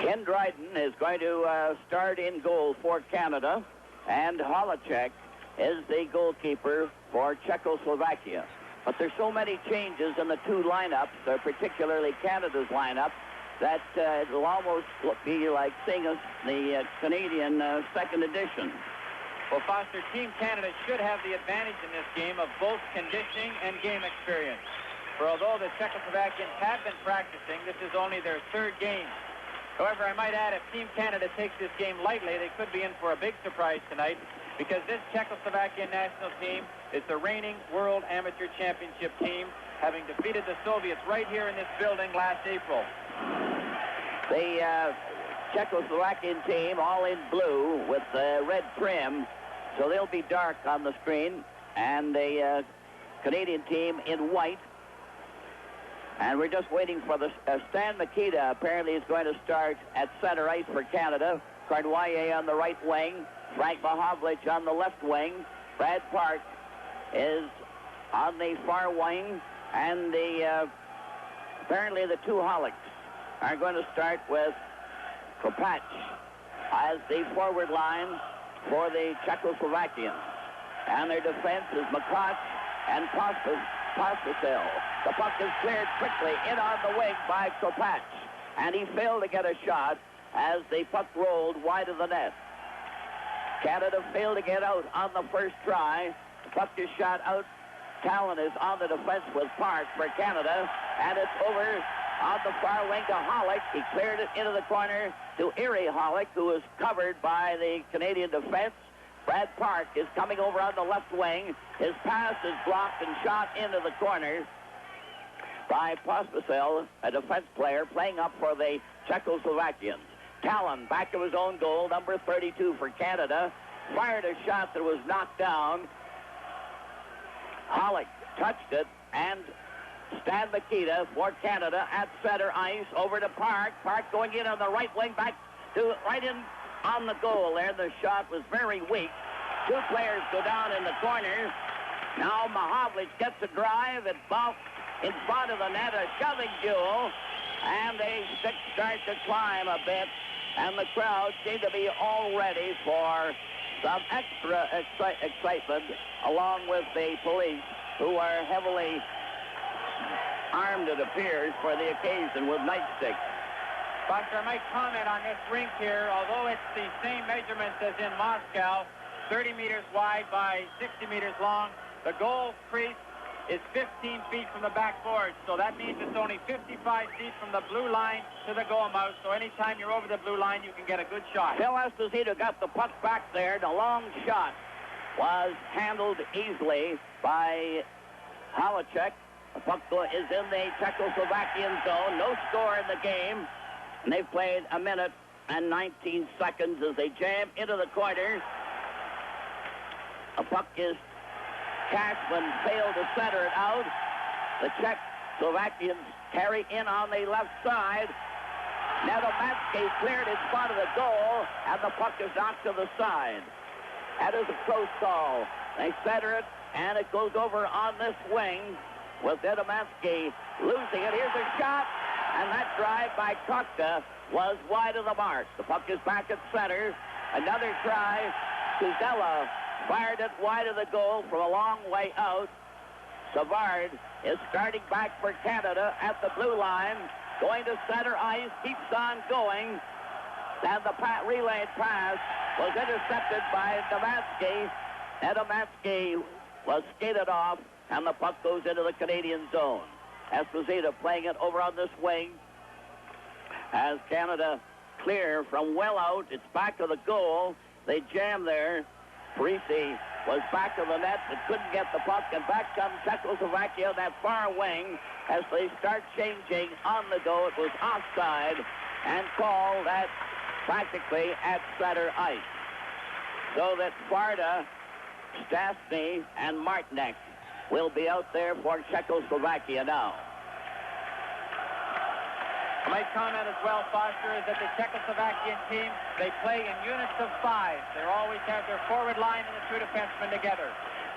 Ken Dryden is going to start in goal for Canada, and Holacek is the goalkeeper for Czechoslovakia. But there's so many changes in the two lineups, particularly Canada's lineup, that it'll almost be like seeing the Canadian second edition. Well, Foster, Team Canada should have the advantage in this game of both conditioning and game experience. For although the Czechoslovakians have been practicing, this is only their third game. However, I might add, if Team Canada takes this game lightly, they could be in for a big surprise tonight, because this Czechoslovakian national team is the reigning World Amateur Championship team, having defeated the Soviets right here in this building last April. The Czechoslovakian team all in blue with red trim, so they'll be dark on the screen, and the Canadian team in white. And we're just waiting for the Stan Mikita apparently is going to start at center ice for Canada. Cardwaier on the right wing, Frank Mahovlich on the left wing. Brad Park is on the far wing, and apparently the two Holics are going to start with Kopach as the forward line for the Czechoslovakians. And their defense is Makoch and Pospisil. The puck is cleared quickly in on the wing by Kopach, and he failed to get a shot as the puck rolled wide of the net. Canada failed to get out on the first try. The puck is shot out. Talon is on the defense with Park for Canada, and it's over on the far wing to Holick. He cleared it into the corner to Erie Holick, who is covered by the Canadian defense. Brad Park is coming over on the left wing. His pass is blocked and shot into the corner by Pospisil, a defense player playing up for the Czechoslovakians. Talon, back of his own goal, number 32 for Canada, fired a shot that was knocked down. Holick touched it, and Stan Mikita for Canada at center ice over to Park. Park going in on the right wing, back to right in on the goal there. The shot was very weak. Two players go down in the corner. Now Mahovlich gets a drive and bump in front of the net, a shoving duel, and the sticks start to climb a bit, and the crowd seem to be all ready for some extra excitement, along with the police, who are heavily armed, it appears, for the occasion with nightsticks. Foster, I might comment on this rink here. Although it's the same measurements as in Moscow, 30 meters wide by 60 meters long, the goal crease is 15 feet from the backboard. So that means it's only 55 feet from the blue line to the goal mouth. So anytime you're over the blue line, you can get a good shot. Phil Esposito got the puck back there. The long shot was handled easily by Holacek. The puck is in the Czechoslovakian zone. No score in the game. And they've played a minute and 19 seconds as they jam into the corner. The puck is Cashman failed to center it out. The Czechoslovakians carry in on the left side. Nedomansky cleared in front of the goal, and the puck is knocked to the side. That is a close call. They center it, and it goes over on this wing with Nedomansky losing it. Here's a shot, and that drive by Kokta was wide of the mark. The puck is back at center. Another try. Kuzella fired it wide of the goal from a long way out. Savard is starting back for Canada at the blue line. Going to center ice, keeps on going. And the relayed pass was intercepted by Nedomansky. Nedomansky was skated off, and the puck goes into the Canadian zone. Esposito playing it over on this wing as Canada clear from well out. It's back to the goal. They jam there. Parisi was back to the net but couldn't get the puck, and back comes Czechoslovakia on that far wing as they start changing on the go. It was offside and called at practically at center ice. So that Farda, Stastny, and Martinek will be out there for Czechoslovakia now. My comment as well, Foster, is that the Czechoslovakian team, they play in units of 5. They always have their forward line and the two defensemen together.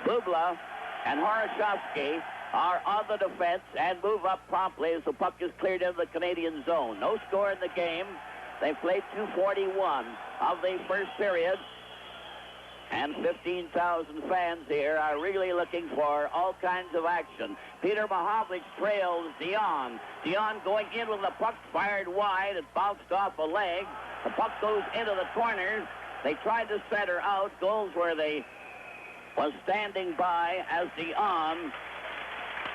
Bubla and Horoshovsky are on the defense and move up promptly as the puck is cleared into the Canadian zone. No score in the game. They played 2:41 of the first period. And 15,000 fans here are really looking for all kinds of action. Peter Mahovlich trails Dion. Dion going in with the puck, fired wide. It bounced off a leg. The puck goes into the corner. They tried to center out. Goldsworthy was standing by as Dion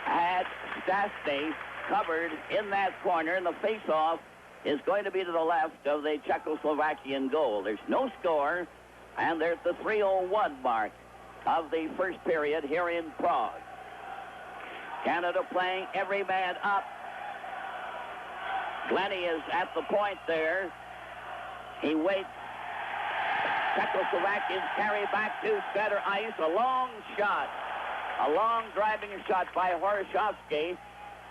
had Stastny covered in that corner. And the face-off is going to be to the left of the Czechoslovakian goal. There's no score. And there's the 3:01 mark of the first period here in Prague. Canada playing every man up. Glennie is at the point there. He waits. Czechoslovakians carry back to center ice. A long shot. A long driving shot by Horoshovsky.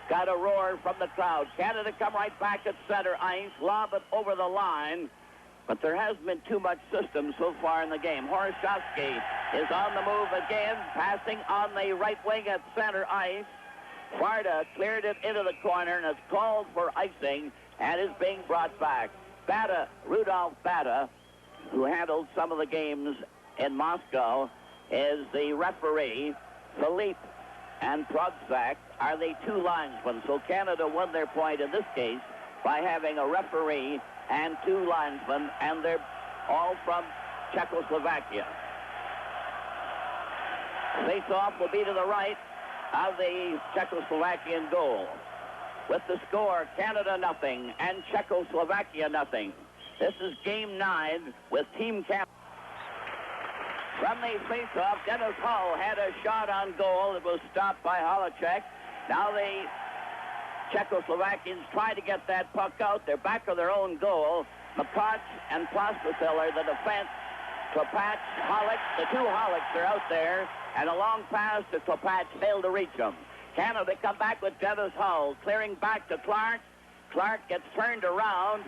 Got a roar from the crowd. Canada come right back at center ice. Lob it over the line. But there hasn't been too much system so far in the game. Horoshovsky is on the move again, passing on the right wing at center ice. Varda cleared it into the corner and is called for icing and is being brought back. Bata, Rudolph Bata, who handled some of the games in Moscow, is the referee. Philippe and Progzak are the two linesmen. So Canada won their point in this case by having a referee and two linesmen, and they're all from Czechoslovakia. Face-off will be to the right of the Czechoslovakian goal. With the score, Canada nothing and Czechoslovakia nothing. This is game 9 with Team Canada. From the face-off, Dennis Hull had a shot on goal. It was stopped by Holacek. Now the Czechoslovakians try to get that puck out. They're back of their own goal. McCartch and Plastacil are the defense. Klopatch, Hollick, the two Hollicks are out there. And a long pass to Klopatch failed to reach him. Canada come back with Dennis Hull, clearing back to Clark. Clark gets turned around.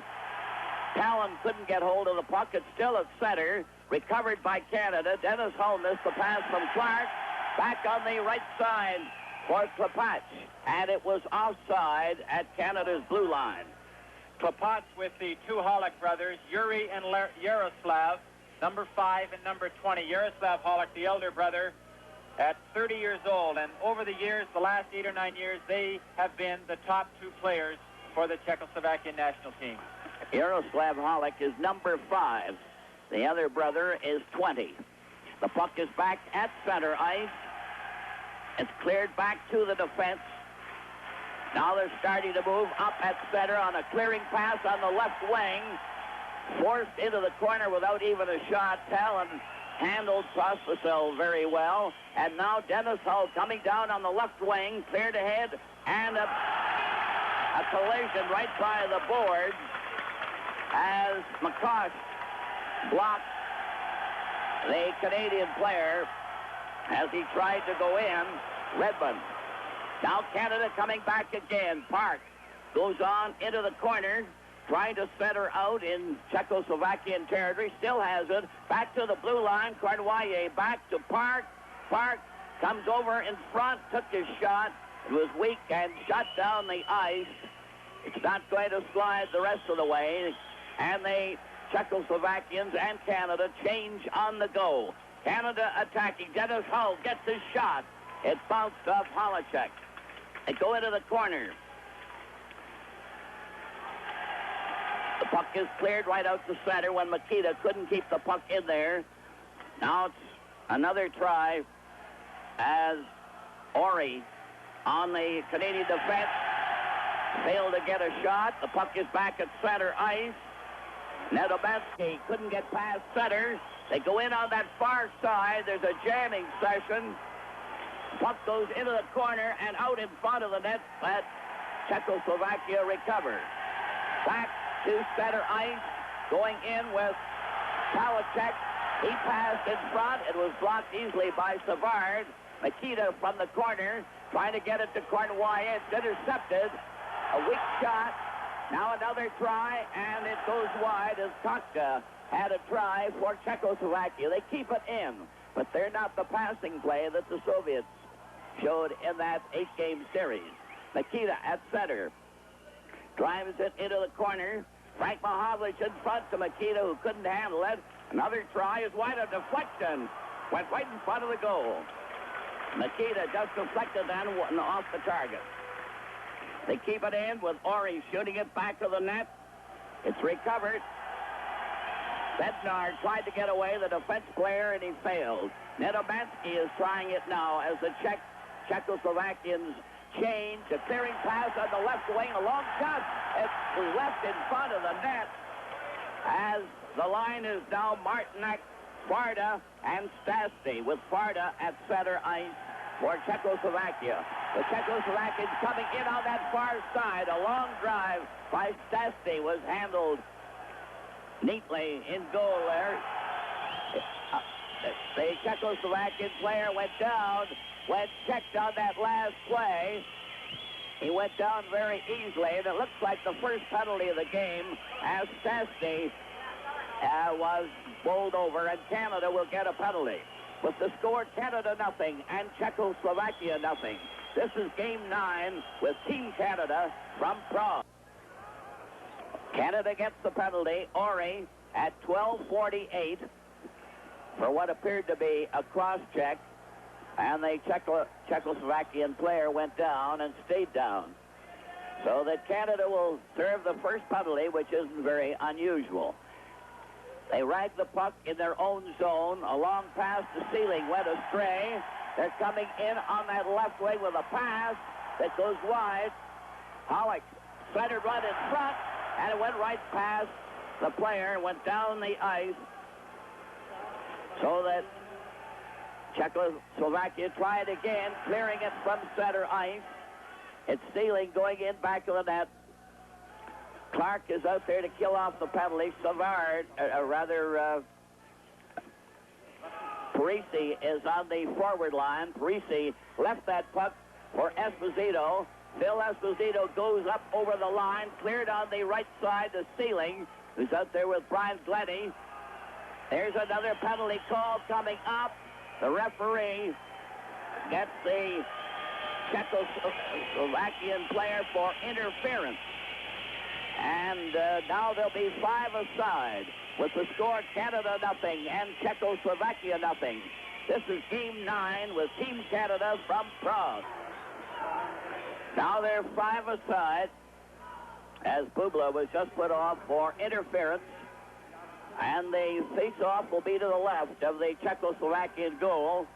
Talon couldn't get hold of the puck. It's still at center. Recovered by Canada. Dennis Hull missed the pass from Clark. Back on the right side for Klopatch. And it was offside at Canada's blue line. Klopatch with the two Hollick brothers, Yuri and Yaroslav, number 5 and number 20. Yaroslav Hollick, the elder brother, at 30 years old. And over the years, the last 8 or 9 years, they have been the top two players for the Czechoslovakian national team. Yaroslav Hollick is number 5. The other brother is 20. The puck is back at center ice. It's cleared back to the defense. Now they're starting to move up at center on a clearing pass on the left wing. Forced into the corner without even a shot. Talon handled Plastacil very well. And now Dennis Hull coming down on the left wing, cleared ahead, and a collision right by the boards as McCosh blocked the Canadian player as he tried to go in. Redmond. Now Canada coming back again. Park goes on into the corner, trying to center out in Czechoslovakian territory. Still has it. Back to the blue line. Cornwallier back to Park. Park comes over in front, took his shot. It was weak and shot down the ice. It's not going to slide the rest of the way. And the Czechoslovakians and Canada change on the go. Canada attacking. Dennis Hull gets his shot. It bounced off Holacek. They go into the corner. The puck is cleared right out to center when Makita couldn't keep the puck in there. Now it's another try as Ori on the Canadian defense failed to get a shot. The puck is back at center ice. Nedomansky couldn't get past center. They go in on that far side. There's a jamming session. Puck goes into the corner and out in front of the net. Let Czechoslovakia recover. Back to center ice. Going in with Palachek. He passed in front. It was blocked easily by Savard. Makita from the corner trying to get it to Cornwallier. It's intercepted. A weak shot. Now another try, and it goes wide as Kotka had a try for Czechoslovakia. They keep it in, but they're not the passing play that the Soviets showed in that 8-game series. Makita at center drives it into the corner, Frank Mahovlich in front to Makita, who couldn't handle it. Another try is wide, a deflection. Went right in front of the goal. Makita just deflected that and off the target. They keep it in with Ori shooting it back to the net. It's recovered. Bednar tried to get away, the defense player, and he failed. Nedomansky is trying it now as the Czechoslovakians change. A clearing pass on the left wing, a long shot. It's left in front of the net as the line is now Martinek, Farda, and Stastny, with Farda at center ice for Czechoslovakia. The Czechoslovakians coming in on that far side. A long drive by Stastny was handled neatly in goal there. The Czechoslovakian player went down, when checked on that last play. He went down very easily, and it looks like the first penalty of the game as Stastny was bowled over, and Canada will get a penalty. With the score Canada nothing and Czechoslovakia nothing. This is Game 9 with Team Canada from Prague. Canada gets the penalty. Ori at 12:48 for what appeared to be a cross-check, and the Czechoslovakian player went down and stayed down. So that Canada will serve the first penalty, which isn't very unusual. They rag the puck in their own zone. A long pass to Sealing went astray. They're coming in on that left wing with a pass that goes wide. Hollick centered right in front, and it went right past the player, went down the ice, so that Czechoslovakia tried again, clearing it from center ice. It's Sealing going in back of the net. Clark is out there to kill off the penalty. Savard, Parisi is on the forward line. Parisi left that puck for Esposito. Phil Esposito goes up over the line, cleared on the right side to Sealing, who's out there with Brian Glennie. There's another penalty call coming up. The referee gets the Czechoslovakian player for interference. And now there'll be 5 aside with the score Canada nothing and Czechoslovakia nothing. This is Game 9 with Team Canada from Prague. Now they're 5 aside as Bubla was just put off for interference. And the face-off will be to the left of the Czechoslovakian goal.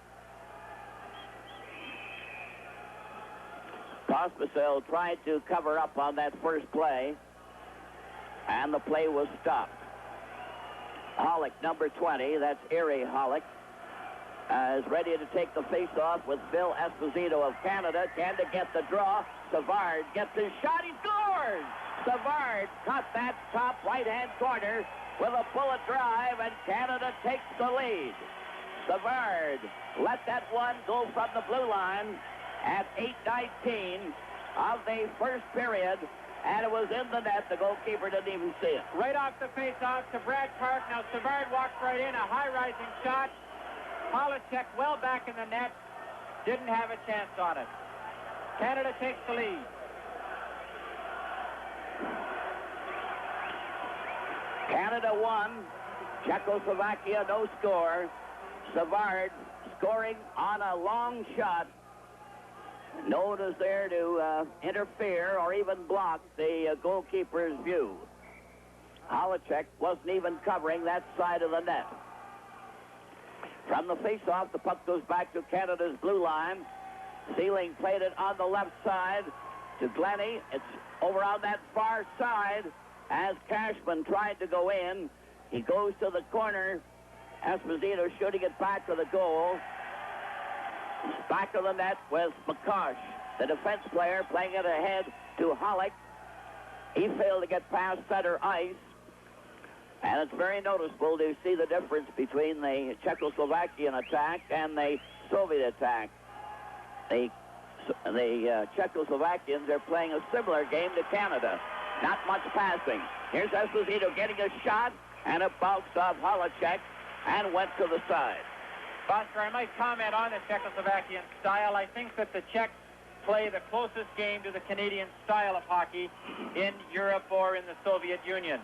Pospisil tried to cover up on that first play, and the play was stopped. Hollick, number 20, that's Erie Hollick, is ready to take the face-off with Phil Esposito of Canada. Canada get the draw. Savard gets his shot. He scores! Savard caught that top right-hand corner with a bullet drive, and Canada takes the lead. Savard let that one go from the blue line at 8:19 of the first period, and it was in the net. The goalkeeper didn't even see it. Right off the face-off to Brad Park. Now Savard walks right in, a high-rising shot. Polacek well back in the net. Didn't have a chance on it. Canada takes the lead. Canada won. Czechoslovakia no score. Savard scoring on a long shot. No one is there to interfere or even block the goalkeeper's view. Holacek wasn't even covering that side of the net. From the face-off, the puck goes back to Canada's blue line. Sealing played it on the left side to Glennie. It's over on that far side as Cashman tried to go in. He goes to the corner. Esposito shooting it back to the goal. Back of the net with McCosh, the defense player, playing it ahead to Hollick. He failed to get past center ice. And it's very noticeable to see the difference between the Czechoslovakian attack and the Soviet attack. The Czechoslovakians are playing a similar game to Canada. Not much passing. Here's Esposito getting a shot, and it bounced off Holacek and went to the side. Buster, I might comment on the Czechoslovakian style. I think that the Czechs play the closest game to the Canadian style of hockey in Europe or in the Soviet Union.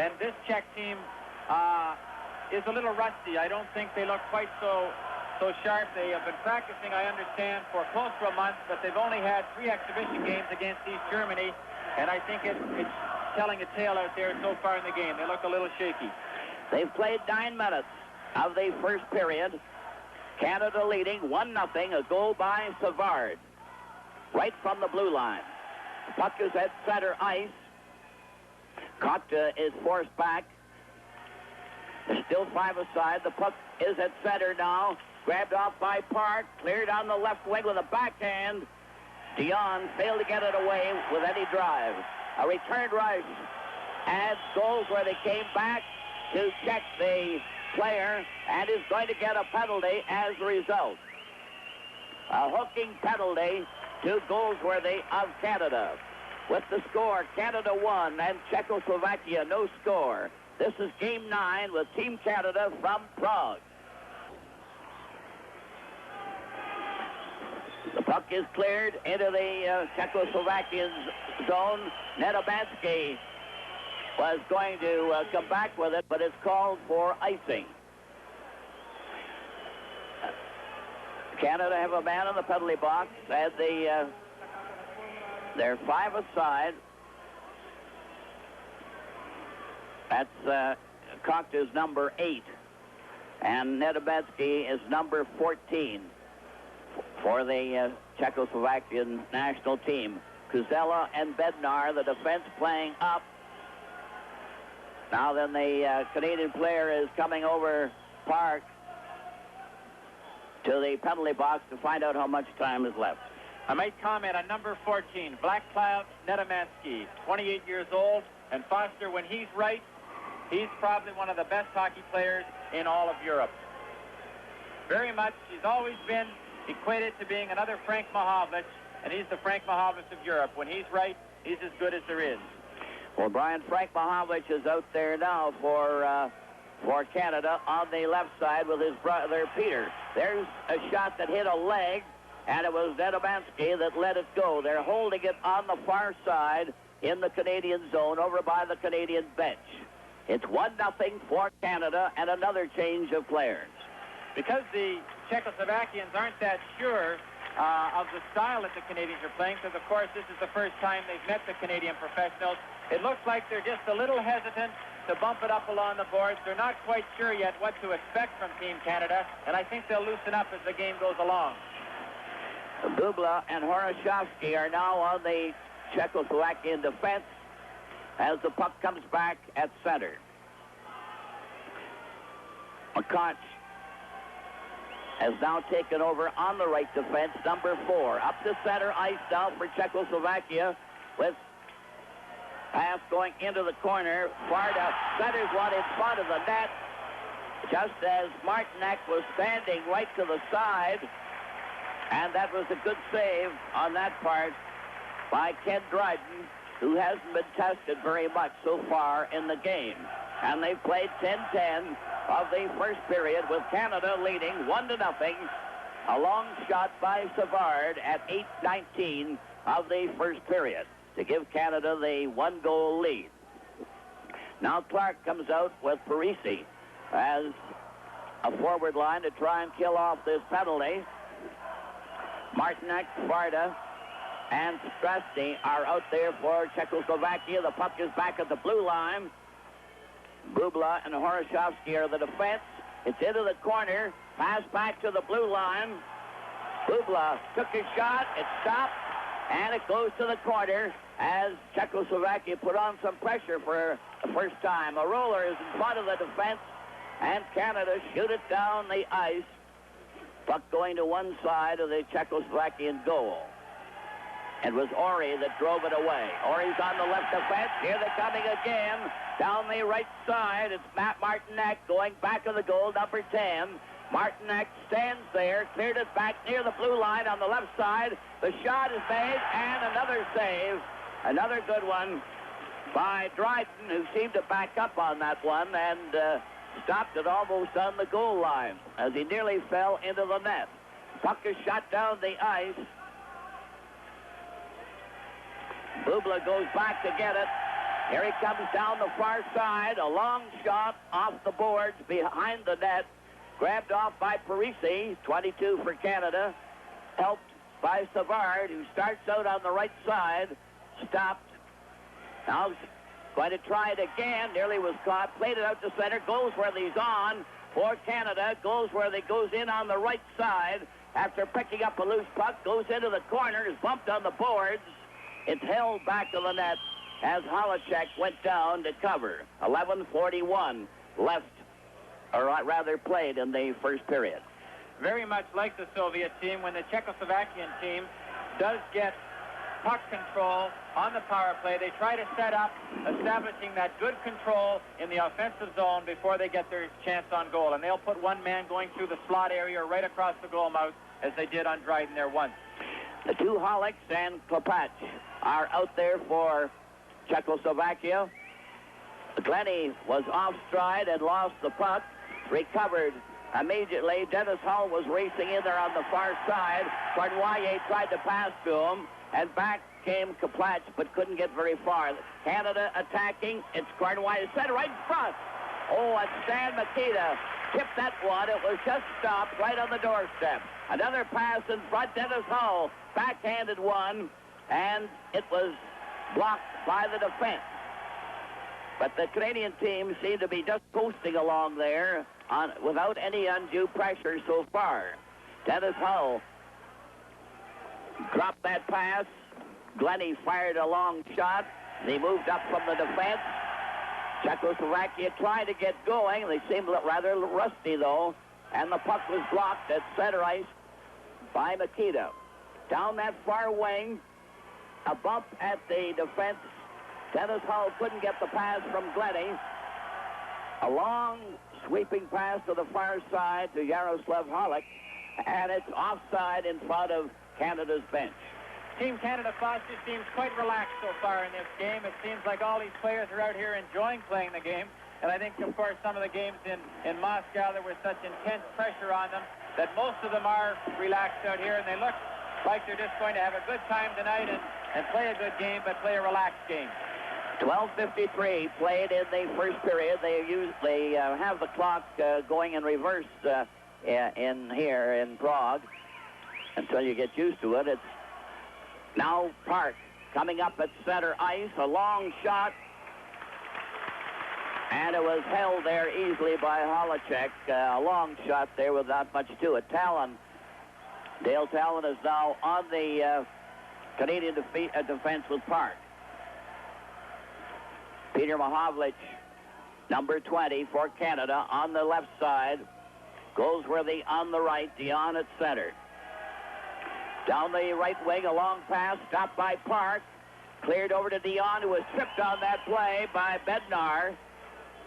And this Czech team is a little rusty. I don't think they look quite so sharp. They have been practicing, I understand, for close to a month, but they've only had 3 exhibition games against East Germany, and I think it's telling a tale out there so far in the game. They look a little shaky. They've played 9 minutes of the first period. Canada leading 1-0, a goal by Savard, right from the blue line. The puck is at center ice. Kokta is forced back. There's still 5 aside. The puck is at center now. Grabbed off by Park. Cleared on the left wing with a backhand. Dion failed to get it away with any drive. A return rush adds goals where they came back to check the player and is going to get a penalty as a result. A hooking penalty to Goldsworthy of Canada. With the score, Canada 1 and Czechoslovakia no score. This is Game 9 with Team Canada from Prague. The puck is cleared into the Czechoslovakian zone. Nedobansky was going to come back with it, but it's called for icing. Canada have a man in the penalty box, and they're 5 aside. That's Kokta's number 8, and Nedobansky is number 14 for the Czechoslovakian national team. Kuzela and Bednar, the defense, playing up. Now then the Canadian player is coming over Park to the penalty box to find out how much time is left. I might comment on number 14, Black Cloud Nedomansky, 28 years old. And Foster, when he's right, he's probably one of the best hockey players in all of Europe. Very much, he's always been equated to being another Frank Mahovlich, and he's the Frank Mahovlich of Europe. When he's right, he's as good as there is. Well, Brian, Frank Mahovlich is out there now for Canada on the left side with his brother Peter. There's a shot that hit a leg, and it was Nedobansky that let it go. They're holding it on the far side in the Canadian zone over by the Canadian bench. It's 1-0 for Canada and another change of players. Because the Czechoslovakians aren't that sure of the style that the Canadians are playing, because, of course, this is the first time they've met the Canadian professionals, it looks like they're just a little hesitant to bump it up along the boards. They're not quite sure yet what to expect from Team Canada, and I think they'll loosen up as the game goes along. Bubla and Horoshovsky are now on the Czechoslovakian defense as the puck comes back at center. McConch has now taken over on the right defense, number 4. Up to center ice now for Czechoslovakia with pass going into the corner. Varda centers one in front of the net just as Martinek was standing right to the side. And that was a good save on that part by Ken Dryden, who hasn't been tested very much so far in the game. And they've played 10-10 of the first period with Canada leading 1-0. A long shot by Savard at 8:19 of the first period to give Canada the 1-goal lead. Now Clark comes out with Parisi as a forward line to try and kill off this penalty. Martinek, Varda, and Strasny are out there for Czechoslovakia. The puck is back at the blue line. Bubla and Horoshovsky are the defense. It's into the corner. Pass back to the blue line. Bubla took his shot. It stopped, and it goes to the corner as Czechoslovakia put on some pressure for the first time. A roller is in front of the defense, and Canada shoot it down the ice. Puck going to one side of the Czechoslovakian goal. It was Ori that drove it away. Ori's on the left defense. Here they're coming again. Down the right side, it's Matt Martinek going back of the goal, number 10. Martinek stands there, cleared it back near the blue line on the left side. The shot is made, and another save. Another good one by Dryden, who seemed to back up on that one and stopped it almost on the goal line as he nearly fell into the net. Puck is shot down the ice. Bubla goes back to get it. Here he comes down the far side. A long shot off the boards behind the net. Grabbed off by Parisi, 22 for Canada. Helped by Savard, who starts out on the right side. Stopped. Now going to try it again. Nearly was caught. Played it out to center. Goes where he's on for Canada. Goes where they goes in on the right side. After picking up a loose puck. Goes into the corner. Is bumped on the boards. It's held back to the net as Holacek went down to cover. 11:41 left, or rather played in the first period. Very much like the Soviet team, when the Czechoslovakian team does get puck control on the power play, they try to set up, establishing that good control in the offensive zone before they get their chance on goal. And they'll put one man going through the slot area right across the goal mouth, as they did on Dryden there once. The two Hollicks and Klopach are out there for Czechoslovakia. Glenny was off stride and lost the puck. Recovered immediately. Dennis Hull was racing in there on the far side. Cornwallier tried to pass to him, and back came Klopach, but couldn't get very far. Canada attacking. It's Cornwallier center right in front. Oh, and Stan Makita tipped that one. It was just stopped right on the doorstep. Another pass in front. Dennis Hull backhanded one, and it was blocked by the defense. But the Canadian team seemed to be just coasting along there without any undue pressure so far. Dennis Hull dropped that pass. Glenny fired a long shot. They moved up from the defense. Czechoslovakia tried to get going. They seemed rather rusty, though. And the puck was blocked at center ice by Makita. Down that far wing, a bump at the defense. Dennis Hull couldn't get the pass from Glenny. A long sweeping pass to the far side to Yaroslav Halak, and it's offside in front of Canada's bench. Team Canada, Foster, seems quite relaxed so far in this game. It seems like all these players are out here enjoying playing the game. And I think, of course, some of the games in Moscow, there was such intense pressure on them that most of them are relaxed out here, and they look like they're just going to have a good time tonight and play a good game, but play a relaxed game. 12:53 played in the first period. They have the clock going in reverse in here in Prague until you get used to it. It's now Park coming up at center ice. A long shot, and it was held there easily by Holacek. A long shot there with not much to it. Dale Talon is now on the Canadian defense with Park. Peter Mahovlich, number 20 for Canada, on the left side. Goldsworthy on the right, Dion at center. Down the right wing, a long pass, stopped by Park. Cleared over to Dion, who was tripped on that play by Bednar.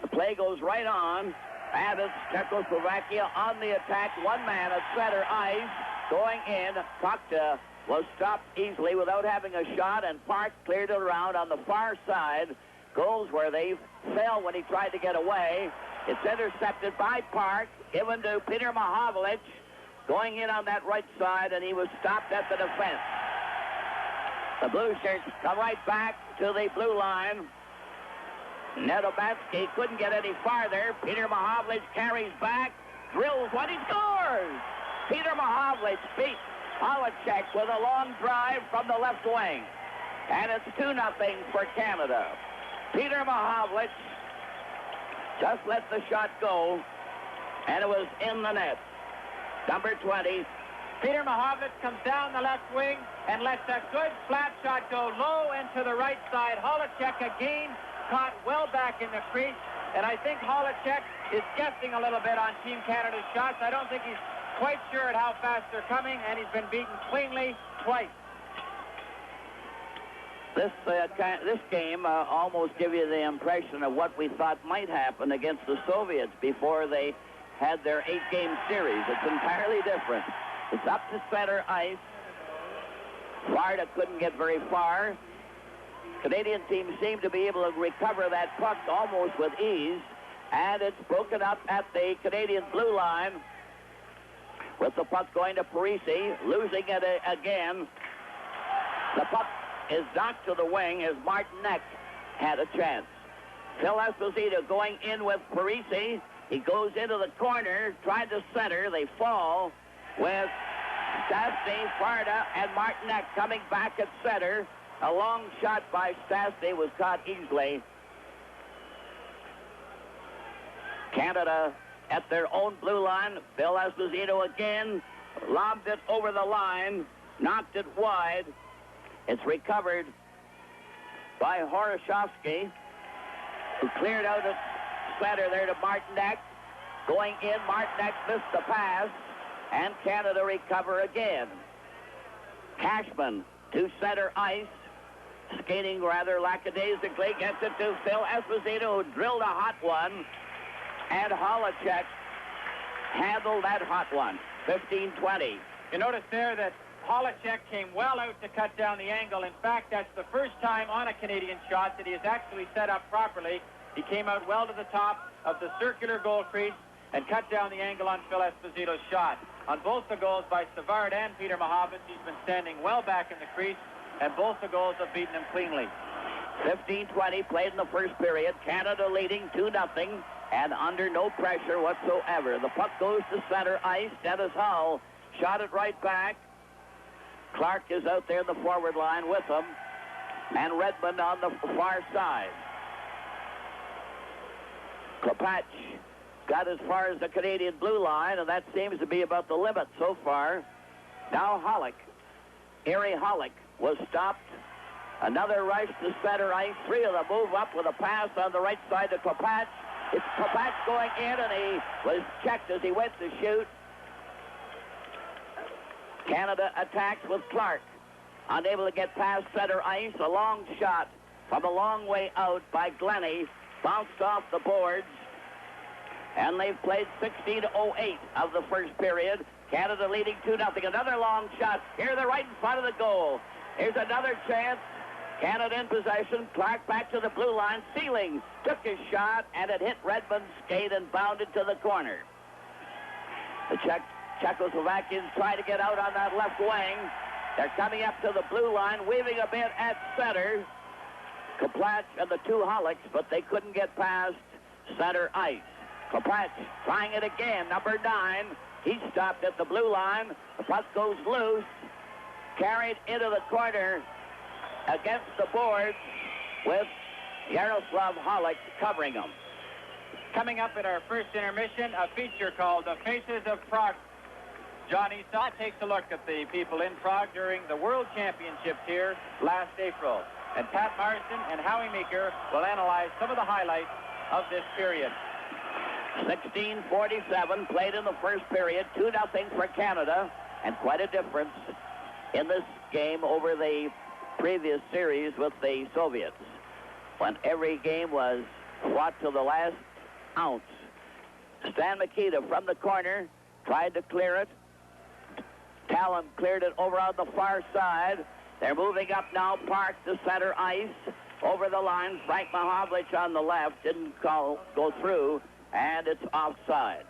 The play goes right on, and it's Czechoslovakia on the attack. One man at center ice, going in. Kokta was stopped easily without having a shot, and Park cleared it around on the far side. Goldsworthy fell when he tried to get away. It's intercepted by Park, given to Peter Mahovlich, going in on that right side, and he was stopped at the defense. The blue shirts come right back to the blue line. Nedobatsky couldn't get any farther. Peter Mahovlich carries back, drills one, he scores! Peter Mahovlich beats Holacek with a long drive from the left wing. And it's 2-0 for Canada. Peter Mahovlich just let the shot go, and it was in the net. Number 20. Peter Mahovlich comes down the left wing and lets a good flat shot go low into the right side. Holacek again caught well back in the crease, and I think Holacek is guessing a little bit on Team Canada's shots. I don't think he's quite sure at how fast they're coming, and he's been beaten cleanly twice. This game almost gives you the impression of what we thought might happen against the Soviets before they had their 8-game series. It's entirely different. It's up to center ice. Florida couldn't get very far. Canadian team seemed to be able to recover that puck almost with ease, and it's broken up at the Canadian blue line with the puck going to Parisi, losing it again. The puck is knocked to the wing as Martinek had a chance. Phil Esposito going in with Parisi. He goes into the corner, tried to center. They fall with Stastny, Farda, and Martinek coming back at center. A long shot by Stastny was caught easily. Canada at their own blue line. Phil Esposito again lobbed it over the line, knocked it wide. It's recovered by Horoshovsky, who cleared out at center there to Martinek. Going in, Martinek missed the pass, and Canada recover again. Cashman to center ice, skating rather lackadaisically, gets it to Phil Esposito, who drilled a hot one, and Holacek handled that hot one. 15-20. You notice there that Holacek came well out to cut down the angle. In fact, that's the first time on a Canadian shot that he has actually set up properly. He came out well to the top of the circular goal crease and cut down the angle on Phil Esposito's shot. On both the goals by Savard and Peter Mahovitz, he's been standing well back in the crease, and both the goals have beaten him cleanly. 15-20 played in the first period. Canada leading 2-0 and under no pressure whatsoever. The puck goes to center ice. Dennis Hull shot it right back. Clark is out there in the forward line with him, and Redmond on the far side. Klepach got as far as the Canadian blue line, and that seems to be about the limit so far. Now Hollick, Erie Hollick, was stopped. Another rush to center ice. Three of them move up with a pass on the right side to Klepach. It's Klepach going in, and he was checked as he went to shoot. Canada attacks with Clark. Unable to get past center ice. A long shot from a long way out by Glennie. Bounced off the boards. And they've played 16-08 of the first period. Canada leading 2-0. Another long shot. Here they're right in front of the goal. Here's another chance. Canada in possession. Clark back to the blue line. Sealing took his shot, and it hit Redmond's skate and bounded to the corner. The Czechoslovakians try to get out on that left wing. They're coming up to the blue line, weaving a bit at center. Klepach and the two Hollicks, but they couldn't get past center ice. Klepach trying it again, number 9. He stopped at the blue line. The puck goes loose, carried into the corner against the boards with Yaroslav Hollick covering him. Coming up at our first intermission, a feature called The Faces of Prague. John Esau takes a look at the people in Prague during the World Championships here last April. And Pat Marston and Howie Meeker will analyze some of the highlights of this period. 16:47 played in the first period, 2-0 for Canada, and quite a difference in this game over the previous series with the Soviets, when every game was fought to the last ounce. Stan Mikita from the corner tried to clear it. Talon cleared it over on the far side. They're moving up now. Park to center ice. Over the line. Frank Mahovlich on the left. Didn't go through. And it's offside.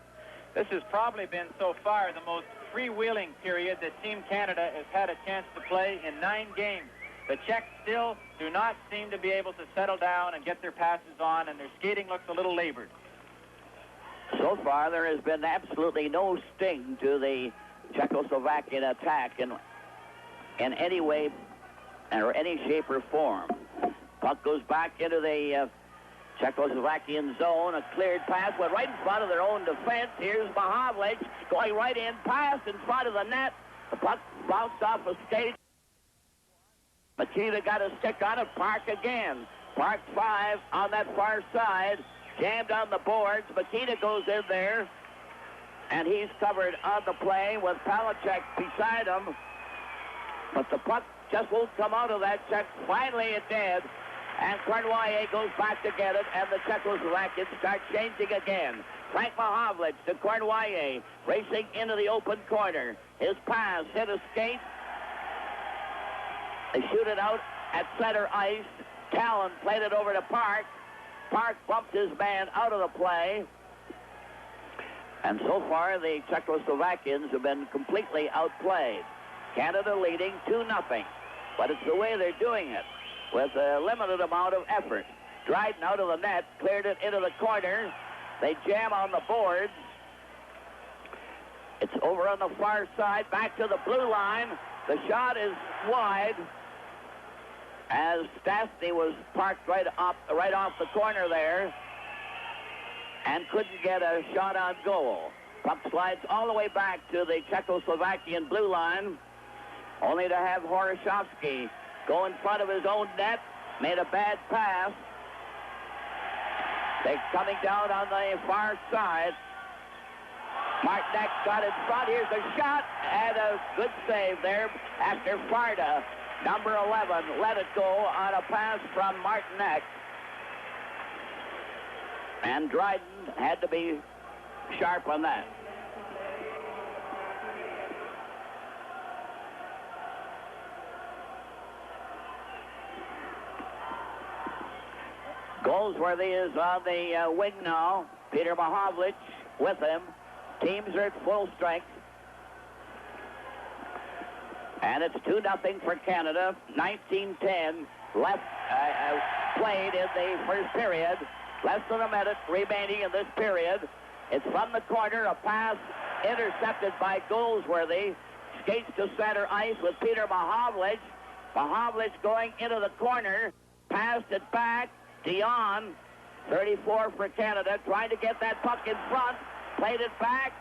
This has probably been so far the most freewheeling period that Team Canada has had a chance to play in 9 games. The Czechs still do not seem to be able to settle down and get their passes on, and their skating looks a little labored. So far, there has been absolutely no sting to the Czechoslovakian attack in any way or any shape or form. Puck goes back into the Czechoslovakian zone. A cleared pass went right in front of their own defense. Here's Mahovlich going right in, pass in front of the net. The puck bounced off a skate. Makita got a stick on it. Park again. Park 5 on that far side. Jammed on the boards. Makita goes in there, and he's covered on the play with Palachek beside him. But the puck just won't come out of that check. Finally it did. And Cornwallier goes back to get it, and the Czechoslovakians start changing again. Frank Mahovlich to Cornwallier, racing into the open corner. His pass hit a skate. They shoot it out at center ice. Talon played it over to Park. Park bumped his man out of the play. And so far, the Czechoslovakians have been completely outplayed. Canada leading 2-0. but it's the way they're doing it with a limited amount of effort. Dryden out of the net, cleared it into the corner. They jam on the boards. It's over on the far side, back to the blue line. The shot is wide as Stastny was parked right off the corner there and couldn't get a shot on goal. Puck slides all the way back to the Czechoslovakian blue line, only to have Horoshovsky go in front of his own net, made a bad pass. They're coming down on the far side. Martinek got in front. Here's a shot and a good save there after Farda, number 11, let it go on a pass from Martinek. And Dryden had to be sharp on that. Goldsworthy is on the wing now. Peter Mahovlich with him. Teams are at full strength. And it's 2-0 for Canada. 19:10 left played in the first period. Less than a minute remaining in this period. It's from the corner, a pass intercepted by Goldsworthy. Skates to center ice with Peter Mahovlich. Mahovlich going into the corner. Passed it back. Dion, 34 for Canada, trying to get that puck in front. Played it back.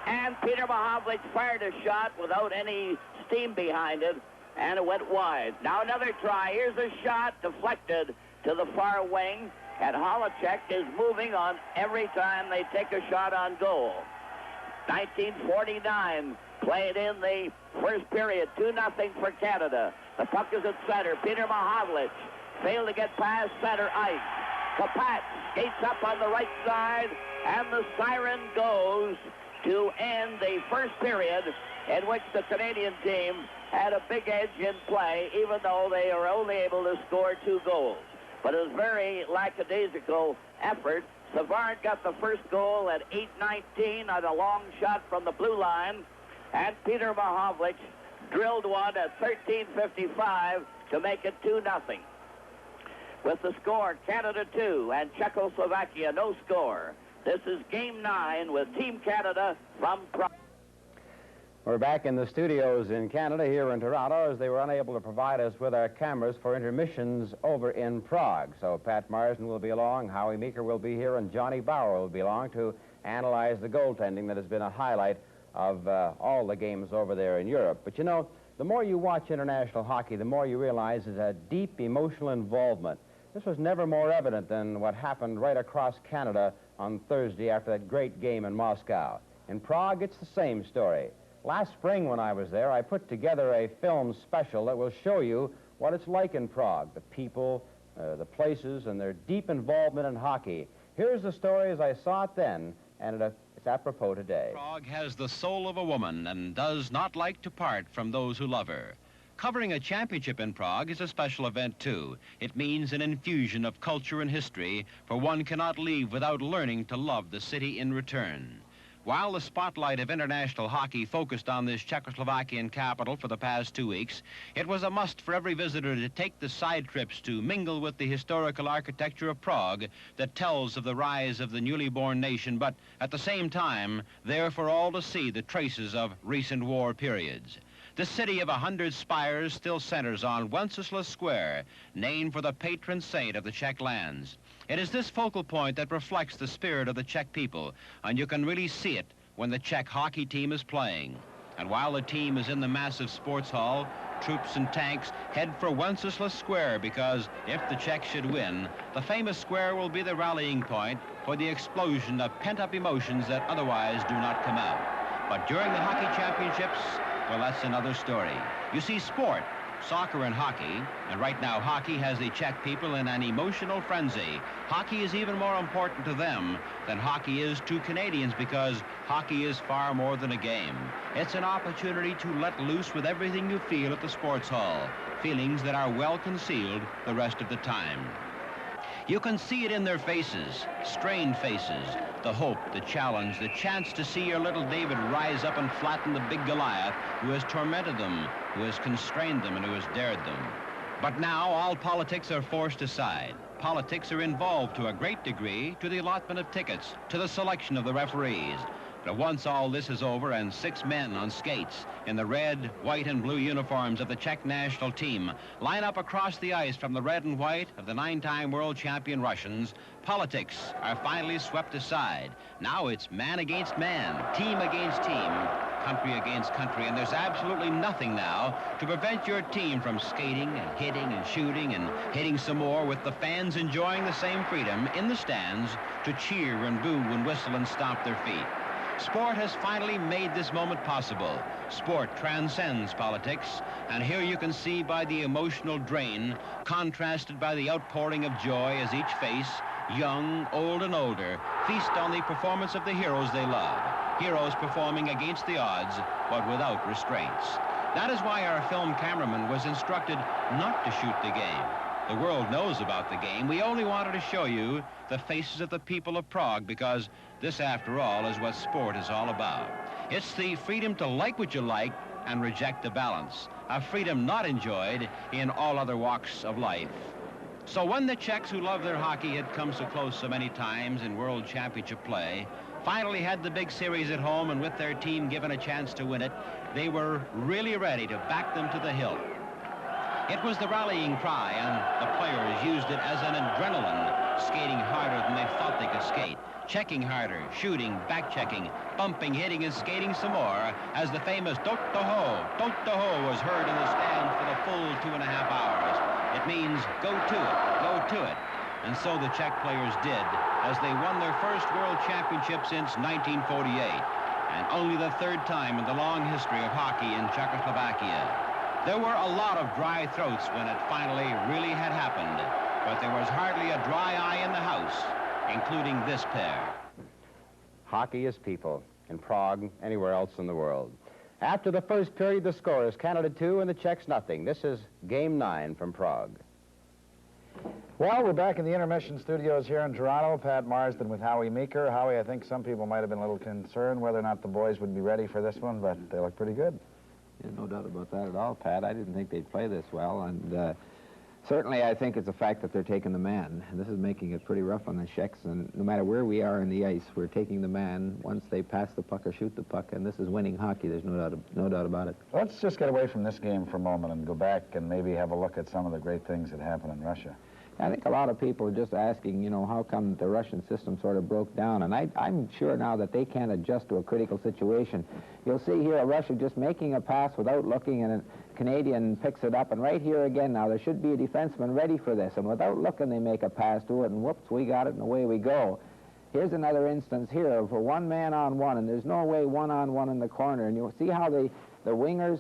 And Peter Mahovlich fired a shot without any steam behind it. And it went wide. Now another try. Here's a shot deflected to the far wing. And Holacek is moving on every time they take a shot on goal. 1949 played in the first period. 2-0 for Canada. The puck is at center. Peter Mahovlich failed to get past center ice. Kapat skates up on the right side, and the siren goes to end the first period, in which the Canadian team had a big edge in play, even though they were only able to score 2 goals. But it was very lackadaisical effort. Savard got the first goal at 8:19 on a long shot from the blue line, and Peter Mahovlich drilled one at 13:55 to make it 2-0. With the score, Canada 2 and Czechoslovakia no score. This is Game 9 with Team Canada from Prague. We're back in the studios in Canada here in Toronto, as they were unable to provide us with our cameras for intermissions over in Prague. So Pat Marsden will be along, Howie Meeker will be here, and Johnny Bauer will be along to analyze the goaltending that has been a highlight of all the games over there in Europe. But you know, the more you watch international hockey, the more you realize there's a deep emotional involvement. This was never more evident than what happened right across Canada on Thursday after that great game in Moscow. In Prague, it's the same story. Last spring when I was there, I put together a film special that will show you what it's like in Prague, the people, the places, and their deep involvement in hockey. Here's the story as I saw it then, and it's apropos today. Prague has the soul of a woman and does not like to part from those who love her. Covering a championship in Prague is a special event, too. It means an infusion of culture and history, for one cannot leave without learning to love the city in return. While the spotlight of international hockey focused on this Czechoslovakian capital for the past 2 weeks, it was a must for every visitor to take the side trips to mingle with the historical architecture of Prague that tells of the rise of the newly born nation, but at the same time, there for all to see the traces of recent war periods. The city of 100 spires still centers on Wenceslas Square, named for the patron saint of the Czech lands. It is this focal point that reflects the spirit of the Czech people, and you can really see it when the Czech hockey team is playing. And while the team is in the massive sports hall, troops and tanks head for Wenceslas Square, because if the Czechs should win, the famous square will be the rallying point for the explosion of pent-up emotions that otherwise do not come out. But during the hockey championships, well, that's another story. You see, sport, soccer and hockey, and right now hockey has the Czech people in an emotional frenzy. Hockey is even more important to them than hockey is to Canadians, because hockey is far more than a game. It's an opportunity to let loose with everything you feel at the sports hall, feelings that are well concealed the rest of the time. You can see it in their faces, strained faces, the hope, the challenge, the chance to see your little David rise up and flatten the big Goliath who has tormented them, who has constrained them, and who has dared them. But now all politics are forced aside. Politics are involved to a great degree to the allotment of tickets, to the selection of the referees. But once all this is over and 6 men on skates in the red, white, and blue uniforms of the Czech national team line up across the ice from the red and white of the 9-time world champion Russians, politics are finally swept aside. Now it's man against man, team against team, country against country, and there's absolutely nothing now to prevent your team from skating and hitting and shooting and hitting some more, with the fans enjoying the same freedom in the stands to cheer and boo and whistle and stomp their feet. Sport has finally made this moment possible. Sport transcends politics, and here you can see by the emotional drain contrasted by the outpouring of joy as each face, young, old, and older, feast on the performance of the heroes they love. Heroes performing against the odds, but without restraints. That is why our film cameraman was instructed not to shoot the game. The world knows about the game. We only wanted to show you the faces of the people of Prague, because this, after all, is what sport is all about. It's the freedom to like what you like and reject the balance, a freedom not enjoyed in all other walks of life. So when the Czechs, who love their hockey, had come so close so many times in World Championship play, finally had the big series at home, and with their team given a chance to win it, they were really ready to back them to the hilt. It was the rallying cry, and the players used it as an adrenaline, skating harder than they thought they could skate, checking harder, shooting, back-checking, bumping, hitting, and skating some more, as the famous Tot to ho was heard in the stands for the full 2.5 hours. It means go to it. And so the Czech players did, as they won their first World Championship since 1948, and only the 3rd time in the long history of hockey in Czechoslovakia. There were a lot of dry throats when it finally really had happened, but there was hardly a dry eye in the house, including this pair. Hockey is people, in Prague, anywhere else in the world. After the first period, the score is Canada 2 and the Czechs nothing. This is Game 9 from Prague. Well, we're back in the intermission studios here in Toronto. Pat Marsden with Howie Meeker. Howie, I think some people might have been a little concerned whether or not the boys would be ready for this one, but they look pretty good. Yeah, no doubt about that at all, Pat. I didn't think they'd play this well, and certainly I think it's the fact that they're taking the man. And this is making it pretty rough on the Czechs, and no matter where we are in the ice, we're taking the man once they pass the puck or shoot the puck, and this is winning hockey. There's no doubt about it. Let's just get away from this game for a moment and go back and maybe have a look at some of the great things that happened in Russia. I think a lot of people are just asking, you know, how come the Russian system sort of broke down? And I'm sure now that they can't adjust to a critical situation. You'll see here a Russia just making a pass without looking, and a Canadian picks it up. And right here again now, there should be a defenseman ready for this. And without looking, they make a pass to it, and whoops, we got it, and away we go. Here's another instance here of a one-man-on-one, and there's no way one-on-one in the corner. And you'll see how the wingers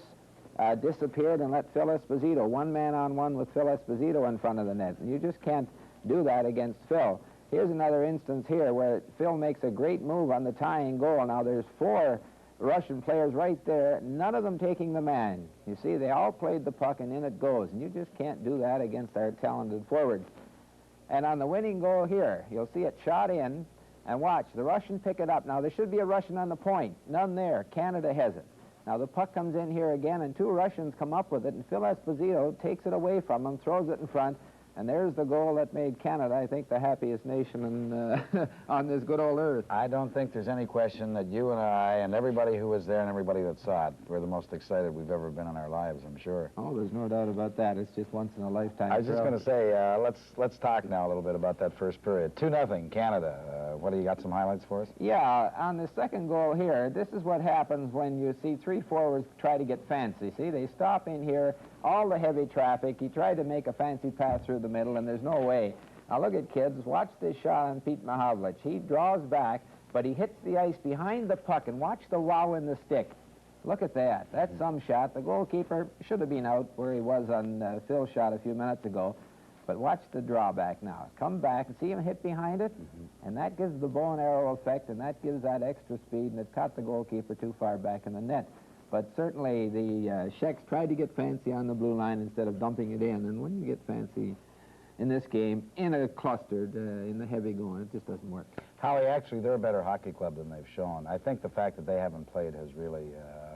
disappeared and let Phil Esposito, one-man-on-one with Phil Esposito in front of the net. And you just can't do that against Phil. Here's another instance here where Phil makes a great move on the tying goal. Now, there's 4 Russian players right there, none of them taking the man. You see, they all played the puck, and in it goes. And you just can't do that against our talented forwards. And on the winning goal here, you'll see it shot in, and watch, the Russian pick it up. Now, there should be a Russian on the point. None there. Canada has it. Now, the puck comes in here again, and 2 Russians come up with it, and Phil Esposito takes it away from him, throws it in front, and there's the goal that made Canada, I think, the happiest nation on this good old earth. I don't think there's any question that you and I and everybody who was there and everybody that saw it were the most excited we've ever been in our lives, I'm sure. Oh, there's no doubt about that. It's just once in a lifetime. I was just going to say, let's talk now a little bit about that first period. 2-0, Canada. What, do you got some highlights for us? Yeah, on the second goal here, this is what happens when you see 3 forwards try to get fancy. See, they stop in here, all the heavy traffic. He tried to make a fancy pass through the middle, and there's no way. Now, look at kids. Watch this shot on Pete Mahavlich. He draws back, but he hits the ice behind the puck, and watch the wow in the stick. Look at that. That's some shot. The goalkeeper should have been out where he was on Phil's shot a few minutes ago. But watch the drawback now. Come back and see him hit behind it, and that gives the bow and arrow effect, and that gives that extra speed, and it caught the goalkeeper too far back in the net. But certainly the Czechs tried to get fancy on the blue line instead of dumping it in, and when you get fancy, in this game in a clustered, in the heavy going. It just doesn't work. Howie, actually, they're a better hockey club than they've shown. I think the fact that they haven't played has really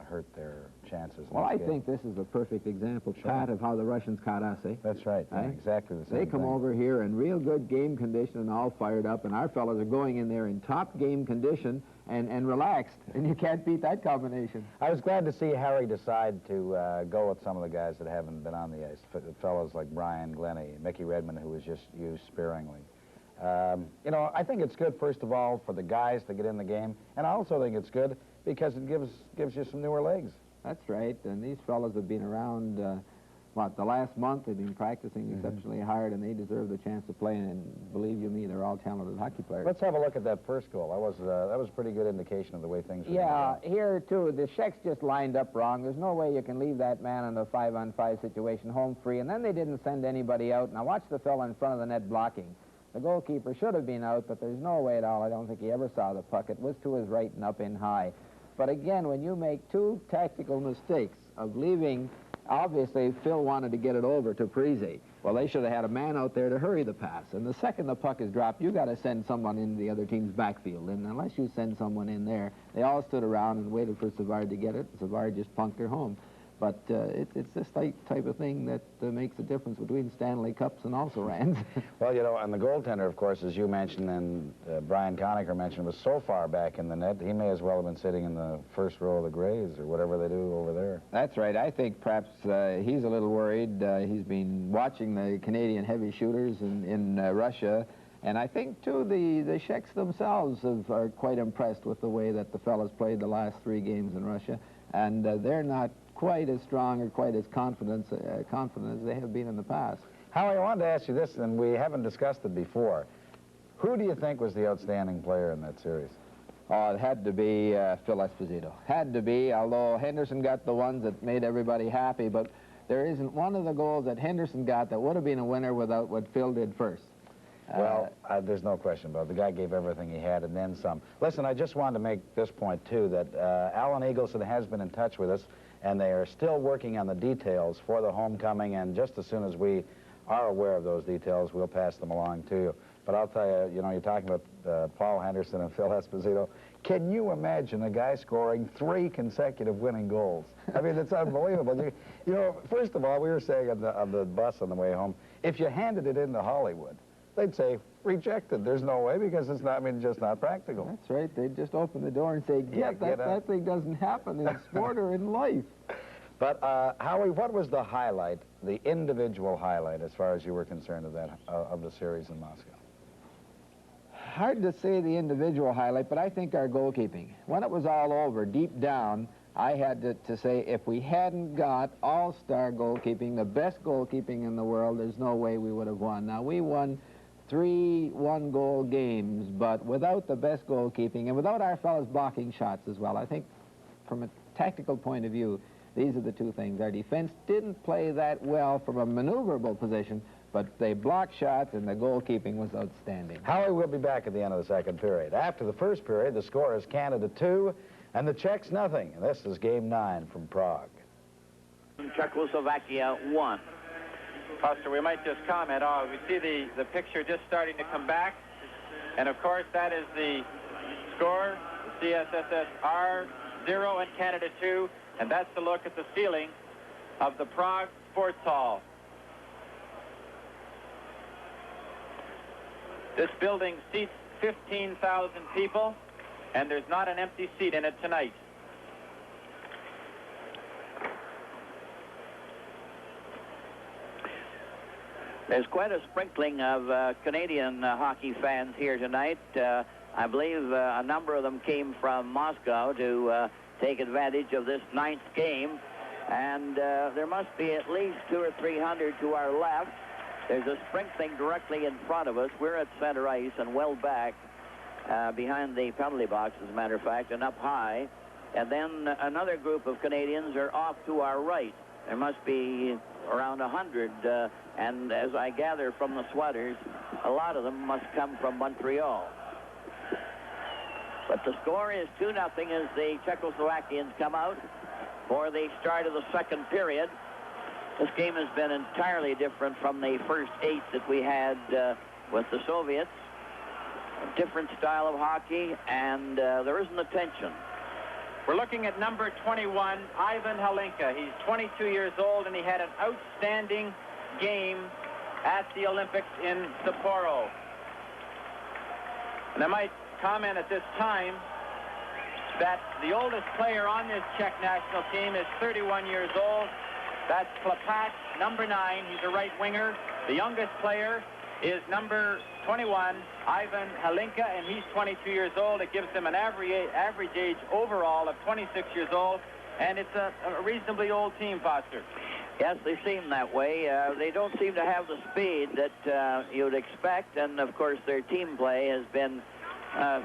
hurt their chances. Well, I think this is a perfect example, Pat, of how the Russians caught us, eh? That's right. Yeah, exactly the same They come thing. over here in real good game condition and all fired up, and our fellows are going in there in top game condition and relaxed, and you can't beat that combination. I was glad to see Harry decide to go with some of the guys that haven't been on the ice, fellows like Brian Glennie, Mickey Redmond, who was just used sparingly. You know, I think it's good, first of all, for the guys to get in the game, and I also think it's good because it gives you some newer legs. That's right, and these fellows have been around, the last month they've been practicing exceptionally hard, and they deserve the chance to play, and believe you me, they're all talented hockey players. Let's have a look at that first goal. That was a pretty good indication of the way things were Yeah, going. here, too, the Czechs just lined up wrong. There's no way you can leave that man in a 5-on-5 situation home free, and then they didn't send anybody out. Now, watch the fella in front of the net blocking. The goalkeeper should have been out, but there's no way at all. I don't think he ever saw the puck. It was to his right and up in high. But again, when you make two tactical mistakes of leaving, obviously Phil wanted to get it over to Parise. Well, they should have had a man out there to hurry the pass. And the second the puck is dropped, you got to send someone into the other team's backfield. And unless you send someone in there, they all stood around and waited for Savard to get it. Savard just punked her home. But it's this type of thing that makes a difference between Stanley Cups and also-rans. Well, you know, and the goaltender, of course, as you mentioned and Brian Conacher mentioned, was so far back in the net, he may as well have been sitting in the first row of the Grays or whatever they do over there. That's right. I think perhaps he's a little worried. He's been watching the Canadian heavy shooters in Russia. And I think, too, the Czechs themselves are quite impressed with the way that the fellas played the last 3 games in Russia. And they're not quite as strong or quite as confident as they have been in the past. Howie, I wanted to ask you this, and we haven't discussed it before. Who do you think was the outstanding player in that series? Oh, it had to be Phil Esposito. Had to be, although Henderson got the ones that made everybody happy, but there isn't one of the goals that Henderson got that would have been a winner without what Phil did first. Well, there's no question about it. The guy gave everything he had and then some. Listen, I just wanted to make this point, too, that Alan Eagleson has been in touch with us, and they are still working on the details for the homecoming, and just as soon as we are aware of those details, we'll pass them along to you. But I'll tell you, you know, you're talking about Paul Henderson and Phil Esposito. Can you imagine a guy scoring 3 consecutive winning goals? I mean, it's unbelievable. You know, first of all, we were saying on the bus on the way home, if you handed it into Hollywood, they'd say, rejected. There's no way, because it's not, I mean, just not practical. That's right. They'd just open the door and say, that thing doesn't happen in sport or in life. But, Howie, what was the highlight, the individual highlight, as far as you were concerned of the series in Moscow? Hard to say the individual highlight, but I think our goalkeeping. When it was all over, deep down, I had to say, if we hadn't got all-star goalkeeping, the best goalkeeping in the world, there's no way we would have won. Now, we won 3 one-goal games, but without the best goalkeeping and without our fellas blocking shots as well. I think from a tactical point of view, these are the 2 things. Our defense didn't play that well from a maneuverable position, but they blocked shots and the goalkeeping was outstanding. Howie will be back at the end of the second period. After the first period, the score is Canada 2 and the Czechs nothing. And this is Game 9 from Prague. Czechoslovakia 1. Foster, we might just comment. Oh, we see the picture just starting to come back. And, of course, that is the score, the CSSR 0 and Canada 2. And that's the look at the ceiling of the Prague Sports Hall. This building seats 15,000 people, and there's not an empty seat in it tonight. There's quite a sprinkling of Canadian hockey fans here tonight. I believe a number of them came from Moscow to take advantage of this 9th game. And there must be at least 200 or 300 to our left. There's a sprinkling directly in front of us. We're at center ice and well back behind the penalty box, as a matter of fact, and up high. And then another group of Canadians are off to our right. There must be around 100, and as I gather from the sweaters, a lot of them must come from Montreal. But the score is 2-0 as the Czechoslovakians come out for the start of the second period. This game has been entirely different from the first 8 that we had with the Soviets. A different style of hockey, and there isn't the tension. We're looking at number 21, Ivan Halinka. He's 22 years old, and he had an outstanding game at the Olympics in Sapporo. And I might comment at this time that the oldest player on this Czech national team is 31 years old. That's Klepat, number 9. He's a right winger. The youngest player is number 21, Ivan Halinka, and he's 22 years old. It gives him an average age overall of 26 years old, and it's a reasonably old team, Foster. Yes, they seem that way. They don't seem to have the speed that you'd expect, and of course their team play has been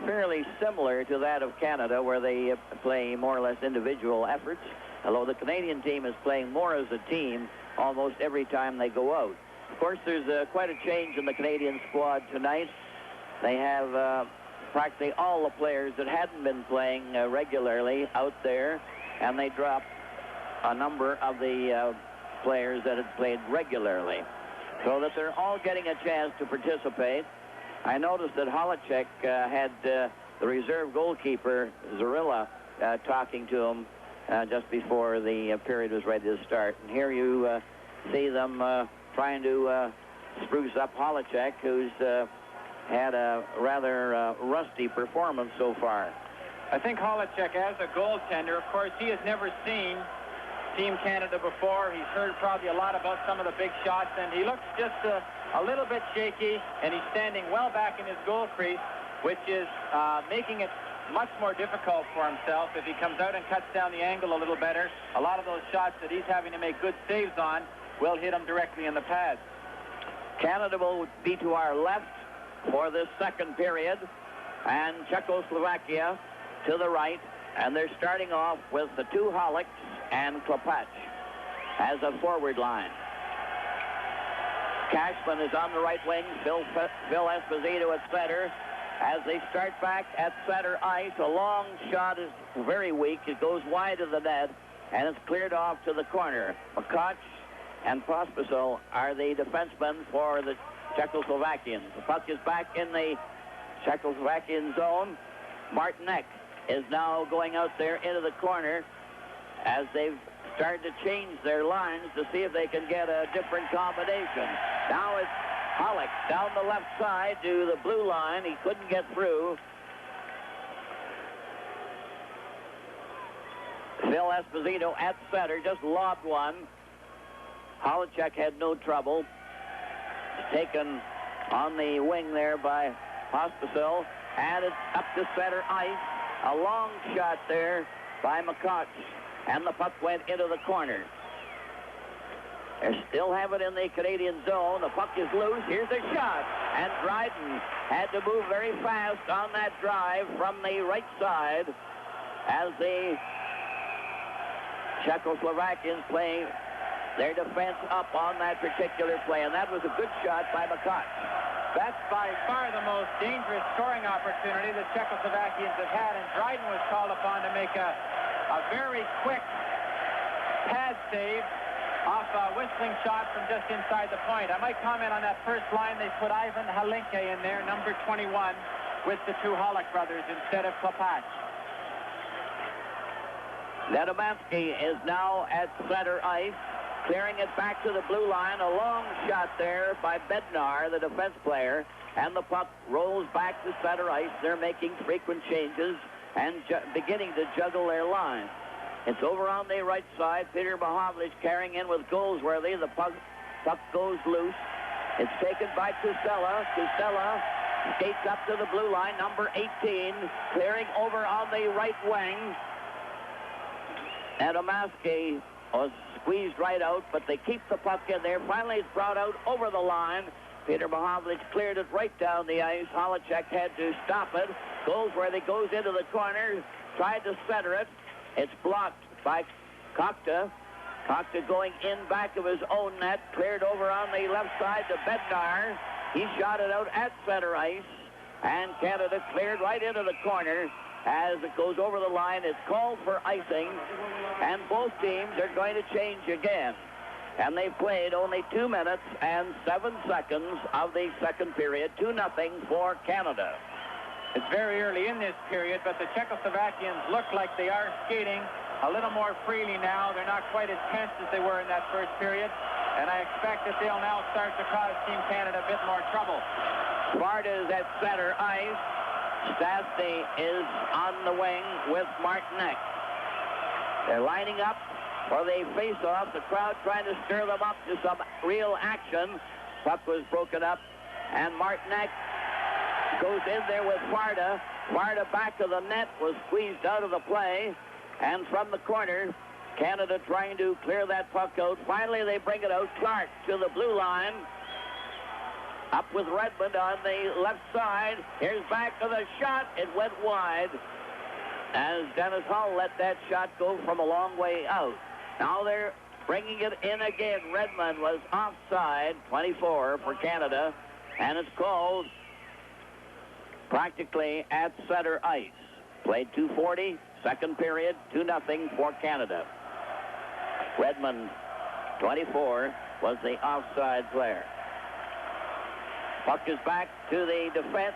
fairly similar to that of Canada, where they play more or less individual efforts, although the Canadian team is playing more as a team almost every time they go out. Of course, there's quite a change in the Canadian squad tonight. They have practically all the players that hadn't been playing regularly out there, and they dropped a number of the players that had played regularly, so that they're all getting a chance to participate. I noticed that Halicek had the reserve goalkeeper, Zorilla, talking to him just before the period was ready to start. And here you see them trying to spruce up Halicek, who's had a rather rusty performance so far. I think Halicek, as a goaltender, of course, he has never seen Team Canada before. He's heard probably a lot about some of the big shots, and he looks just a little bit shaky, and he's standing well back in his goal crease, which is making it much more difficult for himself. If he comes out and cuts down the angle a little better, a lot of those shots that he's having to make good saves on will hit him directly in the pads. Canada will be to our left for this second period, and Czechoslovakia to the right, and they're starting off with the 2 Haliks and Klepat as a forward line. Cashman is on the right wing, Phil Esposito at center. As they start back at center ice, a long shot is very weak. It goes wide of the net, and it's cleared off to the corner. McCutch and Pospisil are the defensemen for the Czechoslovakians. The puck is back in the Czechoslovakian zone. Martinek is now going out there into the corner as they've started to change their lines to see if they can get a different combination. Now it's Halik down the left side to the blue line. He couldn't get through. Phil Esposito at center just lobbed one. Halicek had no trouble. Taken on the wing there by Pospisil. Added up to center ice. A long shot there by McCutch. And the puck went into the corner. They still have it in the Canadian zone. The puck is loose. Here's a shot. And Dryden had to move very fast on that drive from the right side as the Czechoslovakians play their defense up on that particular play. And that was a good shot by McCutch. That's by far the most dangerous scoring opportunity the Czechoslovakians have had, and Dryden was called upon to make a very quick pad save off a whistling shot from just inside the point. I might comment on that first line. They put Ivan Halinka in there, number 21, with the 2 Halik brothers instead of Klepat. Nedomansky is now at center ice, clearing it back to the blue line. A long shot there by Bednar, the defense player, and the puck rolls back to center ice. They're making frequent changes and beginning to juggle their line. It's over on the right side. Peter Mahovlich carrying in with Goldsworthy. The puck goes loose. It's taken by Tusella. Tusella skates up to the blue line, number 18, clearing over on the right wing. Nedomansky was squeezed right out, but they keep the puck in there. Finally, it's brought out over the line. Peter Mahovlich cleared it right down the ice. Halicek had to stop it. Goldsworthy goes into the corner, tried to center it. It's blocked by Kokta. Kokta going in back of his own net, cleared over on the left side to Bednar. He shot it out at center ice, and Canada cleared right into the corner. As it goes over the line, it's called for icing, and both teams are going to change again. and they played only 2 minutes and 7 seconds of the second period. 2-0 for Canada. It's very early in this period, but the Czechoslovakians look like they are skating a little more freely now. They're not quite as tense as they were in that first period, and I expect that they'll now start to cause Team Canada a bit more trouble. Sparta is at center ice. Stastny is on the wing with Martinek. They're lining up for the face-off. The crowd trying to stir them up to some real action. Puck was broken up, and Martinek goes in there with Farda. Farda back to the net, was squeezed out of the play. And from the corner, Canada trying to clear that puck out. Finally, they bring it out. Clark to the blue line. Up with Redmond on the left side. Here's back to the shot. It went wide as Dennis Hull let that shot go from a long way out. Now they're bringing it in again. Redmond was offside, 24 for Canada, and it's called practically at center ice. Played 2:40, second period, 2-0 for Canada. Redmond, 24, was the offside player. Puck is back to the defense.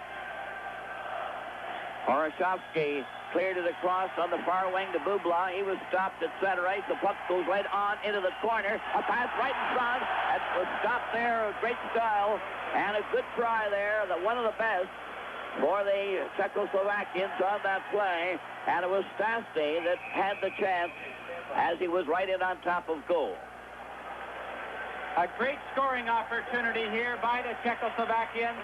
Horoshovsky cleared it across on the far wing to Bubla. He was stopped at center ice. The puck goes right on into the corner. A pass right in front. That was stopped there. Great style. And a good try there. One of the best for the Czechoslovakians on that play. And it was Stastny that had the chance as he was right in on top of goal. A great scoring opportunity here by the Czechoslovakians.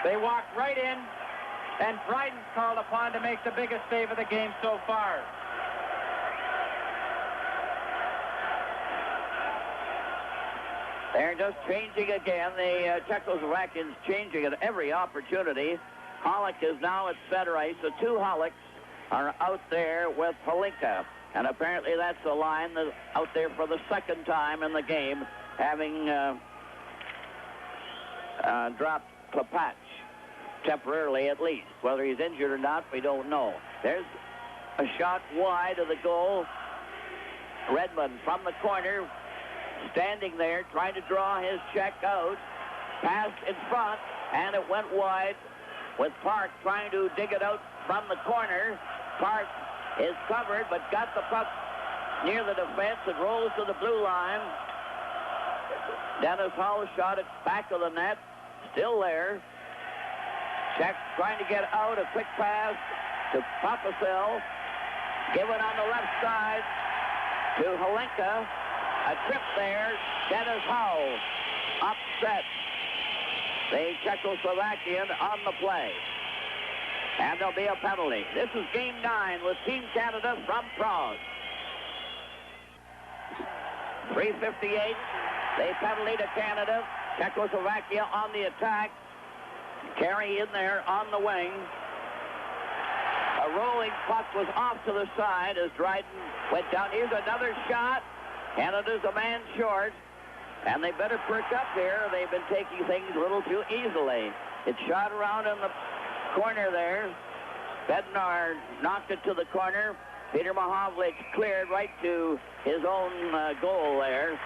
They walked right in, and Dryden's called upon to make the biggest save of the game so far. They're just changing again. The Czechoslovakians changing at every opportunity. Halleck is now at center ice. The two Hallecks are out there with Holinka. And apparently that's the line that's out there for the second time in the game, having dropped Klepacz, temporarily at least. Whether he's injured or not, we don't know. There's a shot wide of the goal. Redmond from the corner, standing there, trying to draw his check out. Passed in front, and it went wide with Park trying to dig it out from the corner. Park is covered, but got the puck near the defense. It rolls to the blue line. Dennis Hull shot it back of the net. Still there. Czech trying to get out. A quick pass to Papasel. Given on the left side to Holinka. A trip there. Dennis Hull upset the Czechoslovakian on the play. And there'll be a penalty. This is Game 9 with Team Canada from Prague. 3:58. The penalty to Canada. Czechoslovakia on the attack. Carey in there on the wing. A rolling puck was off to the side as Dryden went down. Here's another shot. Canada's a man short. And they better perk up here. They've been taking things a little too easily. It shot around in the corner there. Bednar knocked it to the corner. Peter Mahovlich cleared right to his own goal there.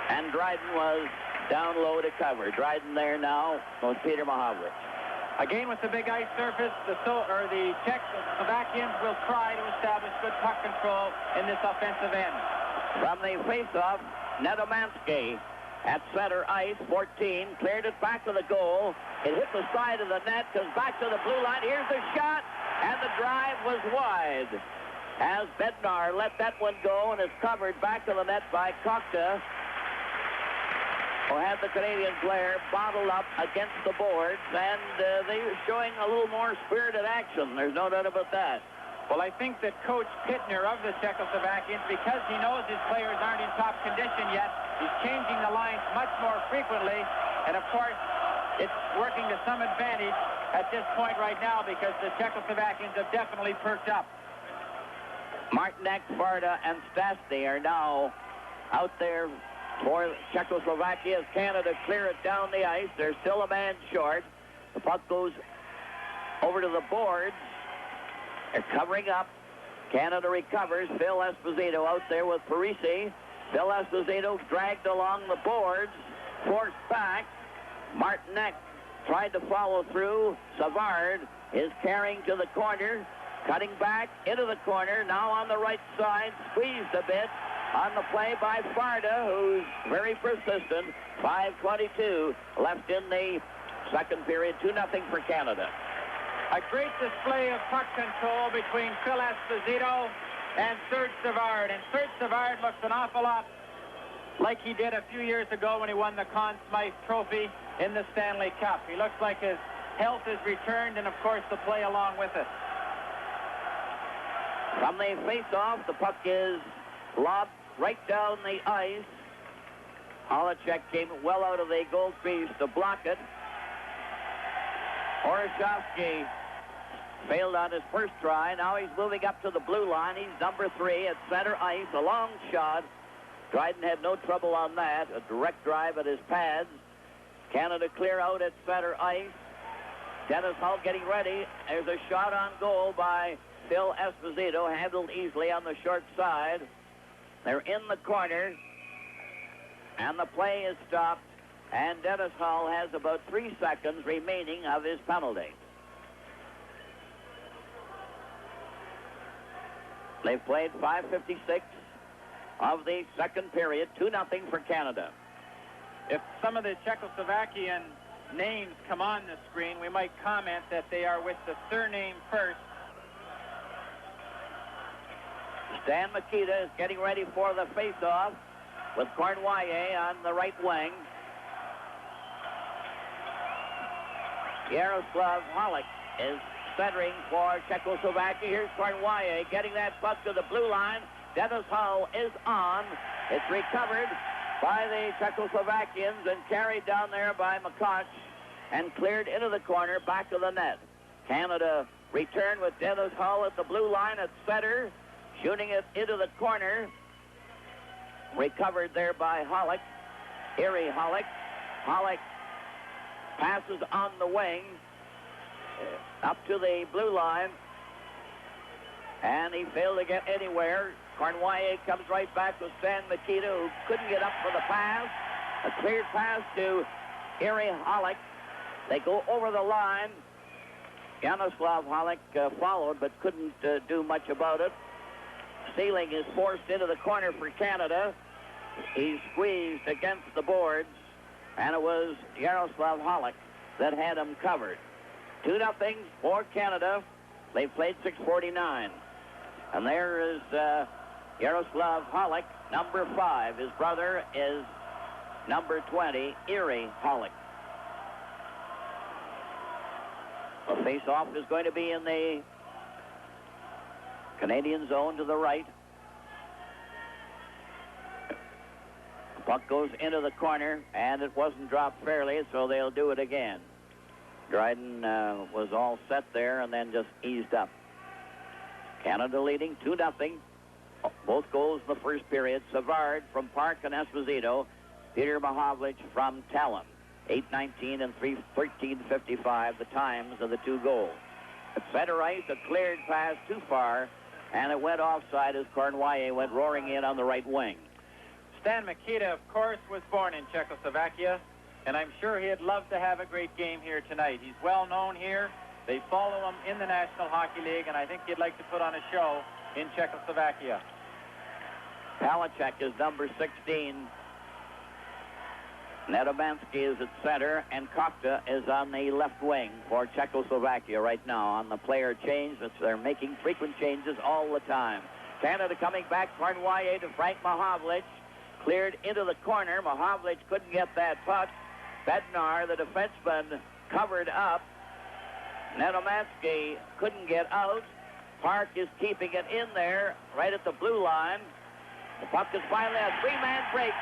And Dryden was down low to cover. Dryden there now with Peter Mahovlich. Again with the big ice surface, the Czechoslovakians will try to establish good puck control in this offensive end. From the faceoff, Nedomansky at center ice, 14, cleared it back to the goal. It hit the side of the net, comes back to the blue line. Here's the shot, and the drive was wide. As Bednar let that one go and is covered back to the net by Kokta, who had the Canadian player bottled up against the boards, and they were showing a little more spirited action. There's no doubt about that. Well, I think that Coach Pittner of the Czechoslovakians, because he knows his players aren't in top condition yet, he's changing the lines much more frequently. And, of course, it's working to some advantage at this point right now because the Czechoslovakians have definitely perked up. Martinek, Varda, and Stastny are now out there for Czechoslovakia as Canada clear it down the ice. They're still a man short. The puck goes over to the boards. They're covering up. Canada recovers. Phil Esposito out there with Parisi. Phil Esposito dragged along the boards, forced back. Martinek tried to follow through. Savard is carrying to the corner, cutting back into the corner. Now on the right side, squeezed a bit on the play by Farda, who's very persistent. 5:22 left in the second period. 2-0 for Canada. A great display of puck control between Phil Esposito and Serge Savard. And Serge Savard looks an awful lot like he did a few years ago when he won the Conn Smythe Trophy in the Stanley Cup. He looks like his health is returned, and of course the play along with it. From the face-off, the puck is lobbed right down the ice. Halachek came well out of the goal crease to block it. Oroshovsky failed on his first try. Now he's moving up to the blue line. He's number 3 at center ice. A long shot. Dryden had no trouble on that. A direct drive at his pads. Canada clear out at center ice. Dennis Hull getting ready. There's a shot on goal by Phil Esposito, handled easily on the short side. They're in the corner, and the play is stopped, and Dennis Hull has about 3 seconds remaining of his penalty. They've played 5:56 of the second period. 2-0 for Canada. If some of the Czechoslovakian names come on the screen, we might comment that they are with the surname first. Stan Mikita is getting ready for the face-off with Cornwallis on the right wing. Yaroslav Halak is centering for Czechoslovakia. Here's Cornwallis getting that puck to the blue line. Dennis Hull is on. It's recovered by the Czechoslovakians and carried down there by McCosh and cleared into the corner, back of the net. Canada returned with Dennis Hull at the blue line at center, shooting it into the corner. Recovered there by Halleck. Erie Halleck. Halleck passes on the wing up to the blue line, and he failed to get anywhere. Cornwallis comes right back with Stan Mikita, who couldn't get up for the pass. A cleared pass to Erie Halleck. They go over the line. Yaroslav Halleck followed, but couldn't do much about it. Sealing is forced into the corner for Canada. He's squeezed against the boards, and it was Yaroslav Halleck that had him covered. 2-0 for Canada. They played 6:49. And there is Yaroslav Halleck, number 5. His brother is number 20, Erie Halleck. The face-off is going to be in the Canadian zone to the right. The puck goes into the corner, and it wasn't dropped fairly, so they'll do it again. Dryden was all set there and then just eased up. Canada leading 2-0. Both goals in the first period. Savard from Park and Esposito. Peter Mahovlich from Talon. 8:19 and 13:55, the times of the 2 goals. At center ice, a cleared pass too far, and it went offside as Cornwallis went roaring in on the right wing. Stan Mikita, of course, was born in Czechoslovakia, and I'm sure he'd love to have a great game here tonight. He's well known here. They follow him in the National Hockey League, and I think he'd like to put on a show in Czechoslovakia. Palachek is number 16. Nedomansky is at center, and Kokta is on the left wing for Czechoslovakia right now on the player change. They're making frequent changes all the time. Canada coming back. Cornwallis to Frank Mahovlich. Cleared into the corner. Mahovlich couldn't get that puck. Bednar, the defenseman, covered up. Nedomansky couldn't get out. Park is keeping it in there right at the blue line. The puck is finally a 3-man break.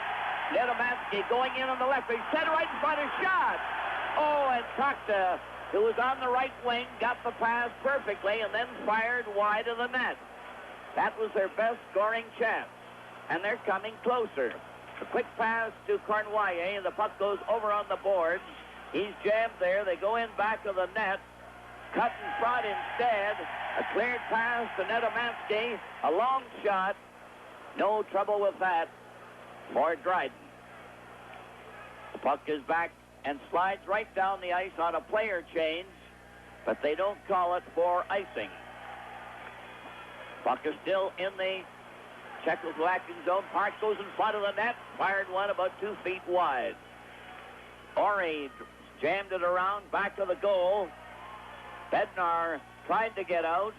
Nedomansky going in on the left. He set right in front of shot. Oh, and Kokta, who was on the right wing, got the pass perfectly and then fired wide of the net. That was their best scoring chance. And they're coming closer. A quick pass to Cornwallis, and the puck goes over on the boards. He's jammed there. They go in back of the net. Cut in front but instead a cleared pass to Nedomansky, a long shot. No trouble with that for Dryden. The puck is back and slides right down the ice on a player change, but they don't call it for icing. Puck is still in the Czechoslovakian zone. Park goes in front of the net, fired one about 2 feet wide. Ori jammed it around, back of the goal. Bednar tried to get out,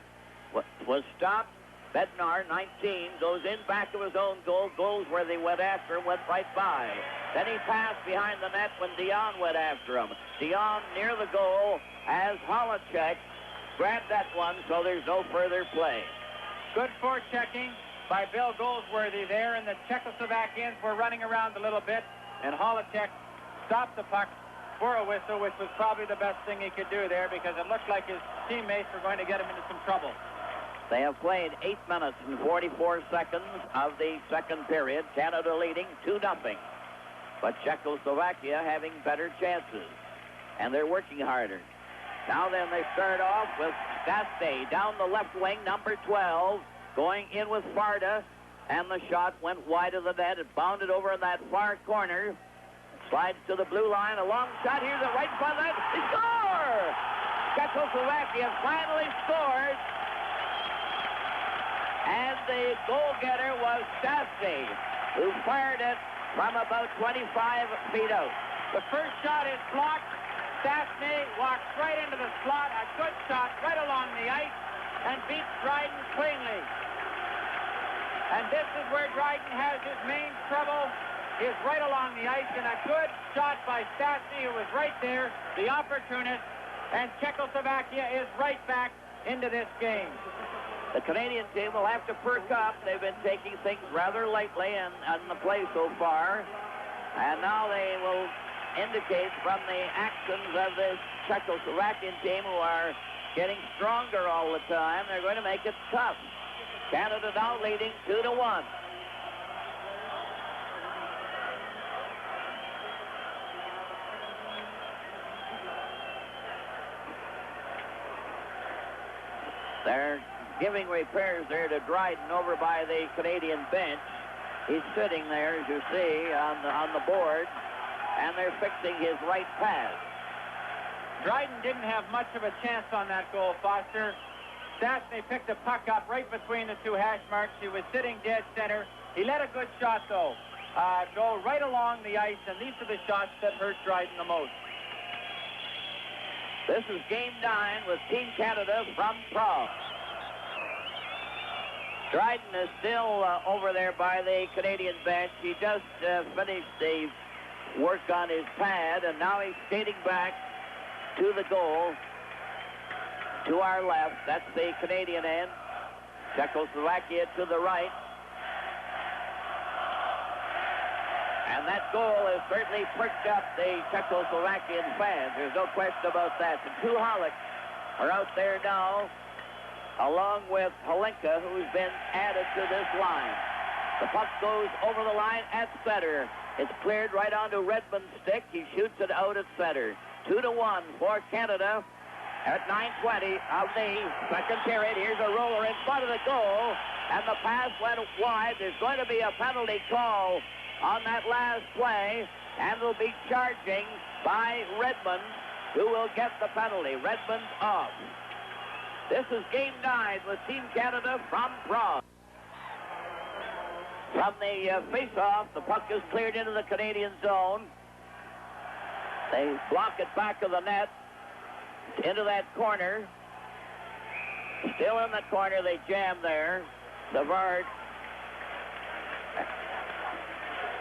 was stopped. Bednar, 19, goes in back of his own goal, goes where they went after him, went right by. Then he passed behind the net when Dion went after him. Dion near the goal as Holacek grabbed that one, so there's no further play. Good forechecking by Bill Goldsworthy there, and the Czechoslovakians were running around a little bit, and Holacek stopped the puck for a whistle, which was probably the best thing he could do there because it looked like his teammates were going to get him into some trouble. They have played 8 minutes and 44 seconds of the second period. Canada leading 2-0. But Czechoslovakia having better chances. And they're working harder. Now then, they start off with Stastny down the left wing, number 12, going in with Farda. And the shot went wide of the net. It bounded over in that far corner. Slides to the blue line. A long shot. Here's a right front net. They score! Czechoslovakia finally scored. And the goal-getter was Stastny, who fired it from about 25 feet out. The first shot is blocked. Stastny walks right into the slot. A good shot right along the ice and beats Dryden cleanly. And this is where Dryden has his main trouble, is right along the ice, and a good shot by Stastny, who was right there, the opportunist, and Czechoslovakia is right back into this game. The Canadian team will have to perk up. They've been taking things rather lightly in the play so far. And now they will indicate from the actions of this Czechoslovakian team, who are getting stronger all the time, they're going to make it tough. Canada now leading 2-1. They're giving repairs there to Dryden over by the Canadian bench. He's sitting there, as you see, on the board, and they're fixing his right pass. Dryden didn't have much of a chance on that goal, Foster. Stastny picked the puck up right between the two hash marks. He was sitting dead center. He let a good shot, though, go right along the ice, and these are the shots that hurt Dryden the most. This is Game 9 with Team Canada from Prague. Dryden is still over there by the Canadian bench. He just finished the work on his pad, and now he's skating back to the goal to our left. That's the Canadian end. Czechoslovakia to the right. And that goal has certainly perked up the Czechoslovakian fans. There's no question about that. The two Hollicks are out there now, along with Holinka, who's been added to this line. The puck goes over the line at center. It's cleared right onto Redmond's stick. He shoots it out at center. 2-1 for Canada at 9:20 of the second period. Here's a roller in front of the goal, and the pass went wide. There's going to be a penalty call on that last play, and will be charging by Redmond, who will get the penalty. Redmond's off. This is Game 9 with Team Canada from Prague. From the face-off, the puck is cleared into the Canadian zone. They block it back of the net into that corner. Still in that corner, they jam there. Savard.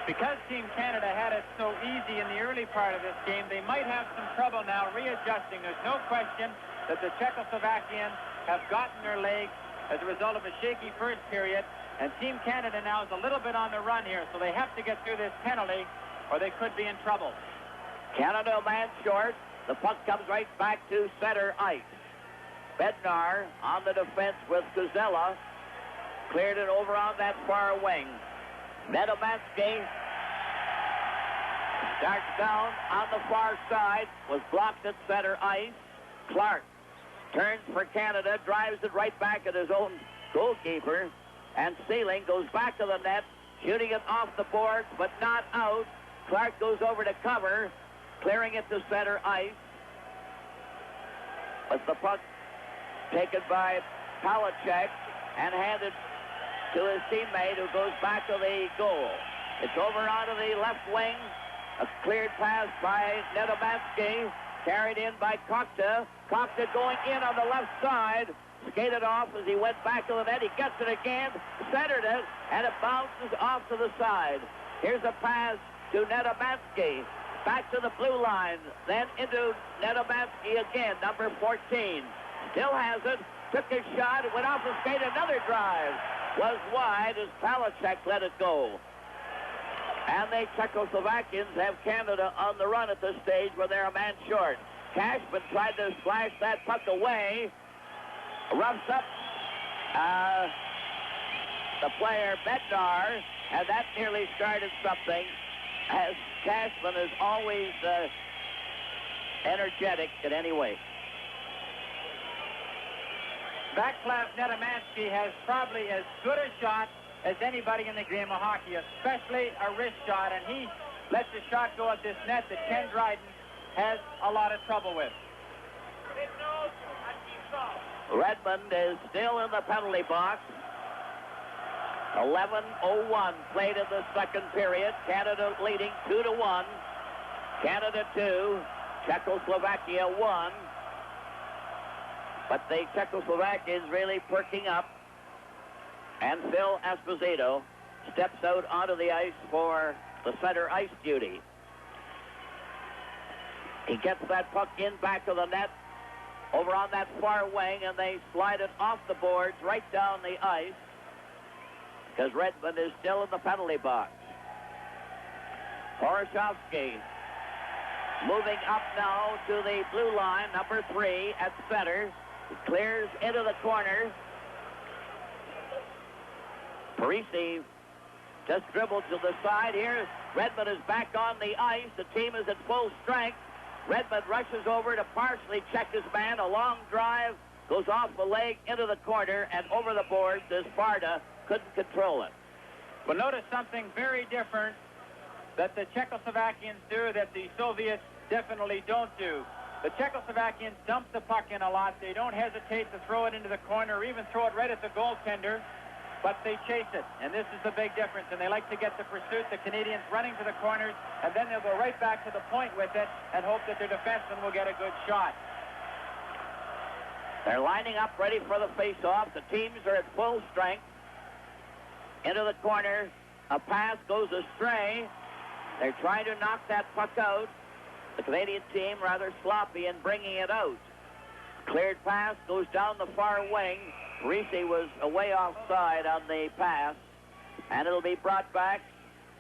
Because Team Canada had it so easy in the early part of this game, they might have some trouble now readjusting. There's no question that the Czechoslovakians have gotten their legs as a result of a shaky first period, and Team Canada now is a little bit on the run here, so they have to get through this penalty or they could be in trouble. Canada a man short. The puck comes right back to center ice. Bednar on the defense with Kuzella. Cleared it over on that far wing. Nedomansky starts down on the far side. Was blocked at center ice. Clark turns for Canada, drives it right back at his own goalkeeper, and Sealing goes back to the net, shooting it off the boards, but not out. Clark goes over to cover, clearing it to center ice. But the puck taken by Palachek and handed to his teammate, who goes back to the goal. It's over onto the left wing. A cleared pass by Nedomansky, carried in by Kokta. Kokta going in on the left side, skated off as he went back to the net. He gets it again, centered it, and it bounces off to the side. Here's a pass to Nedomansky, back to the blue line, then into Nedomansky again, number 14. Still has it, took his shot, went off the skate, another drive. Was wide as Palachek let it go. And the Czechoslovakians have Canada on the run at this stage where they're a man short. Cashman tried to splash that puck away. Roughs up the player Bednar, and that nearly started something, as Cashman is always energetic in any way. Vaclav Nedomansky has probably as good a shot as anybody in the game of hockey, especially a wrist shot, and he lets the shot go at this net that Ken Dryden has a lot of trouble with. Redmond is still in the penalty box. 11:01 played in the second period. Canada leading 2-1. Canada 2, Czechoslovakia 1. But the Czechoslovakians really perking up. And Phil Esposito steps out onto the ice for the center ice duty. He gets that puck in back to the net over on that far wing, and they slide it off the boards right down the ice because Redmond is still in the penalty box. Horoshovsky moving up now to the blue line, number 3 at center. He clears into the corner. Parisi just dribbled to the side here. Redmond is back on the ice. The team is at full strength. Redmond rushes over to partially check his man. A long drive goes off the leg into the corner and over the boards as Sparta couldn't control it. But notice something very different that the Czechoslovakians do that the Soviets definitely don't do. The Czechoslovakians dump the puck in a lot. They don't hesitate to throw it into the corner or even throw it right at the goaltender, but they chase it, and this is the big difference, and they like to get the pursuit, the Canadians running to the corners, and then they'll go right back to the point with it and hope that their defenseman will get a good shot. They're lining up ready for the face-off. The teams are at full strength. Into the corner, a pass goes astray. They're trying to knock that puck out. The Canadian team rather sloppy in bringing it out. Cleared pass goes down the far wing. Parisi was away offside on the pass, and it'll be brought back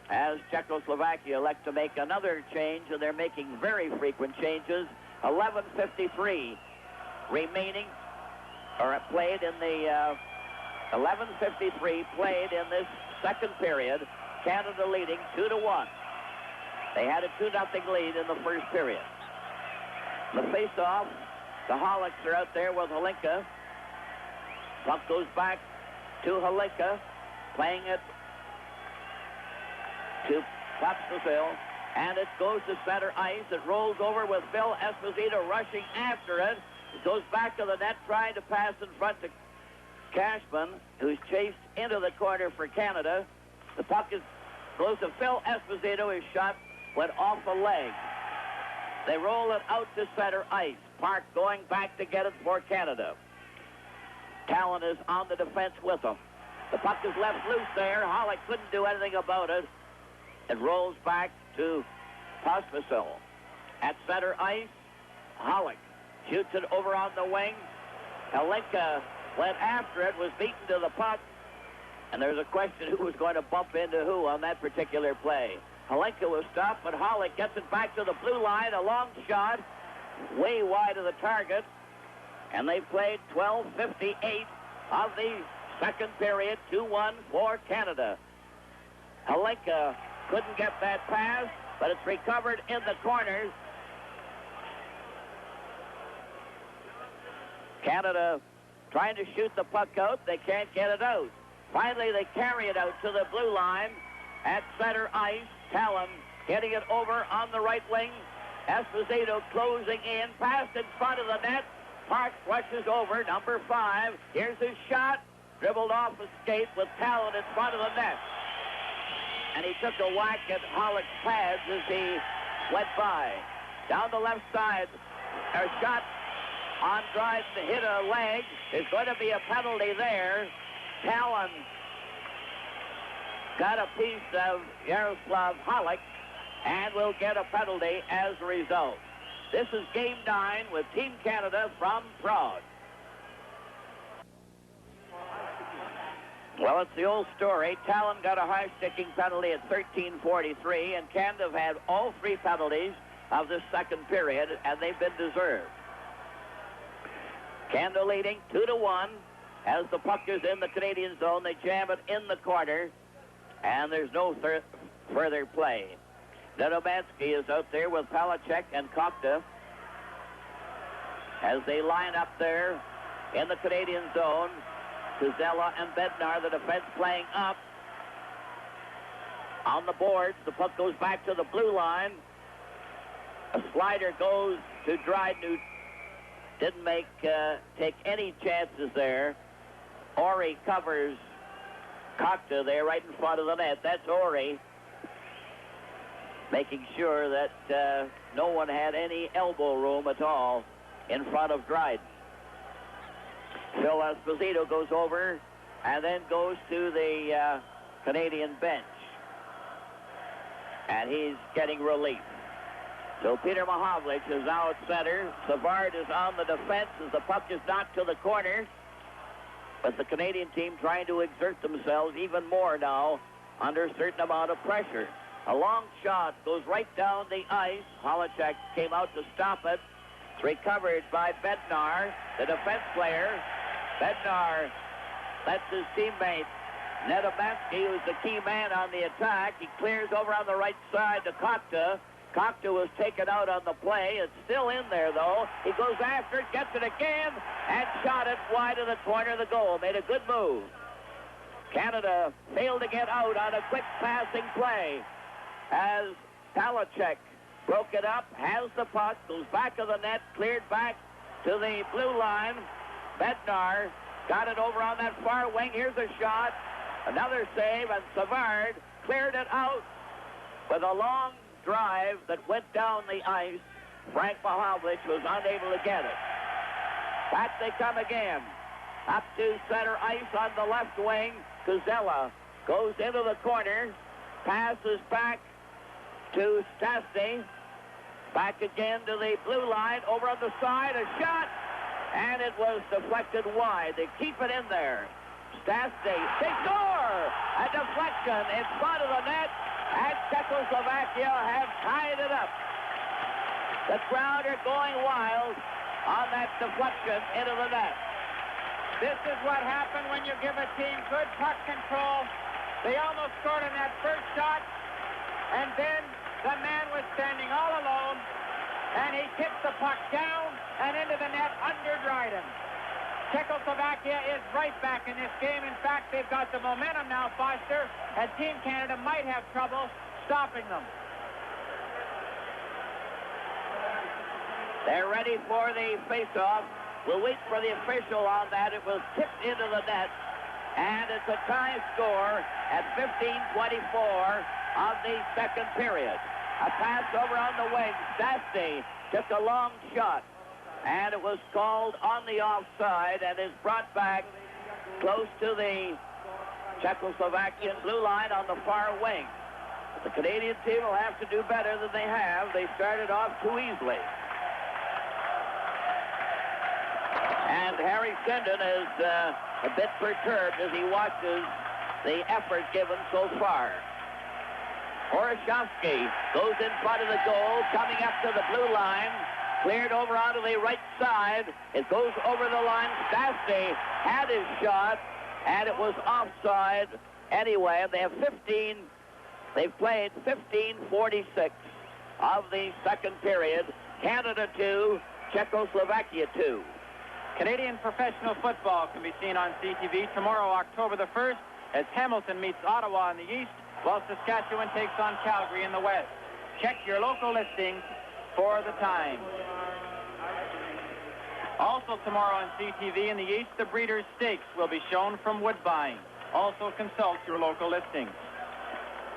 as Czechoslovakia elect to make another change, and they're making very frequent changes. 11:53 remaining, or played in the 11:53 played in this second period. Canada leading 2-1. They had a 2-0 lead in the first period. The face-off, the Holics are out there with Halinka. Puck goes back to Halinka, playing it to Potsdam, and it goes to center ice. It rolls over with Phil Esposito rushing after it. It goes back to the net, trying to pass in front to Cashman, who's chased into the corner for Canada. The puck goes to Phil Esposito. His shot went off the leg. They roll it out to center ice. Park going back to get it for Canada. Talon is on the defense with him. The puck is left loose there. Hollick couldn't do anything about it. It rolls back to Pospisil. At center ice, Hollick shoots it over on the wing. Halinka went after it, was beaten to the puck, and there's a question who was going to bump into who on that particular play. Halinka was stopped, but Hollick gets it back to the blue line. A long shot, way wide of the target. And they played 12:58 of the second period, 2-1 for Canada. Halinka couldn't get that pass, but it's recovered in the corners. Canada trying to shoot the puck out. They can't get it out. Finally, they carry it out to the blue line at center ice. Talon getting it over on the right wing. Esposito closing in. Passed in front of the net. Park rushes over. Number 5. Here's his shot. Dribbled off a skate with Talon in front of the net. And he took a whack at Hollick's pads as he went by. Down the left side. A shot on Dryden to hit a leg. There's going to be a penalty there. Talon got a piece of Yaroslav Hollick and will get a penalty as a result. This is Game 9 with Team Canada from Prague. Well, it's the old story. Talon got a high-sticking penalty at 13:43, and Canada have had all 3 penalties of this second period, and they've been deserved. Canada leading 2-1 as the puck is in the Canadian zone. They jam it in the corner, and there's no further play. Nedomansky is out there with Palachek and Kokta as they line up there in the Canadian zone. Kuzella and Bednar, the defense playing up. On the boards, the puck goes back to the blue line. A slider goes to Dryden, who didn't take any chances there. Ori covers Kokta there right in front of the net. That's Ori making sure that no one had any elbow room at all in front of Dryden. Phil Esposito goes over and then goes to the Canadian bench. And he's getting relief. So Peter Mahovlich is now at center. Savard is on the defense as the puck is knocked to the corner. But the Canadian team trying to exert themselves even more now under a certain amount of pressure. A long shot goes right down the ice. Holacek came out to stop it. It's recovered by Bednar, the defense player. Bednar lets his teammate Nedomansky, who's the key man on the attack. He clears over on the right side to Kokta. Kokta was taken out on the play. It's still in there, though. He goes after it, gets it again, and shot it wide of the corner of the goal. Made a good move. Canada failed to get out on a quick passing play as Palachek broke it up, has the puck, goes back of the net, cleared back to the blue line. Bednar got it over on that far wing. Here's a shot. Another save, and Savard cleared it out with a long drive that went down the ice. Frank Mahovlich was unable to get it. Back they come again. Up to center ice on the left wing. Kuzella goes into the corner. Passes back to Stastny. Back again to the blue line. Over on the side, a shot. And it was deflected wide. They keep it in there. Stastny, they score! A deflection in front of the net. And Czechoslovakia have tied it up. The crowd are going wild on that deflection into the net. This is what happened when you give a team good puck control. They almost scored on that first shot, and then the man was standing all alone, and he kicked the puck down and into the net under Dryden. Czechoslovakia is right back in this game. In fact, they've got the momentum now, Foster, and Team Canada might have trouble stopping them. They're ready for the face-off. We'll wait for the official on that. It was tipped into the net, and it's a tie score at 15:24 of the second period. A pass over on the wing. Stastny took a long shot, and it was called on the offside and is brought back close to the Czechoslovakian blue line on the far wing. The Canadian team will have to do better than they have. They started off too easily. And Harry Sinden is a bit perturbed as he watches the effort given so far. Horoshovsky goes in front of the goal, coming up to the blue line, cleared over onto the right side. It goes over the line. Stastny had his shot, and it was offside anyway. They have 15. They've played 15:46 of the second period. Canada 2, Czechoslovakia 2. Canadian professional football can be seen on CTV tomorrow, October the 1st, as Hamilton meets Ottawa in the east, while Saskatchewan takes on Calgary in the west. Check your local listings for the time. Also tomorrow on CTV in the east, the Breeders' Stakes will be shown from Woodbine. Also consult your local listings.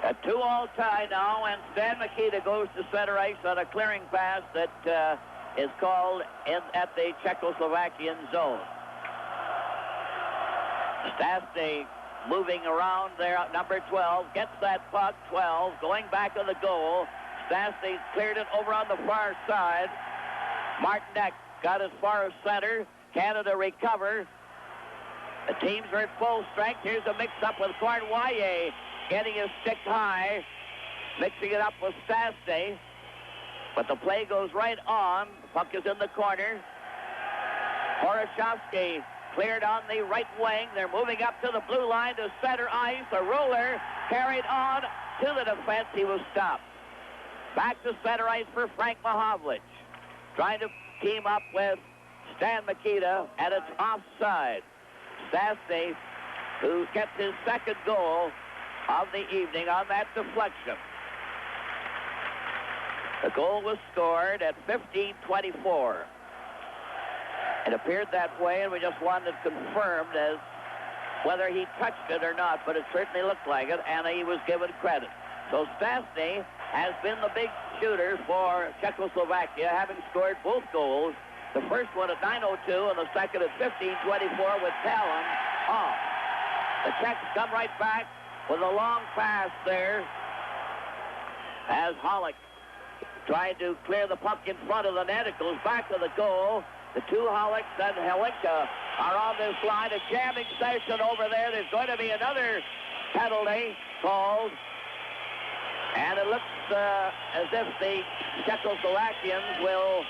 A 2-all tie now, and Stan Mikita goes to center ice on a clearing pass that is called at the Czechoslovakian zone. Stastny moving around there, number 12, gets that puck, 12, going back of the goal. Stastny cleared it over on the far side. Martinek got as far as center. Canada recover. The teams are at full strength. Here's a mix-up with Cournoyer getting his stick high, mixing it up with Stastny. But the play goes right on. The puck is in the corner. Horoshovsky cleared on the right wing. They're moving up to the blue line to center ice. A roller carried on to the defense. He was stopped. Back to center ice for Frank Mahovlich. Trying to team up with Stan Mikita, and it's offside. Stastny, who gets his second goal of the evening on that deflection. The goal was scored at 15:24. It appeared that way, and we just wanted it confirmed as whether he touched it or not, but it certainly looked like it, and he was given credit. So Stastny has been the big shooter for Czechoslovakia, having scored both goals. The first one at 9:02 and the second at 15:24 with Talon off. The Czechs come right back with a long pass there as Hollick tried to clear the puck in front of the net. It goes back to the goal. The two Hollicks and Helinka are on this line. A jamming session over there. There's going to be another penalty called. And it looks as if the Czechoslovakians will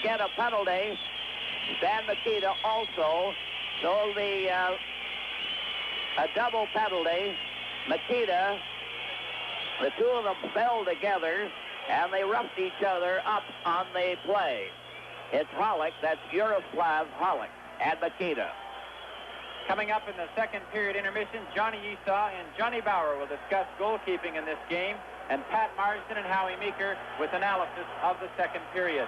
get a penalty. Stan Mikita also. So a double penalty. Mikita, the two of them fell together, and they roughed each other up on the play. It's Hollick, that's Yaroslav Hollick, and Mikita. Coming up in the second period intermission, Johnny Esau and Johnny Bauer will discuss goalkeeping in this game, and Pat Marsden and Howie Meeker with analysis of the second period.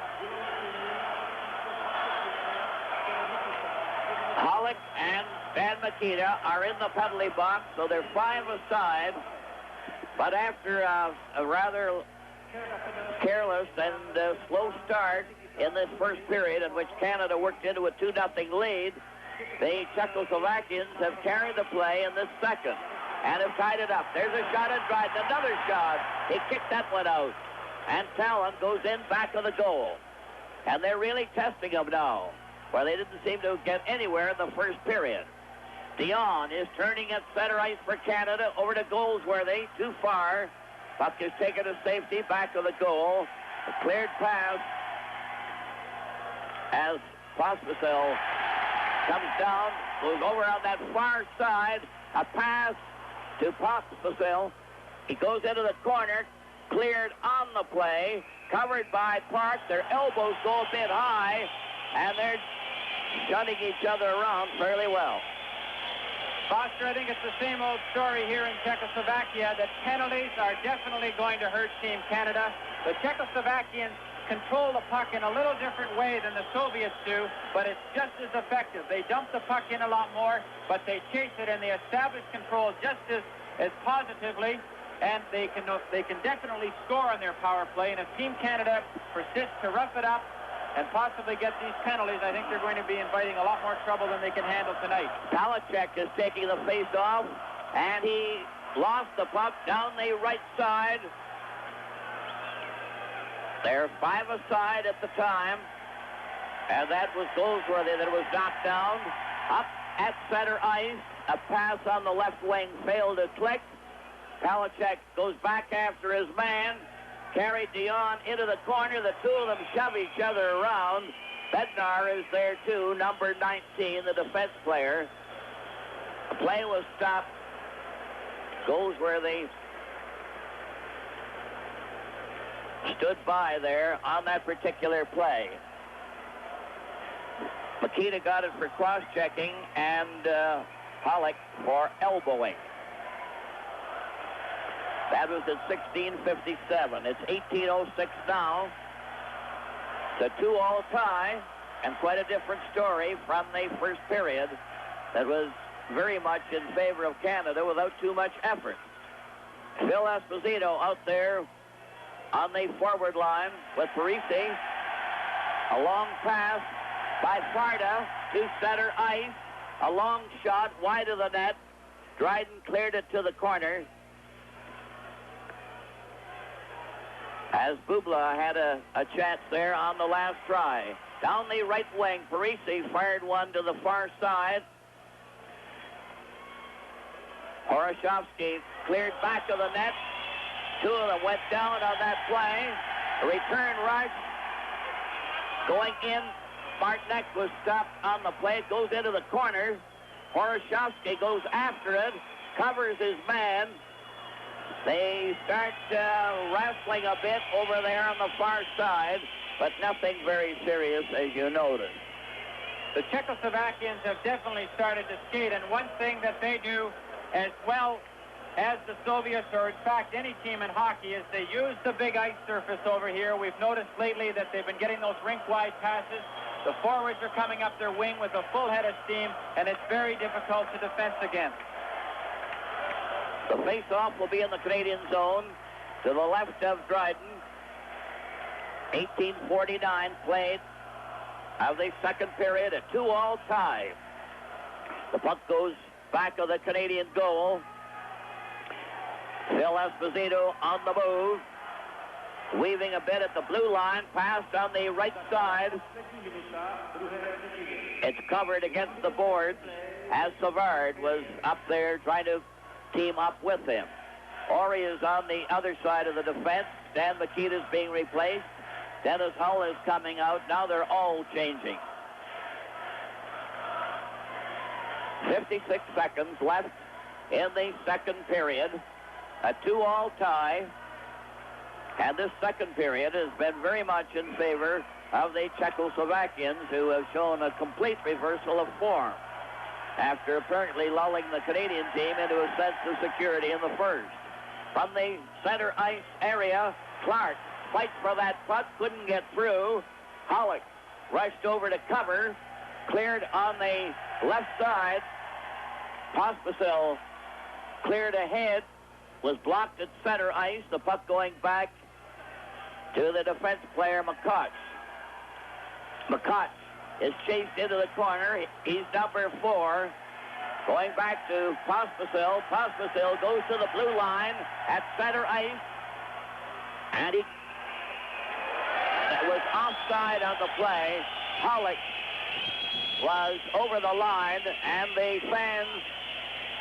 Hollick and Stan Mikita are in the penalty box, so they're 5 aside. But after a rather careless and slow start in this first period, in which Canada worked into a 2-0 lead, the Czechoslovakians have carried the play in this second and have tied it up. There's a shot at Dryden, another shot. He kicked that one out. And Talon goes in back of the goal. And they're really testing him now, where they didn't seem to get anywhere in the first period. Dion is turning at center ice for Canada over to Goldsworthy, too far. Puck is taken to safety, back of the goal. A cleared pass as Pospisil comes down, goes over on that far side. A pass to Pospisil. He goes into the corner, cleared on the play, covered by Park. Their elbows go a bit high, and they're shunning each other around fairly well. Foster, I think it's the same old story here in Czechoslovakia, that penalties are definitely going to hurt Team Canada. The Czechoslovakians control the puck in a little different way than the Soviets do, but it's just as effective. They dump the puck in a lot more, but they chase it, and they establish control just as positively, and they can definitely score on their power play. And if Team Canada persists to rough it up and possibly get these penalties, I think they're going to be inviting a lot more trouble than they can handle tonight. Palachek is taking the face-off, and he lost the puck down the right side. They're 5 aside at the time, and that was Goldsworthy that was knocked down. Up at center ice, a pass on the left wing failed to click. Palachek goes back after his man, carried Dion into the corner. The two of them shove each other around. Bednar is there too, number 19, the defense player. The play was stopped. Goldsworthy stood by there on that particular play. Makita got it for cross-checking, and Pollock for elbowing. That was at 16:57. It's 18:06 now. It's a 2-all tie, and quite a different story from the first period that was very much in favor of Canada without too much effort. Phil Esposito out there on the forward line with Parisi. A long pass by Farda to center ice. A long shot wide of the net. Dryden cleared it to the corner. As Bubla had a chance there on the last try. Down the right wing, Parisi fired one to the far side. Horoshovsky cleared back of the net. Two of them went down on that play. A return rush. Going in, Martinek was stopped on the play. It goes into the corner. Horoshovsky goes after it, covers his man. They start wrestling a bit over there on the far side, but nothing very serious, as you notice. The Czechoslovakians have definitely started to skate, and one thing that they do as well as the Soviets, or in fact any team in hockey, is they use the big ice surface over here. We've noticed lately that they've been getting those rink-wide passes. The forwards are coming up their wing with a full head of steam, and it's very difficult to defense against. The face-off will be in the Canadian zone to the left of Dryden. 18:49 played of the second period, a 2-all tie. The puck goes back of the Canadian goal. Phil Esposito on the move. Weaving a bit at the blue line, passed on the right side. It's covered against the boards as Savard was up there trying to team up with him. Ori is on the other side of the defense. Dan Makita is being replaced. Dennis Hull is coming out. Now they're all changing. 56 seconds left in the second period. A 2-all tie. And this second period has been very much in favor of the Czechoslovakians, who have shown a complete reversal of form after apparently lulling the Canadian team into a sense of security in the first. From the center ice area, Clark fights for that puck, couldn't get through. Pollock rushed over to cover, cleared on the left side. Pospisil cleared ahead, was blocked at center ice, the puck going back to the defense player, McCutch. McCutch is chased into the corner. He's number 4. Going back to Pospisil. Pospisil goes to the blue line at center ice. And he was offside on the play. Pollock was over the line, and the fans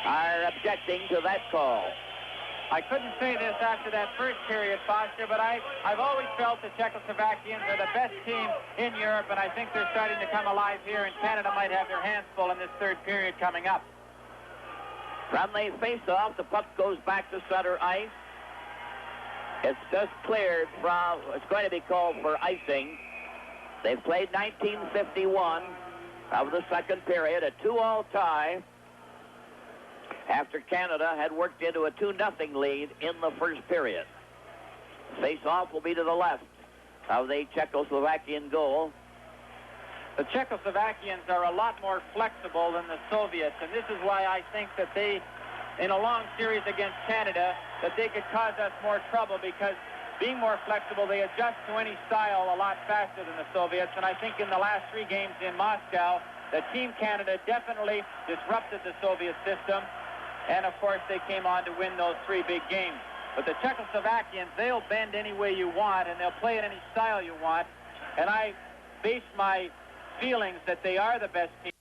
are objecting to that call. I couldn't say this after that first period, Foster, but I've always felt the Czechoslovakians are the best team in Europe, and I think they're starting to come alive here, and Canada might have their hands full in this third period coming up. From the face-off, the puck goes back to center ice. It's just cleared from, it's going to be called for icing. They've played 19:51 of the second period, a 2-all tie, after Canada had worked into a 2-0 lead in the first period. Face-off will be to the left of the Czechoslovakian goal. The Czechoslovakians are a lot more flexible than the Soviets, and this is why I think that they, in a long series against Canada, that they could cause us more trouble, because being more flexible, they adjust to any style a lot faster than the Soviets, and I think in the last 3 games in Moscow, the Team Canada definitely disrupted the Soviet system. And, of course, they came on to win those 3 big games. But the Czechoslovakians, they'll bend any way you want, and they'll play in any style you want. And I base my feelings that they are the best team.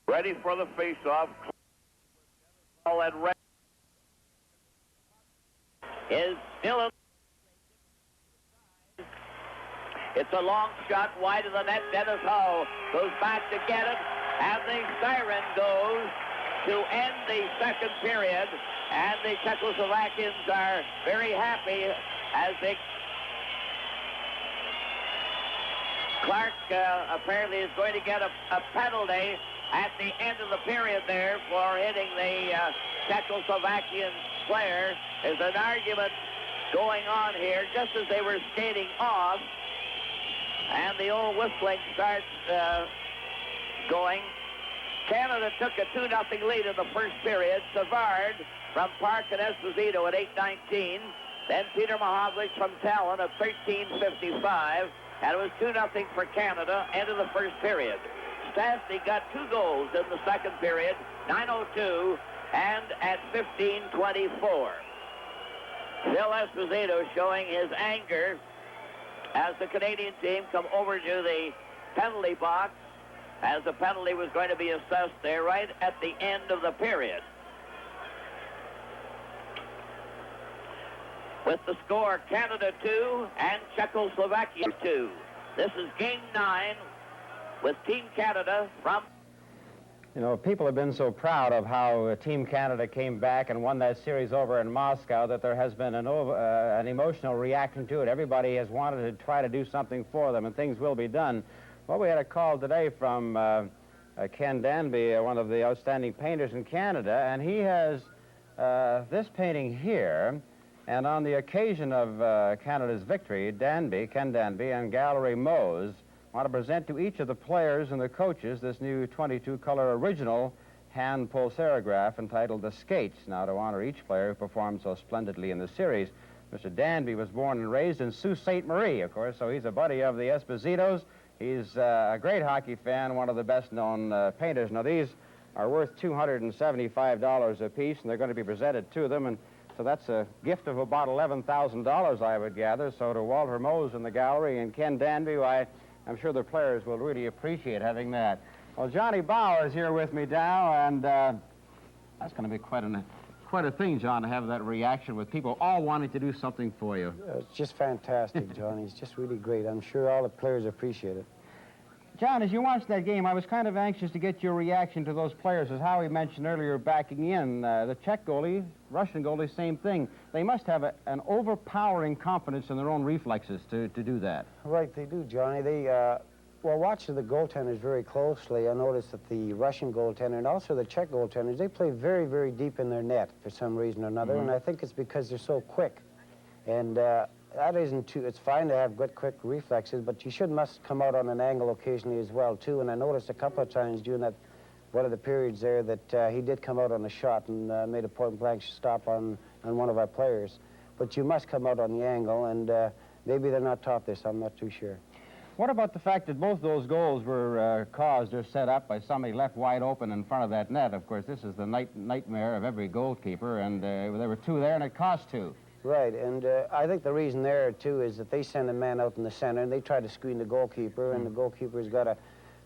Ready for the face-off. And Red is still in. It's a long shot wide of the net. Dennis Hull goes back to get it. And the siren goes to end the second period. And the Czechoslovakians are very happy as they Clark apparently is going to get a penalty at the end of the period there for hitting the Czechoslovakian player. There's an argument going on here just as they were skating off, and the old whistling starts going. Canada took a 2-0 lead in the first period. Savard from Park and Esposito at 8:19. Then Peter Mahovlich from Talon at 13:55. And it was 2-0 for Canada, end of the first period. Stastny got 2 goals in the second period, 9:02 and at 15:24. Phil Esposito showing his anger as the Canadian team come over to the penalty box as the penalty was going to be assessed there right at the end of the period. With the score, Canada 2 and Czechoslovakia 2. This is Game 9 with Team Canada from... You know, people have been so proud of how Team Canada came back and won that series over in Moscow that there has been an emotional reaction to it. Everybody has wanted to try to do something for them, and things will be done. Well, we had a call today from Ken Danby, one of the outstanding painters in Canada, and he has this painting here. And on the occasion of Canada's victory, Ken Danby, and Gallery Mose want to present to each of the players and the coaches this new 22-color original hand-pull serograph entitled The Skates. Now, to honor each player who performed so splendidly in the series, Mr. Danby was born and raised in Sault Ste. Marie, of course, so he's a buddy of the Espositos. He's a great hockey fan, one of the best-known painters. Now, these are worth $275 apiece, and they're going to be presented to them, and so that's a gift of about $11,000, I would gather. So to Walter Mose in the gallery and Ken Danby, I'm sure the players will really appreciate having that. Well, Johnny Bauer is here with me now, and that's going to be quite a thing, John, to have that reaction with people all wanting to do something for you. It's just fantastic, Johnny. It's just really great. I'm sure all the players appreciate it. John, as you watched that game, I was kind of anxious to get your reaction to those players. As Howie mentioned earlier, backing in, the Czech goalie, Russian goalie, same thing. They must have an overpowering confidence in their own reflexes to do that. Right, they do, Johnny. Well, watching the goaltenders very closely, I noticed that the Russian goaltender and also the Czech goaltenders, they play very, very deep in their net for some reason or another, and I think it's because they're so quick. And that isn't too, it's fine to have good, quick reflexes, but you must come out on an angle occasionally as well, too. And I noticed a couple of times during that, one of the periods there, that he did come out on a shot and made a point-blank stop on one of our players. But you must come out on the angle, and maybe they're not taught this, I'm not too sure. What about the fact that both those goals were caused or set up by somebody left wide open in front of that net? Of course, this is the nightmare of every goalkeeper, and there were 2 there, and it cost 2. Right, and I think the reason there, too, is that they send a man out in the center, and they try to screen the goalkeeper, and the goalkeeper's got to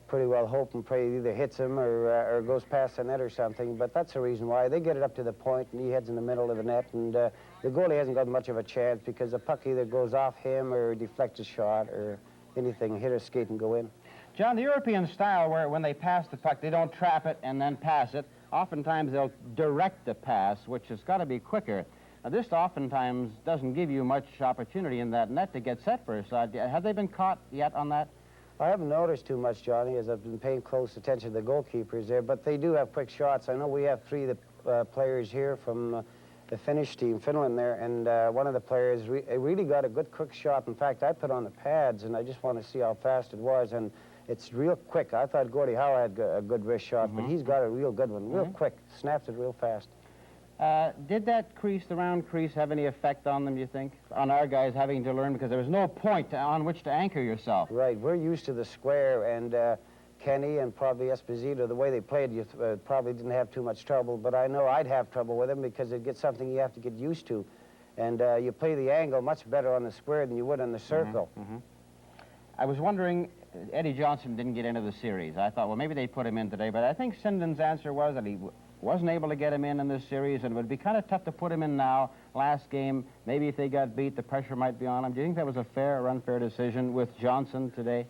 pretty well hope and pray it either hits him or goes past the net or something, but that's the reason why. They get it up to the point, and he heads in the middle of the net, and the goalie hasn't got much of a chance because the puck either goes off him or deflects a shot or anything, hit or skate and go in. John, the European style where when they pass the puck, they don't trap it and then pass it. Oftentimes they'll direct the pass, which has got to be quicker. Now, this oftentimes doesn't give you much opportunity in that net to get set for a shot. Have they been caught yet on that? I haven't noticed too much, Johnny, as I've been paying close attention to the goalkeepers there, but they do have quick shots. I know we have 3 of the players here from the Finnish team, Finland there, and one of the players really got a good quick shot. In fact, I put on the pads, and I just want to see how fast it was, and it's real quick. I thought Gordie Howe had a good wrist shot, but he's got a real good one, real quick, snaps it real fast. Did that crease, the round crease, have any effect on them, you think? On our guys having to learn, because there was no point on which to anchor yourself. Right, we're used to the square, and Kenny and probably Esposito, the way they played, you probably didn't have too much trouble, but I know I'd have trouble with them because it gets something you have to get used to. And you play the angle much better on the square than you would on the circle. I was wondering, Eddie Johnson didn't get into the series. I thought, well, maybe they'd put him in today, but I think Sinden's answer was that he wasn't able to get him in this series, and it would be kind of tough to put him in now. Last game, maybe if they got beat, the pressure might be on him. Do you think that was a fair or unfair decision with Johnson today?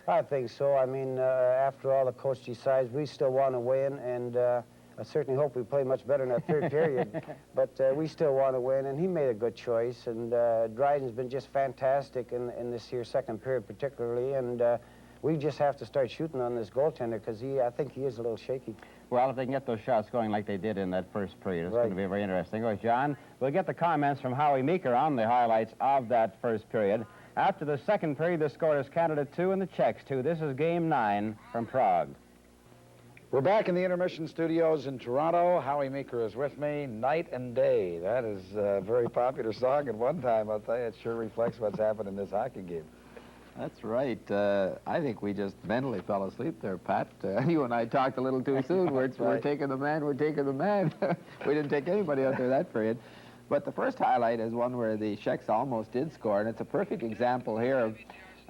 I think so. I mean, after all the coach decides, we still want to win, and I certainly hope we play much better in that third period, but we still want to win, and he made a good choice, and Dryden's been just fantastic in this here second period particularly, and we just have to start shooting on this goaltender because I think he is a little shaky. Well, if they can get those shots going like they did in that first period, it's Right. going to be very interesting. Well, John, we'll get the comments from Howie Meeker on the highlights of that first period. After the second period, the score is Canada 2 and the Czechs 2. This is Game 9 from Prague. We're back in the intermission studios in Toronto. Howie Meeker is with me, Night and Day. That is a very popular song at one time. I'll tell you, it sure reflects what's happened in this hockey game. That's right. I think we just mentally fell asleep there, Pat. You and I talked a little too soon. We're taking the man, we're taking the man. We didn't take anybody out there that period. But the first highlight is one where the Czechs almost did score, and it's a perfect example here of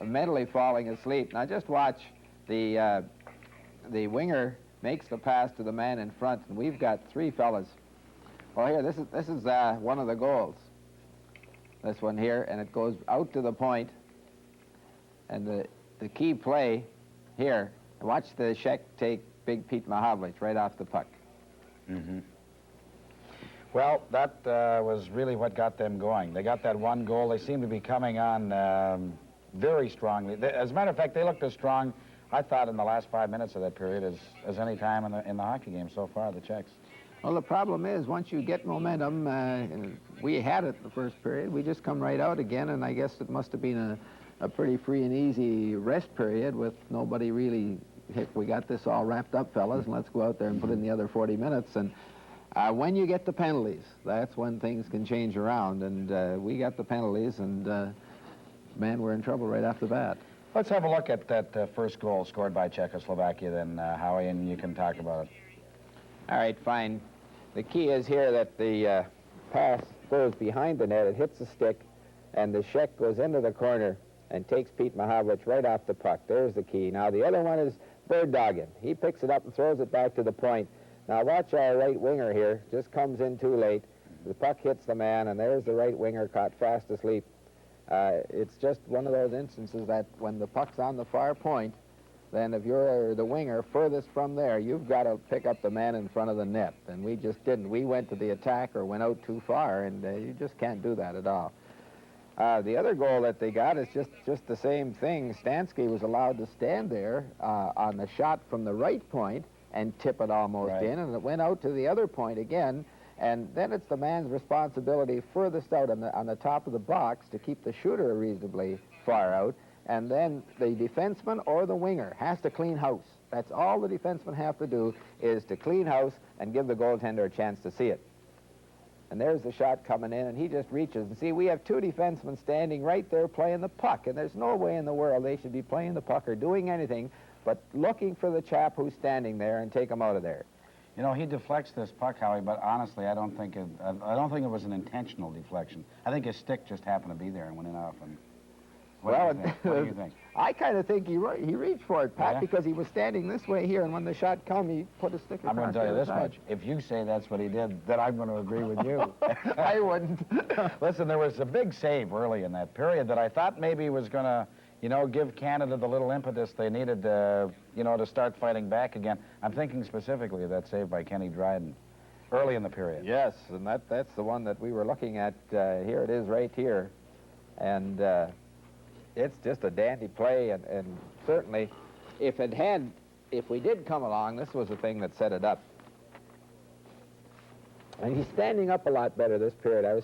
mentally falling asleep. Now just watch the winger makes the pass to the man in front, and we've got three fellas. Well, here, this is one of the goals. This one here, and it goes out to the point. And the key play here, watch the Czech take Big Pete Mahavlich right off the puck. Mm-hmm. Well, that was really what got them going. They got that one goal. They seem to be coming on very strongly. As a matter of fact, they looked as strong, I thought, in the last 5 minutes of that period as any time in the hockey game so far, the Czechs. Well, the problem is, once you get momentum, and we had it in the first period, we just come right out again, and I guess it must have been a pretty free and easy rest period with nobody really, heck, we got this all wrapped up, fellas, and let's go out there and put in the other 40 minutes. And when you get the penalties, that's when things can change around, and we got the penalties, and man, we're in trouble right off the bat. Let's have a look at that first goal scored by Czechoslovakia then, Howie, and you can talk about it. All right, fine. The key is here that the pass goes behind the net, it hits the stick, and the Czech goes into the corner and takes Pete Mahavlich right off the puck. There's the key. Now, the other one is bird dogging. He picks it up and throws it back to the point. Now, watch our right winger here. Just comes in too late. The puck hits the man, and there's the right winger caught fast asleep. It's just one of those instances that when the puck's on the far point, then if you're the winger furthest from there, you've got to pick up the man in front of the net. And we just didn't. We went to the attack or went out too far, and you just can't do that at all. The other goal that they got is just the same thing. Stansky was allowed to stand there on the shot from the right point and tip it almost in, and it went out to the other point again. And then it's the man's responsibility furthest out on the top of the box to keep the shooter reasonably far out. And then the defenseman or the winger has to clean house. That's all the defensemen have to do, is to clean house and give the goaltender a chance to see it. And there's the shot coming in, and he just reaches. And see, we have two defensemen standing right there playing the puck, and there's no way in the world they should be playing the puck or doing anything but looking for the chap who's standing there and take him out of there. You know, he deflects this puck, Howie, but honestly, I don't think it was an intentional deflection. I think his stick just happened to be there and went in off. And what do you think? I kind of think he reached for it, Pat, Yeah? because he was standing this way here, and when the shot come, he put his stick across. I'm going to tell you this side. much. If you say that's what he did, then I'm going to agree with you. I wouldn't. Listen, there was a big save early in that period that I thought maybe was going to, you know, give Canada the little impetus they needed, you know, to start fighting back again. I'm thinking specifically of that save by Kenny Dryden early in the period. Yes, and that's the one that we were looking at. Here it is right here. And it's just a dandy play, and certainly if we did come along, this was the thing that set it up. And he's standing up a lot better this period. I was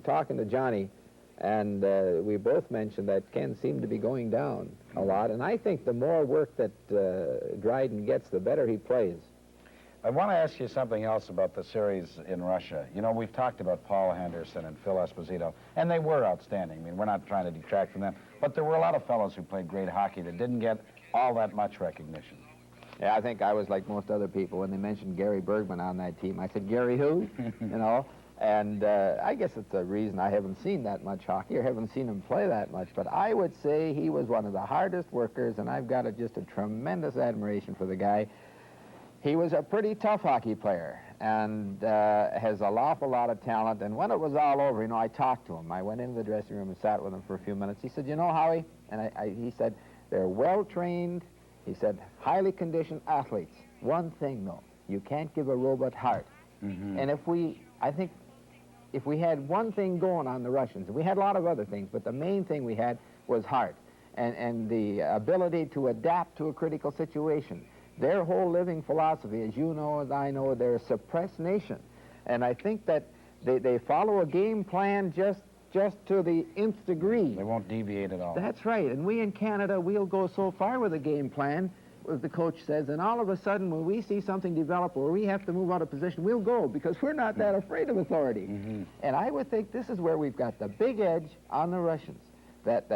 talking to Johnny, and we both mentioned that Ken seemed to be going down a lot, and I think the more work that Dryden gets, the better he plays. I want to ask you something else about the series in Russia. You know, we've talked about Paul Henderson and Phil Esposito, and they were outstanding. I mean, we're not trying to detract from them, but there were a lot of fellows who played great hockey that didn't get all that much recognition. Yeah, I think I was like most other people when they mentioned Gary Bergman on that team. I said, Gary who? You know? And I guess it's a reason I haven't seen that much hockey or haven't seen him play that much, but I would say he was one of the hardest workers, and I've got just a tremendous admiration for the guy. He was a pretty tough hockey player and has an awful lot of talent. And when it was all over, you know, I talked to him. I went into the dressing room and sat with him for a few minutes. He said, you know, Howie, and he said, they're well-trained, he said, highly conditioned athletes. One thing, though, you can't give a robot heart. Mm-hmm. And I think if we had one thing going on the Russians, we had a lot of other things, but the main thing we had was heart. and the ability to adapt to a critical situation. Their whole living philosophy, as you know, as I know, they're a suppressed nation. And I think that they follow a game plan just to the nth degree. They won't deviate at all. That's right. And we in Canada, we'll go so far with a game plan, as the coach says, and all of a sudden when we see something develop where we have to move out of position, we'll go because we're not that afraid of authority. And I would think this is where we've got the big edge on the Russians, that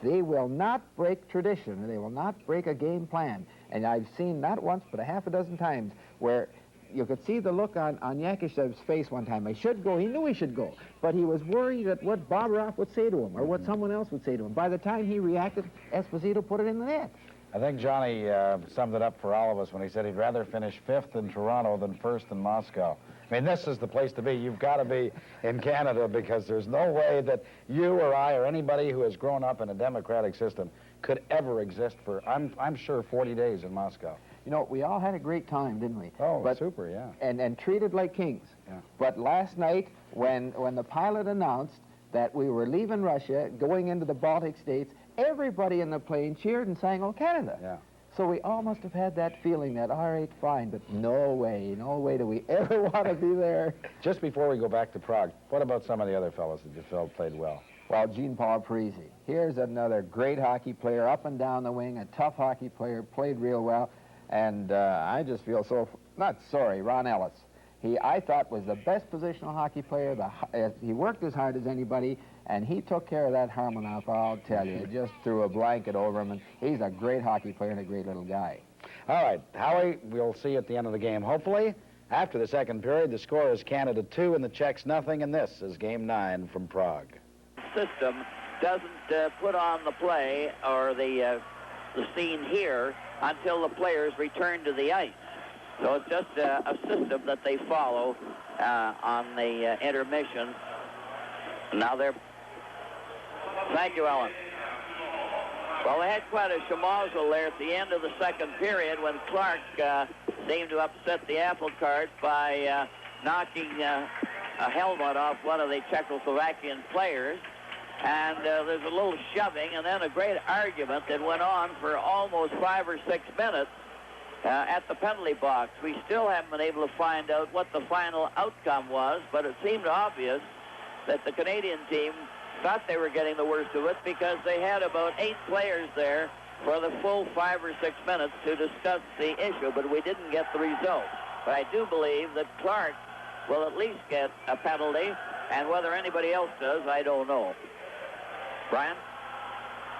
they will not break tradition, they will not break a game plan. And I've seen not once but a half a dozen times where you could see the look on Yakishev's face one time. I should go. He knew he should go, but he was worried at what Bobroff would say to him or what someone else would say to him. By the time he reacted, Esposito put it in the net. I think Johnny summed it up for all of us when he said he'd rather finish 5th in Toronto than 1st in Moscow. I mean, this is the place to be. You've got to be in Canada because there's no way that you or I or anybody who has grown up in a democratic system could ever exist for, I'm sure, 40 days in Moscow. You know, we all had a great time, didn't we? Oh, super, yeah. And treated like kings. Yeah. But last night, when the pilot announced that we were leaving Russia, going into the Baltic states, everybody in the plane cheered and sang, "Oh, Canada." Yeah. So we all must have had that feeling that, all right, fine, but no way do we ever want to be there. Just before we go back to Prague, what about some of the other fellows that you felt played well? Well, Jean-Paul Parisi. Here's another great hockey player, up and down the wing, a tough hockey player, played real well. And I just feel Ron Ellis. I thought was the best positional hockey player. He worked as hard as anybody, and he took care of that Harmonov, I'll tell you. Just threw a blanket over him, and he's a great hockey player and a great little guy. All right, Howie, we'll see you at the end of the game, hopefully. After the second period, the score is Canada 2 and the Czechs nothing, and this is Game 9 from Prague. System doesn't put on the play or the scene here until the players return to the ice. So it's just a system that they follow on the intermission. Now they're... Thank you, Ellen. Well, they had quite a schmozzle there at the end of the second period when Clark seemed to upset the apple cart by knocking a helmet off one of the Czechoslovakian players. And there's a little shoving and then a great argument that went on for almost 5 or 6 minutes at the penalty box. We still haven't been able to find out what the final outcome was, but it seemed obvious that the Canadian team thought they were getting the worst of it because they had about 8 players there for the full 5 or 6 minutes to discuss the issue, but we didn't get the result. But I do believe that Clark will at least get a penalty, and whether anybody else does, I don't know. Brian?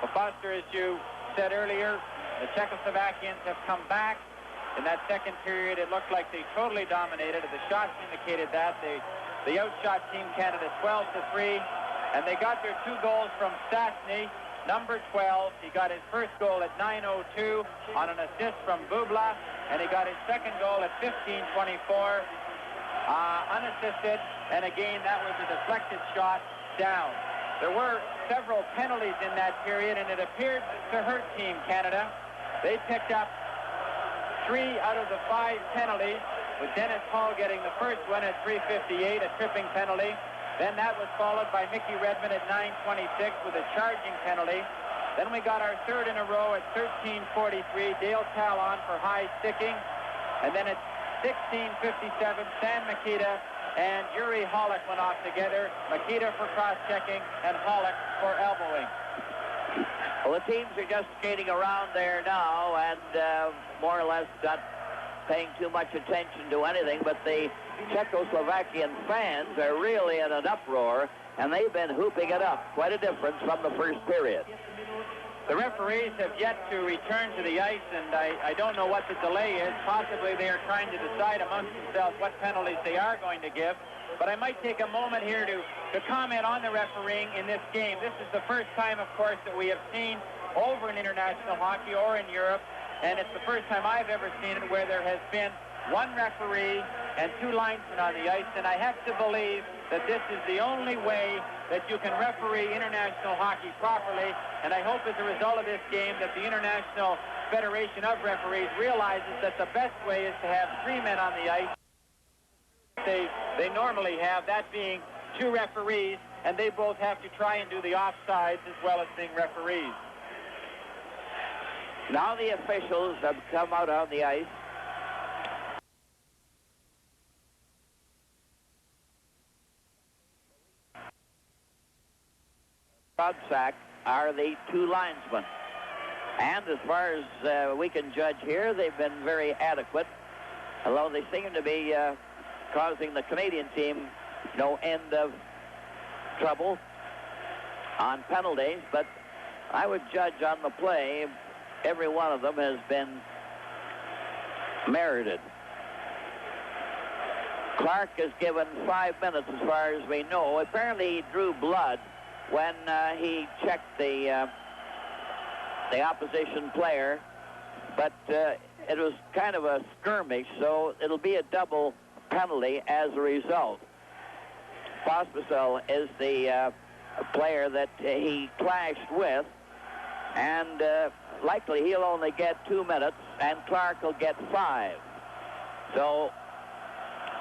Well, Foster, as you said earlier, the Czechoslovakians have come back. In that second period, it looked like they totally dominated. The shots indicated that. They outshot Team Canada 12-3, and they got their 2 goals from Stastny, number 12. He got his first goal at 9:02 on an assist from Bubla, and he got his second goal at 15:24, unassisted, and again, that was a deflected shot down. There were several penalties in that period, and it appeared to hurt Team Canada. They picked up 3 out of the 5 penalties, with Dennis Hall getting the first one at 3:58, a tripping penalty. Then that was followed by Mickey Redmond at 9:26 with a charging penalty. Then we got our third in a row at 13:43, Dale Talon for high sticking. And then at 16:57, Sam Makita and Yuri Hollick went off together. Makita for cross-checking and Hollick for elbowing. Well, the teams are just skating around there now and more or less not paying too much attention to anything, but the Czechoslovakian fans are really in an uproar, and they've been hooping it up. Quite a difference from the first period. The referees have yet to return to the ice, and I don't know what the delay is. Possibly they are trying to decide amongst themselves what penalties they are going to give. But I might take a moment here to comment on the refereeing in this game. This is the first time, of course, that we have seen over in international hockey or in Europe, and it's the first time I've ever seen it where there has been 1 referee and 2 linesmen on the ice, and I have to believe that this is the only way that you can referee international hockey properly, and I hope as a result of this game that the International Federation of Referees realizes that the best way is to have 3 men on the ice. They normally have, that being 2 referees, and they both have to try and do the offsides as well as being referees. Now the officials have come out on the ice. Rodsack are the two linesmen. And as far as we can judge here, they've been very adequate, although they seem to be causing the Canadian team no end of trouble on penalties. But I would judge on the play, every one of them has been merited. Clark is given 5 minutes as far as we know. Apparently he drew blood when he checked the opposition player, but it was kind of a skirmish, so it'll be a double penalty as a result. Pospisil is the player that he clashed with, and likely he'll only get 2 minutes, and Clark will get 5. So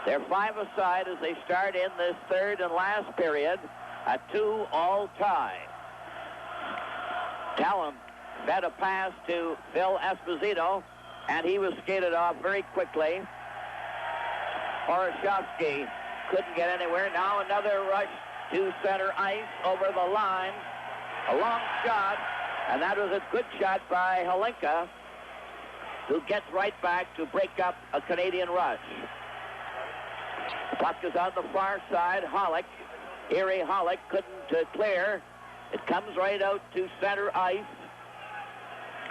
they're 5 aside as they start in this third and last period. A 2-all tie. Talon fed a pass to Phil Esposito, and he was skated off very quickly. Horoshovsky couldn't get anywhere. Now another rush to center ice over the line. A long shot, and that was a good shot by Holinka, who gets right back to break up a Canadian rush. Puck is on the far side. Hollick. Erie Hollick couldn't clear. It comes right out to center ice,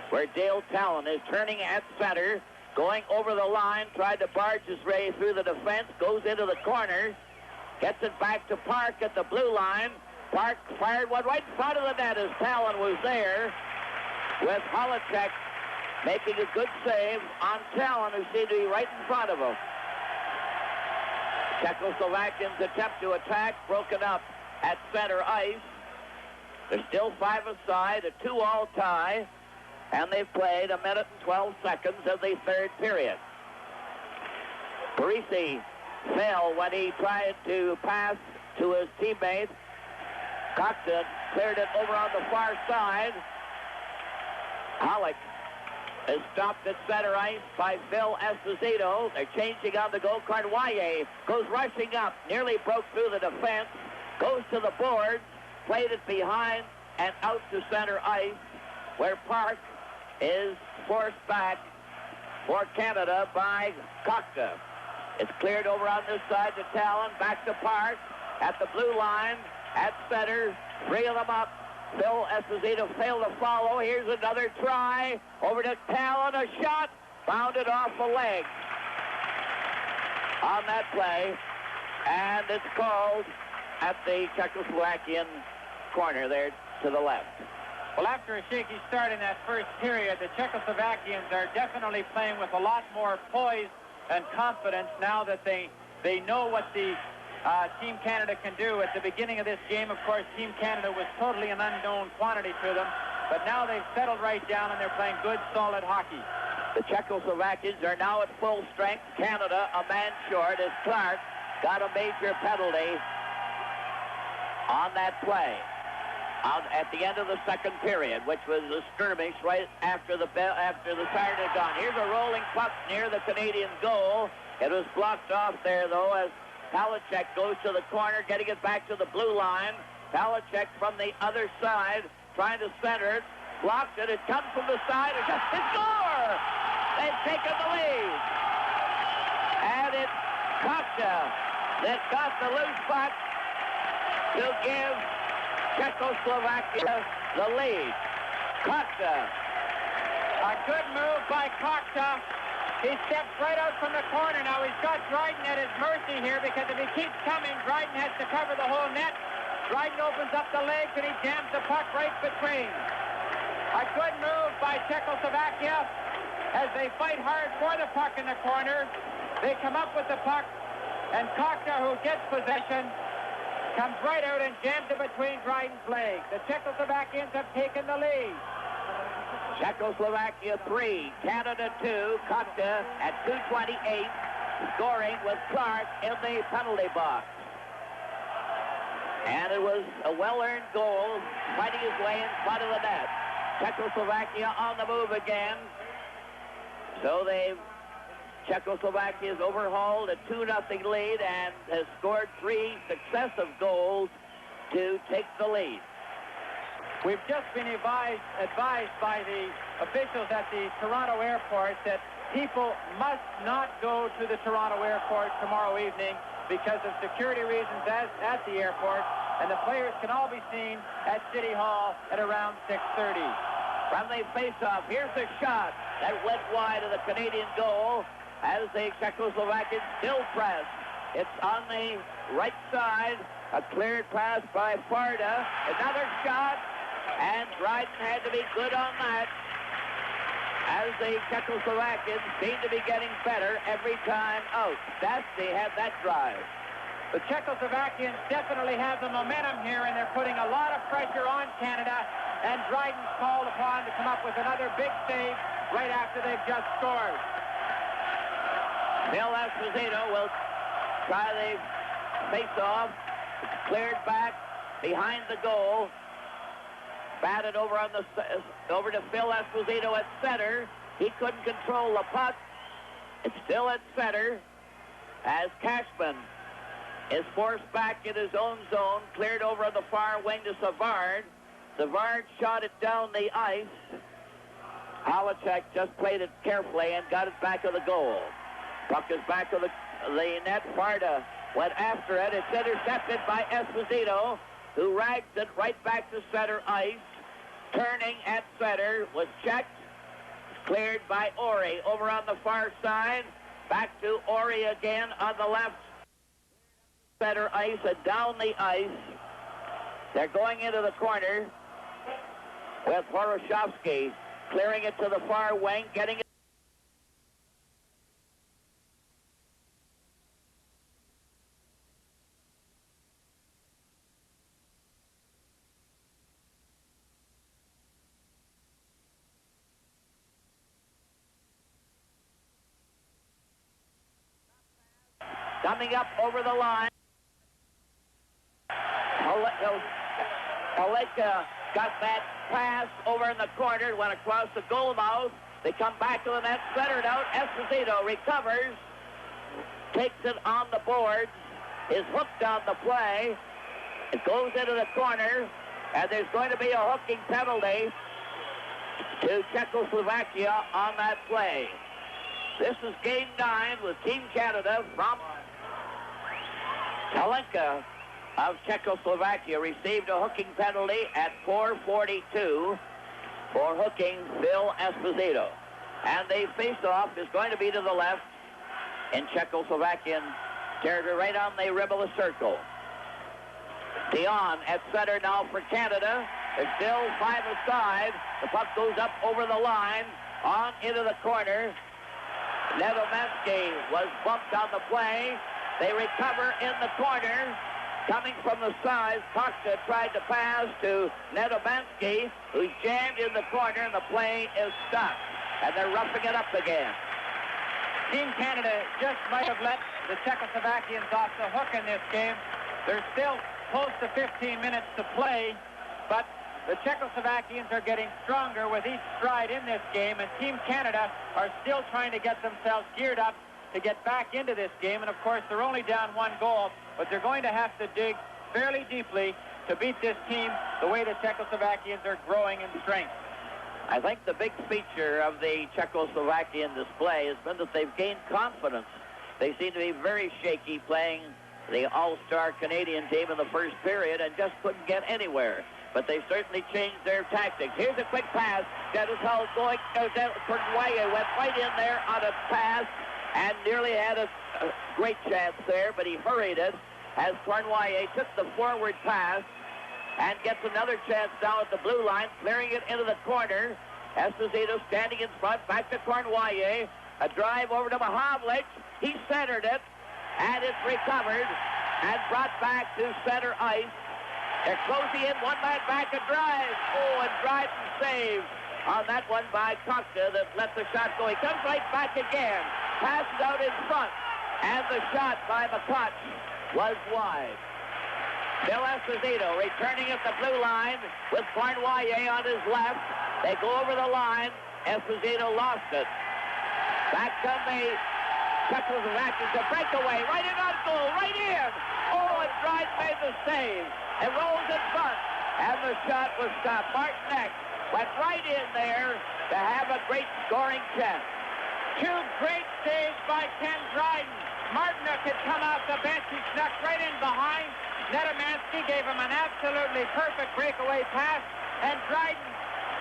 where Dale Talon is turning at center, going over the line, tried to barge his way through the defense, goes into the corner, gets it back to Park at the blue line. Park fired one right in front of the net as Talon was there, with Holacek making a good save on Talon, who seemed to be right in front of him. Czechoslovakians attempt to attack, broken up at center ice. They're still 5 aside, a 2-all tie, and they've played 1 minute and 12 seconds of the third period. Parisi fell when he tried to pass to his teammate. Coxon cleared it over on the far side. Hollick is stopped at center ice by Phil Esposito. They're changing on the goal. Carnoyer goes rushing up, nearly broke through the defense, goes to the boards, played it behind and out to center ice, where Park is forced back for Canada by Kokta. It's cleared over on this side to Talon, back to Park at the blue line, at center, 3 of them up. Phil Esposito failed to follow. Here's another try. Over to Talon, a shot. Bounded off the leg on that play. And it's called at the Czechoslovakian corner there to the left. Well, after a shaky start in that first period, the Czechoslovakians are definitely playing with a lot more poise and confidence now that they know what the Team Canada can do. At the beginning of this game, of course, Team Canada was totally an unknown quantity to them, but now they've settled right down and they're playing good, solid hockey. The Czechoslovakians are now at full strength. Canada a man short as Clark got a major penalty on that play at the end of the second period, which was a skirmish right after the siren had gone. Here's a rolling puck near the Canadian goal. It was blocked off there, though, as Palachek goes to the corner, getting it back to the blue line. Palachek from the other side, trying to center it, blocked it. It comes from the side, and just to score! They've taken the lead. And it's Kokta that got the loose puck to give Czechoslovakia the lead. Kokta. A good move by Kokta. He steps right out from the corner. Now he's got Dryden at his mercy here, because if he keeps coming, Dryden has to cover the whole net. Dryden opens up the legs and he jams the puck right between. A good move by Czechoslovakia as they fight hard for the puck in the corner. They come up with the puck, and Kokta, who gets possession, comes right out and jams it between Dryden's legs. The Czechoslovakians have taken the lead. Czechoslovakia 3, Canada 2, Kokta at 2:28, scoring with Clark in the penalty box. And it was a well-earned goal, fighting his way in front of the net. Czechoslovakia on the move again. So Czechoslovakia has overhauled a 2-0 lead and has scored 3 successive goals to take the lead. We've just been advised by the officials at the Toronto airport that people must not go to the Toronto airport tomorrow evening because of security reasons at the airport, and the players can all be seen at City Hall at around 6:30. From the face-off, here's a shot that went wide of the Canadian goal as the Czechoslovakians still press. It's on the right side, a cleared pass by Farda, another shot, and Dryden had to be good on that as the Czechoslovakians seem to be getting better every time out. They had that drive. The Czechoslovakians definitely have the momentum here, and they're putting a lot of pressure on Canada, and Dryden's called upon to come up with another big save right after they've just scored. Bill Esposito will try the face-off. It's cleared back behind the goal. Batted over over to Phil Esposito at center. He couldn't control the puck. It's still at center as Cashman is forced back in his own zone, cleared over on the far wing to Savard. Savard shot it down the ice. Halachek just played it carefully and got it back of the goal. Puck is back of the net. Farda went after it. It's intercepted by Esposito, who rags it right back to center ice. Turning at center was checked. Cleared by Ori over on the far side. Back to Ori again on the left center ice and down the ice. They're going into the corner with Horoshovsky clearing it to the far wing, getting it. Coming up over the line. Paleka got that pass over in the corner, went across the goal mouth. They come back to the net, centered out. Esposito recovers, takes it on the boards, is hooked on the play. It goes into the corner, and there's going to be a hooking penalty to Czechoslovakia on that play. This is game 9 with Team Canada from Kalenka of Czechoslovakia received a hooking penalty at 4:42 for hooking Phil Esposito. And the face-off is going to be to the left in Czechoslovakian territory, right on the rim of the circle. Dion at center now for Canada. There's still 5 aside. The puck goes up over the line, on into the corner. Nedomansky was bumped on the play. They recover in the corner. Coming from the side, Costa tried to pass to Nedomansky, who's jammed in the corner, and the play is stopped. And they're roughing it up again. Team Canada just might have let the Czechoslovakians off the hook in this game. There's still close to 15 minutes to play, but the Czechoslovakians are getting stronger with each stride in this game, and Team Canada are still trying to get themselves geared up to get back into this game. And of course, they're only down 1 goal, but they're going to have to dig fairly deeply to beat this team the way the Czechoslovakians are growing in strength. I think the big feature of the Czechoslovakian display has been that they've gained confidence. They seem to be very shaky playing the all-star Canadian team in the first period and just couldn't get anywhere. But they've certainly changed their tactics. Here's a quick pass. Dennis Hull going. Cornwaya went right in there on a pass and nearly had a great chance there, but he hurried it as Cornwaya took the forward pass and gets another chance down at the blue line, clearing it into the corner. Esposito standing in front, back to Cornwaya. A drive over to Mahavlich. He centered it, and it's recovered and brought back to center ice. They're closing in, 1 man back, a drive. Oh, and Dryden saved on that one by Costa that let the shot go. He comes right back again, passes out in front, and the shot by McCutch was wide. Bill Esposito returning at the blue line with Cornwaya on his left. They go over the line. Esposito lost it. Back come the Czechoslovakians. A breakaway. Right in on goal. Right in. Oh, and Dryden made the save. It rolls in front. And the shot was stopped. Martinek went right in there to have a great scoring chance. Two great saves by Ken Dryden. Martinek had come off the bench. He snuck right in behind. Nedomansky gave him an absolutely perfect breakaway pass. And Dryden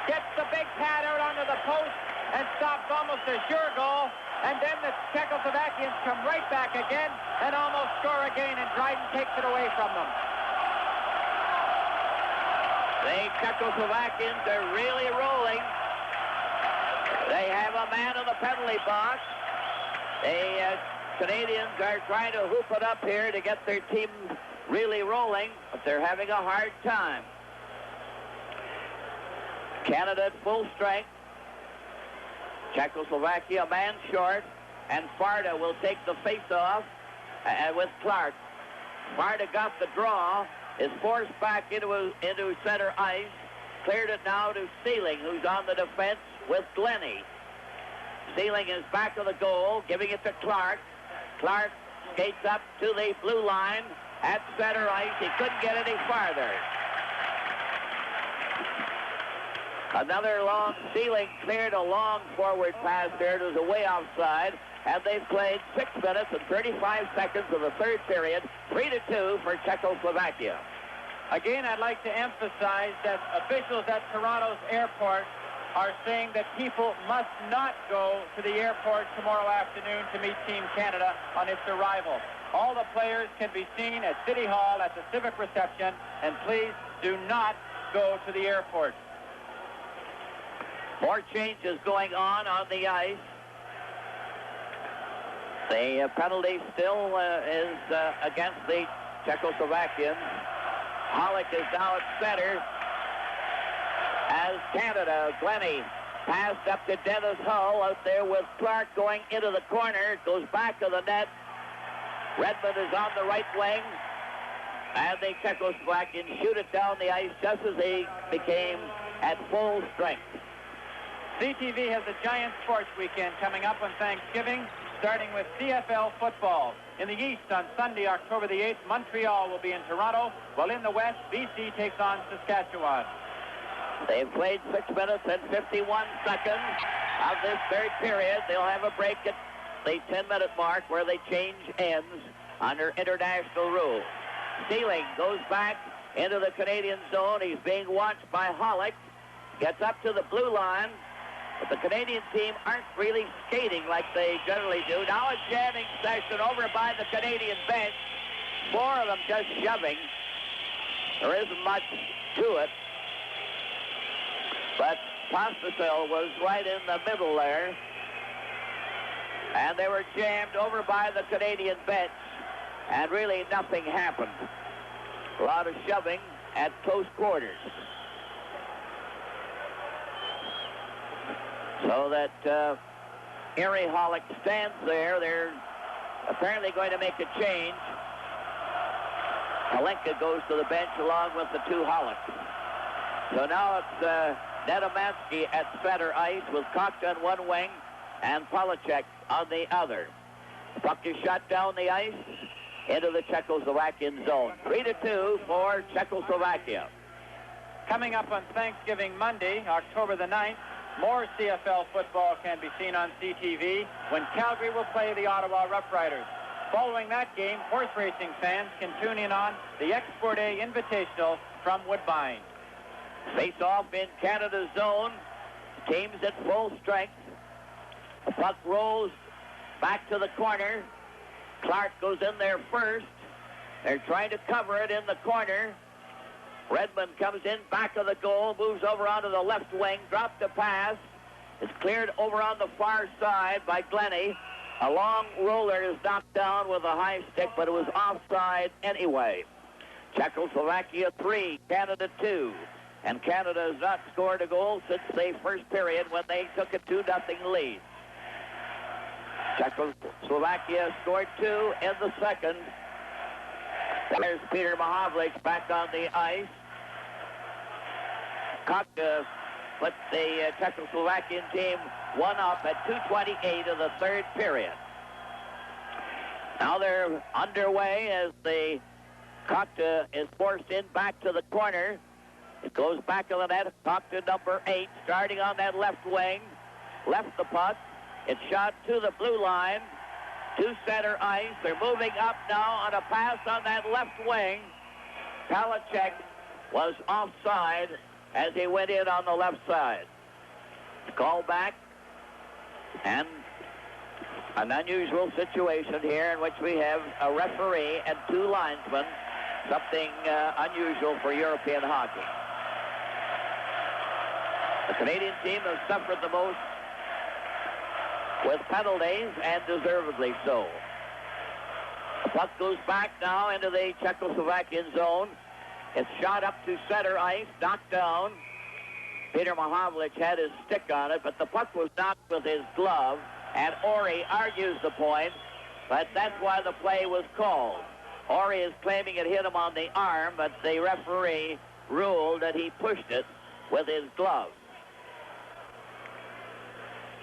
gets the big pad out onto the post and stops almost a sure goal. And then the Czechoslovakians come right back again and almost score again. And Dryden takes it away from them. The Czechoslovakians are really rolling. They have a man in the penalty box. The Canadians are trying to hoop it up here to get their team really rolling, but they're having a hard time. Canada at full strength. Czechoslovakia a man short, and Farda will take the face-off with Clark. Farda got the draw, is forced back into center ice, cleared it now to Sealing, who's on the defense with Glennie. Sealing is back of the goal, giving it to Clark. Clark skates up to the blue line at center ice. He couldn't get any farther. Another long Sealing cleared a long forward pass there. It was away offside. And they've played 6 minutes and 35 seconds of the third period, 3-2 for Czechoslovakia. Again, I'd like to emphasize that officials at Toronto's airport are saying that people must not go to the airport tomorrow afternoon to meet Team Canada on its arrival. All the players can be seen at City Hall at the Civic Reception, and please do not go to the airport. More changes going on the ice. The penalty still is against the Czechoslovakians. Hollick is now at center as Canada. Glennie passed up to Dennis Hull out there with Clark going into the corner. Goes back to the net. Redmond is on the right wing. And the Czechoslovakians shoot it down the ice just as they became at full strength. CTV has a giant sports weekend coming up on Thanksgiving, starting with CFL football. In the East on Sunday, October the 8th, Montreal will be in Toronto, while in the West, BC takes on Saskatchewan. They've played 6 minutes and 51 seconds of this third period. They'll have a break at the 10-minute mark where they change ends under international rules. Sealing goes back into the Canadian zone. He's being watched by Hollick. Gets up to the blue line. But the Canadian team aren't really skating like they generally do. Now a jamming session over by the Canadian bench. 4 of them just shoving. There isn't much to it. But Postacel was right in the middle there. And they were jammed over by the Canadian bench. And really nothing happened. A lot of shoving at close quarters. So that Erie Hollick stands there. They're apparently going to make a change. Kalinka goes to the bench along with the 2 Hollocks. So now it's Nedomansky at center ice with Cox on one wing and Polacek on the other. The puck is shot down the ice into the Czechoslovakian zone. 3-2 for Czechoslovakia. Coming up on Thanksgiving Monday, October the 9th, more CFL football can be seen on CTV when Calgary will play the Ottawa Rough Riders. Following that game, horse racing fans can tune in on the Export A Invitational from Woodbine. Face-off in Canada's zone. Teams at full strength. The puck rolls back to the corner. Clark goes in there first. They're trying to cover it in the corner. Redmond comes in back of the goal, moves over onto the left wing, dropped the pass. It's cleared over on the far side by Glennie. A long roller is knocked down with a high stick, but it was offside anyway. Czechoslovakia 3, Canada 2. And Canada has not scored a goal since the first period when they took a 2-0 lead. Czechoslovakia scored 2 in the second. There's Peter Mahovlich back on the ice. Kotka put the Czechoslovakian team 1-up at 2:28 of the third period. Now they're underway as the Kokta is forced in back to the corner. It goes back to the net. Kokta number 8 starting on that left wing. Left the puck. It's shot to the blue line. To center ice. They're moving up now on a pass on that left wing. Palachek was offside as he went in on the left side. Call back. And an unusual situation here in which we have a referee and 2 linesmen. Something unusual for European hockey. The Canadian team has suffered the most with penalties, and deservedly so. The puck goes back now into the Czechoslovakian zone. It's shot up to center ice, knocked down. Peter Mahavlich had his stick on it, but the puck was knocked with his glove, and Ori argues the point, but that's why the play was called. Ori is claiming it hit him on the arm, but the referee ruled that he pushed it with his glove.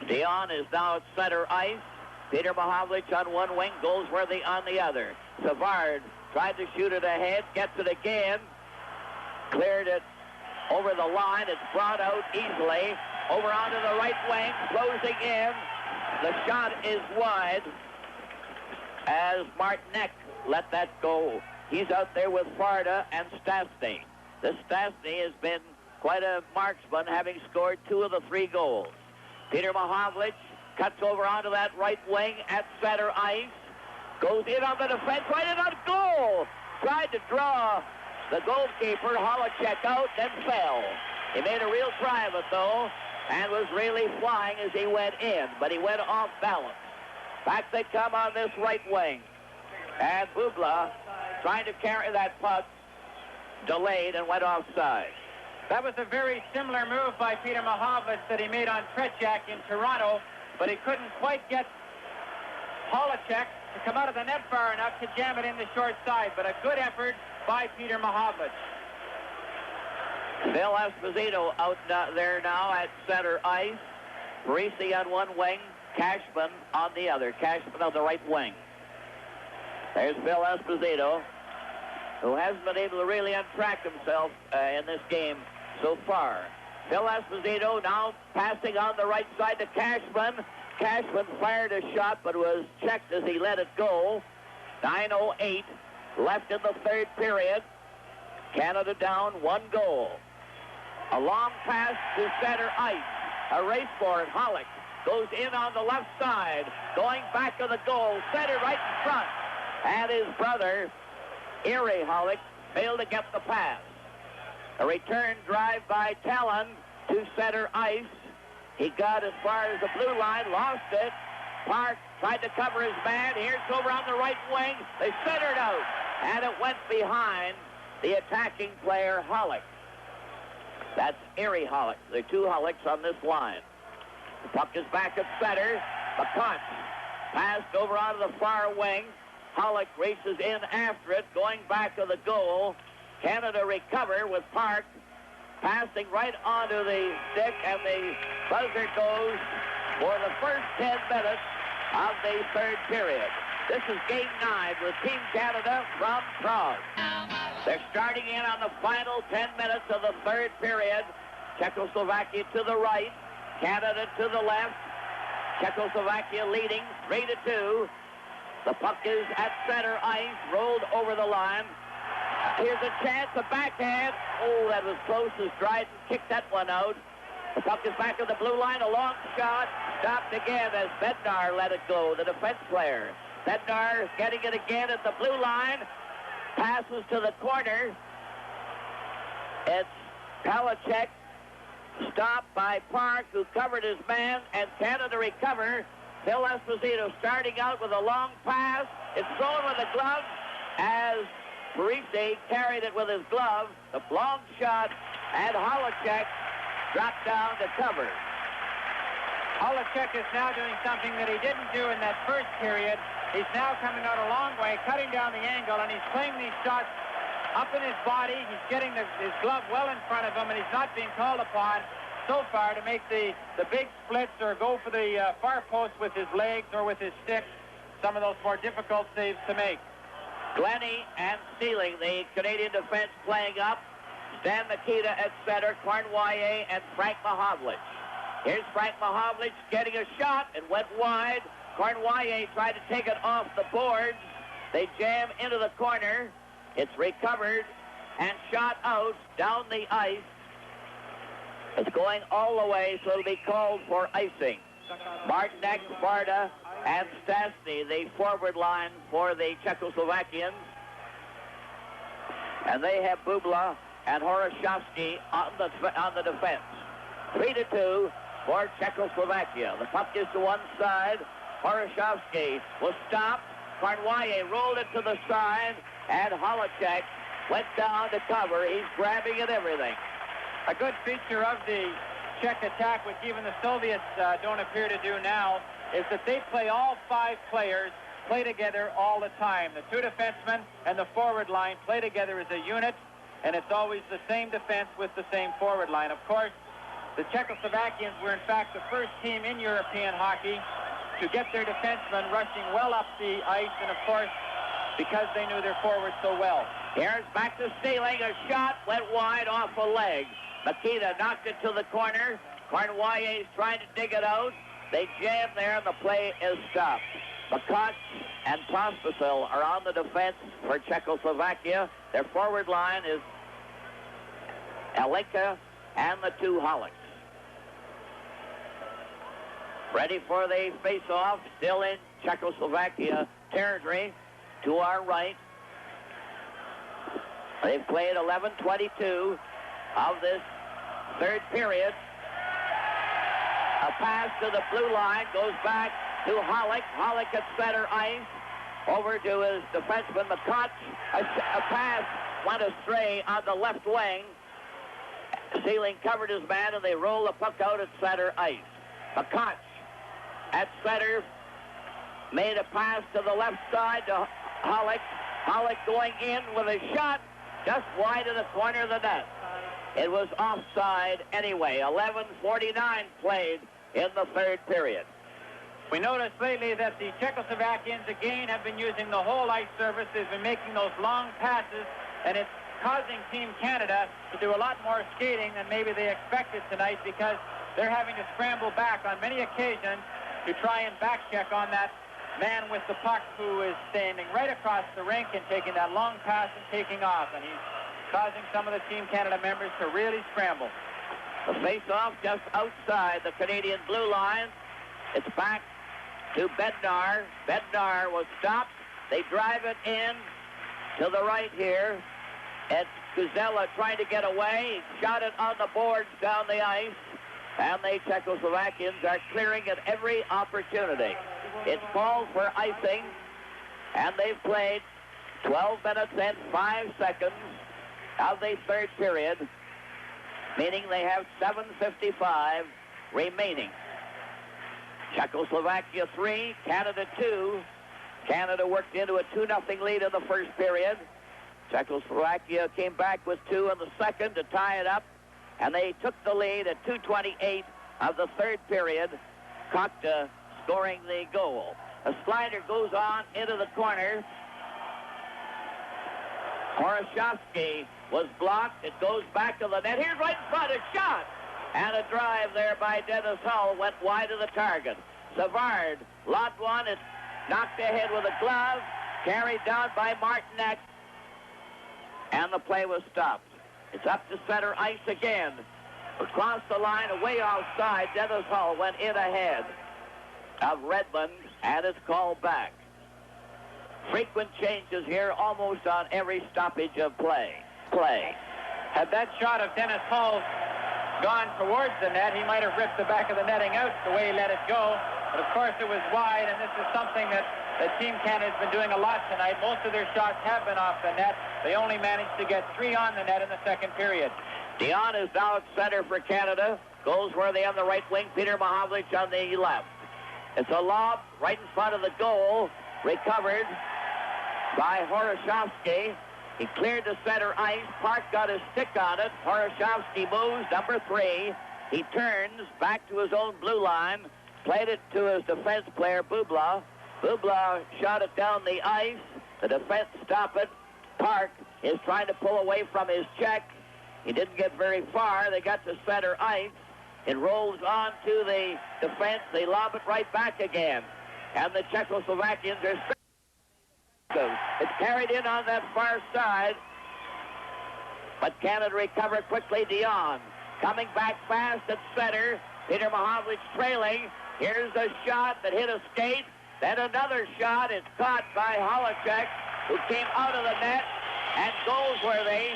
Dion is now at center ice. Peter Mahavlich on one wing, Goldsworthy on the other. Savard tried to shoot it ahead, gets it again, cleared it over the line. It's brought out easily over onto the right wing, closing in. The shot is wide as Martinek let that go. He's out there with Farda and Stastny. This Stastny has been quite a marksman, having scored 2 of the 3 goals. Peter Mahavlich cuts over onto that right wing at center ice. Goes in on the defense, right in on goal. Tried to draw the goalkeeper, Holacek, out, then fell. He made a real try of it, though, and was really flying as he went in, but he went off balance. Back they come on this right wing. And Bubla, trying to carry that puck, delayed and went offside. That was a very similar move by Peter Mahavlich that he made on Tretiak in Toronto, but he couldn't quite get Holacek to come out of the net far enough to jam it in the short side, but a good effort by Peter Mahavlich. Phil Esposito out there now at center ice. Parisi on one wing, Cashman on the other. Cashman on the right wing. There's Phil Esposito, who hasn't been able to really untrack himself in this game so far. Phil Esposito now passing on the right side to Cashman. Cashman fired a shot, but was checked as he let it go. 9:08 left in the third period. Canada down 1 goal. A long pass to center ice. A race for it. Hollick goes in on the left side, going back to the goal, center right in front. And his brother, Erie Hollick, failed to get the pass. A return drive by Talon to center ice. He got as far as the blue line, lost it. Park tried to cover his man. Here's over on the right wing. They centered out, and it went behind the attacking player, Hollick. That's Erie Hollick. There are 2 Hollicks on this line. The puck is back at center. McCunt passed over onto the far wing. Hollick races in after it, going back to the goal. Canada recover with Park passing right onto the stick, and the buzzer goes for the first 10 minutes of the third period. This is Game 9 with Team Canada from Prague. They're starting in on the final 10 minutes of the third period. Czechoslovakia to the right, Canada to the left. Czechoslovakia leading 3-2. The puck is at center ice, rolled over the line. Here's a chance, a backhand. Oh, that was close as Dryden kicked that one out. The puck is back to the blue line, a long shot. Stopped again as Bednar let it go, the defense player. Bednar getting it again at the blue line. Passes to the corner. It's Palachek, stopped by Park, who covered his man, and Canada recover. Phil Esposito starting out with a long pass. It's thrown with a glove as Parisi carried it with his glove. The long shot, and Holacek dropped down to cover. Holacek is now doing something that he didn't do in that first period. He's now coming out a long way, cutting down the angle, and he's playing these shots up in his body. He's getting his glove well in front of him, and he's not being called upon. so far to make the big splits or go for the far post with his legs or with his stick. Some of those more difficult saves to make. Glennie and Stealing, the Canadian defense playing up. Stan Mikita at center, Cornwallier and Frank Mahovlich. Here's Frank Mahovlich getting a shot and went wide. Cornwallier tried to take it off the boards. They jam into the corner. It's recovered and shot out down the ice. It's going all the way, so it'll be called for icing. Martinek, Varda, and Stastny, the forward line for the Czechoslovakians. And they have Bubla and Horoshovsky on the defense. 3-2 for Czechoslovakia. The puck is to one side. Horoshovsky was stopped. Cornwallier rolled it to the side, and Holacek went down to cover. He's grabbing at everything. A good feature of the Czech attack, which even the Soviets don't appear to do now, is that they play all 5 players, play together all the time. The 2 defensemen and the forward line play together as a unit, and it's always the same defense with the same forward line. Of course, the Czechoslovakians were in fact the first team in European hockey to get their defensemen rushing well up the ice, and of course, because they knew their forwards so well. Here's back to Stealing. A shot went wide off a leg. Mikita knocked it to the corner. Cornwallier's trying to dig it out. They jam there, and the play is stopped. McCosh and Pospisil are on the defense for Czechoslovakia. Their forward line is Alenka and the 2 Hollicks. Ready for the face-off, still in Czechoslovakia territory to our right. They've played 11:22 of this third period. A pass to the blue line goes back to Hollick. Hollick at center ice. Over to his defenseman, McCoch. A pass went astray on the left wing. Sealing covered his man, and they roll the puck out at center ice. McCoch at center made a pass to the left side to Hollick. Hollick going in with a shot just wide of the corner of the net. It was offside anyway. 11:49 played in the third period. We noticed lately that the Czechoslovakians again have been using the whole ice surface. They've been making those long passes, and it's causing Team Canada to do a lot more skating than maybe they expected tonight, because they're having to scramble back on many occasions to try and back check on that man with the puck who is standing right across the rink and taking that long pass and taking off, and he's causing some of the Team Canada members to really scramble. The face-off just outside the Canadian blue line. It's back to Bednar. Bednar was stopped. They drive it in to the right here. It's Kuzella trying to get away. He shot it on the boards down the ice. And the Czechoslovakians are clearing at every opportunity. It's called for icing. And they've played 12 minutes and 5 seconds of the third period, meaning they have 7:55 remaining. Czechoslovakia 3, Canada 2. Canada worked into a 2-0 lead in the first period. Czechoslovakia came back with 2 in the second to tie it up, and they took the lead at 2:28 of the third period. Kokta scoring the goal. A slider goes on into the corner. Horoshovsky was blocked. It goes back to the net. Here's right in front, a shot. And a drive there by Dennis Hull went wide of the target. Savard lobbed one. It's knocked ahead with a glove. Carried down by Martinek. And the play was stopped. It's up to center ice again. Across the line, away offside, Dennis Hull went in ahead of Redmond, and it's called back. Frequent changes here almost on every stoppage of play. Had that shot of Dennis Hull gone towards the net, he might have ripped the back of the netting out the way he let it go. But of course it was wide, and this is something that Team Canada has been doing a lot tonight. Most of their shots have been off the net. They only managed to get 3 on the net in the second period. Dion is now at center for Canada. Goes where they on the right wing. Peter Mahovlich on the left. It's a lob right in front of the goal. Recovered by Horoshovsky. He cleared the center ice. Park got his stick on it. Horoshovsky moves, number 3. He turns back to his own blue line, played it to his defense player, Bubla. Bubla shot it down the ice. The defense stopped it. Park is trying to pull away from his check. He didn't get very far. They got to center ice. It rolls on to the defense. They lob it right back again. And the Czechoslovakians are... It's carried in on that far side. But Canada recovered quickly. Dion coming back fast at center. Peter Mahovlich trailing. Here's a shot that hit a skate. Then another shot is caught by Holacek, who came out of the net and goes where they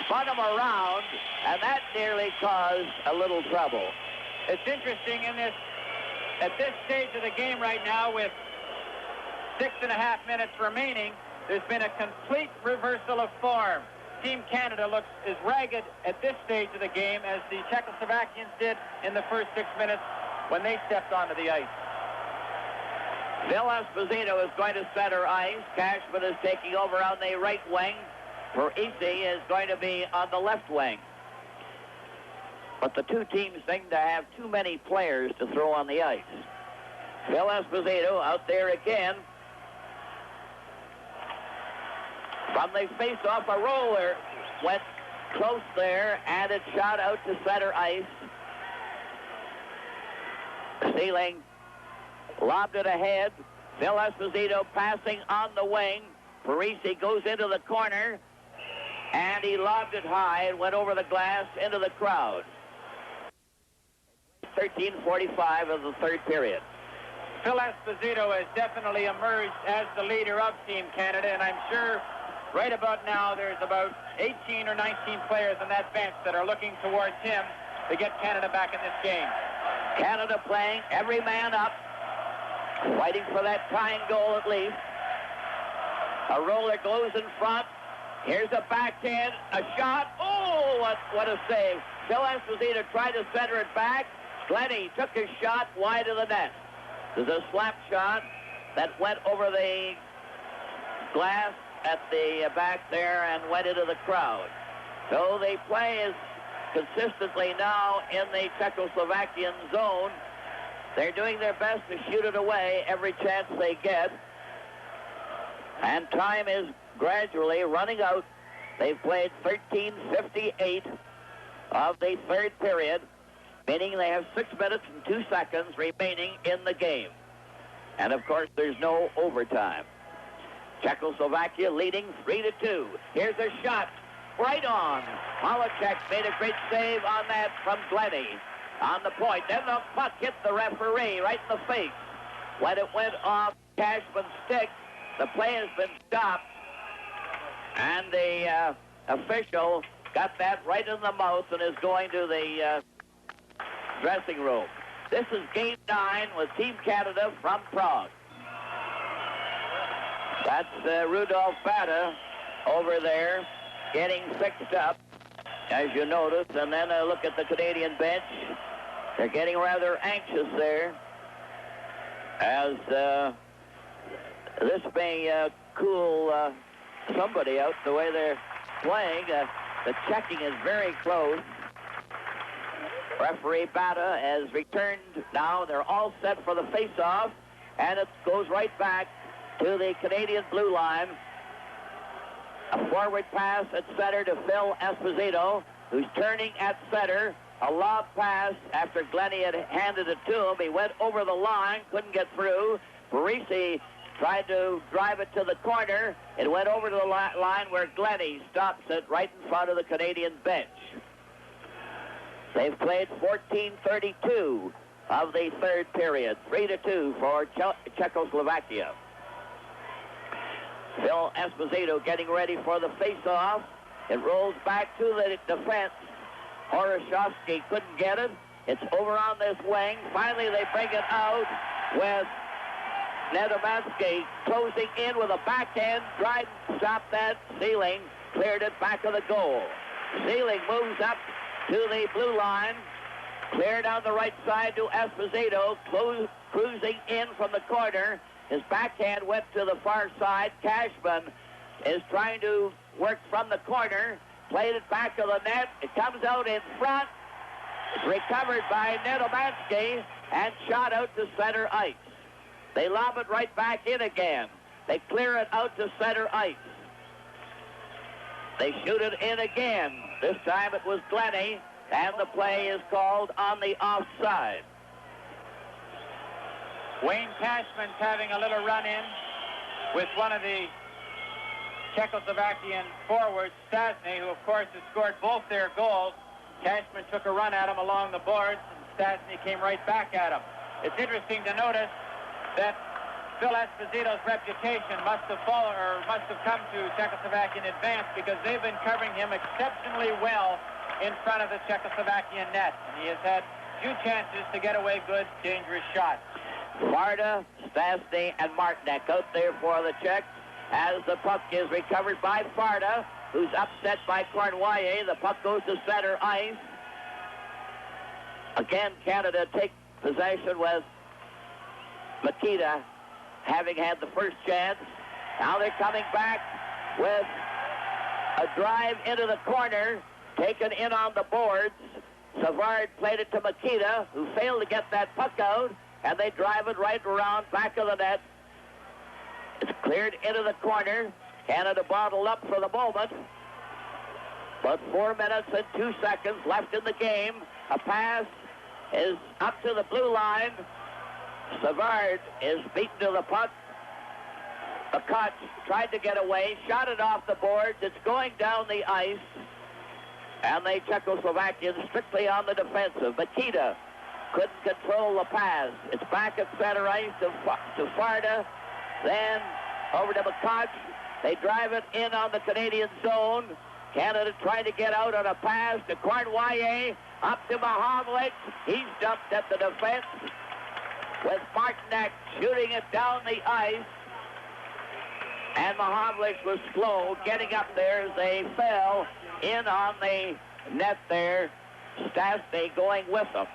spun him around, and that nearly caused a little trouble. It's interesting at this stage of the game right now, with 6.5 minutes remaining, there's been a complete reversal of form. Team Canada looks as ragged at this stage of the game as the Czechoslovakians did in the first 6 minutes when they stepped onto the ice. Phil Esposito is going to center ice. Cashman is taking over on the right wing. Parisi is going to be on the left wing. But the two teams seem to have too many players to throw on the ice. Phil Esposito out there again. From the face-off, a roller went close there, and it shot out to center ice. Sealing lobbed it ahead. Phil Esposito passing on the wing. Parisi goes into the corner, and he lobbed it high and went over the glass into the crowd. 13:45 of the third period. Phil Esposito has definitely emerged as the leader of Team Canada, and I'm sure right about now there's about 18 or 19 players on that bench that are looking towards him to get Canada back in this game. Canada playing every man up, fighting for that tying goal at least. A roller goes in front. Here's a backhand, a shot. Oh, what a save. Phil Esposito tried to center it back. Glennie took his shot wide of the net. There's a slap shot that went over the glass at the back there and went into the crowd. So they play is consistently now in the Czechoslovakian zone. They're doing their best to shoot it away every chance they get. And time is gradually running out. They've played 13:58 of the third period, meaning they have 6 minutes and 2 seconds remaining in the game. And of course, there's no overtime. Czechoslovakia leading 3-2. Here's a shot right on. Holacek made a great save on that from Glennie on the point. Then the puck hit the referee right in the face. When it went off Cashman's stick, the play has been stopped, and the official got that right in the mouth and is going to the dressing room. This is Game 9 with Team Canada from Prague. That's Rudolph Bata over there getting fixed up, as you notice. And then a look at the Canadian bench. They're getting rather anxious there, as this may cool somebody out the way they're playing. The checking is very close. Referee Bata has returned now. They're all set for the face-off, and it goes right back to the Canadian blue line. A forward pass at center to Phil Esposito, who's turning at center. A lob pass after Glennie had handed it to him. He went over the line, couldn't get through. Parisi tried to drive it to the corner. It went over to the line where Glennie stops it right in front of the Canadian bench. They've played 14:32 of the third period. 3-2 for Czechoslovakia. Phil Esposito getting ready for the face-off. It rolls back to the defense. Horoshovsky couldn't get it. It's over on this wing. Finally, they bring it out with Nedomansky closing in with a backhand. Dryden stopped that. Sealing cleared it back of the goal. Sealing moves up to the blue line. Cleared on the right side to Esposito. Cruising in from the corner. His backhand went to the far side. Cashman is trying to work from the corner. Played it back of the net. It comes out in front. It's recovered by Nedomansky and shot out to center ice. They lob it right back in again. They clear it out to center ice. They shoot it in again. This time it was Glennie, and the play is called on the offside. Wayne Cashman's having a little run-in with one of the Czechoslovakian forwards, Stasny, who, of course, has scored both their goals. Cashman took a run at him along the boards, and Stasny came right back at him. It's interesting to notice that Phil Esposito's reputation must have come to Czechoslovakian advance because they've been covering him exceptionally well in front of the Czechoslovakian net. And he has had few chances to get away good, dangerous shots. Varda, Stasny, and Martinek out there for the Czechs as the puck is recovered by Varda, who's upset by Cornwallis. The puck goes to center ice. Again, Canada take possession with Makita having had the first chance. Now they're coming back with a drive into the corner, taken in on the boards. Savard played it to Makita, who failed to get that puck out, and they drive it right around back of the net. It's cleared into the corner. Canada bottled up for the moment. But 4 minutes and 2 seconds left in the game. A pass is up to the blue line. Savard is beaten to the puck. McCutch tried to get away, shot it off the boards. It's going down the ice. And the Czechoslovakians strictly on the defensive. Makita couldn't control the pass. It's back at center ice to Varda. Then over to McCutch. They drive it in on the Canadian zone. Canada trying to get out on a pass to Cornwallis. Up to Mahovlich. He's dumped at the defense with Martinek shooting it down the ice. And Mahovlich was slow getting up there as they fell in on the net there. Stasny going with them.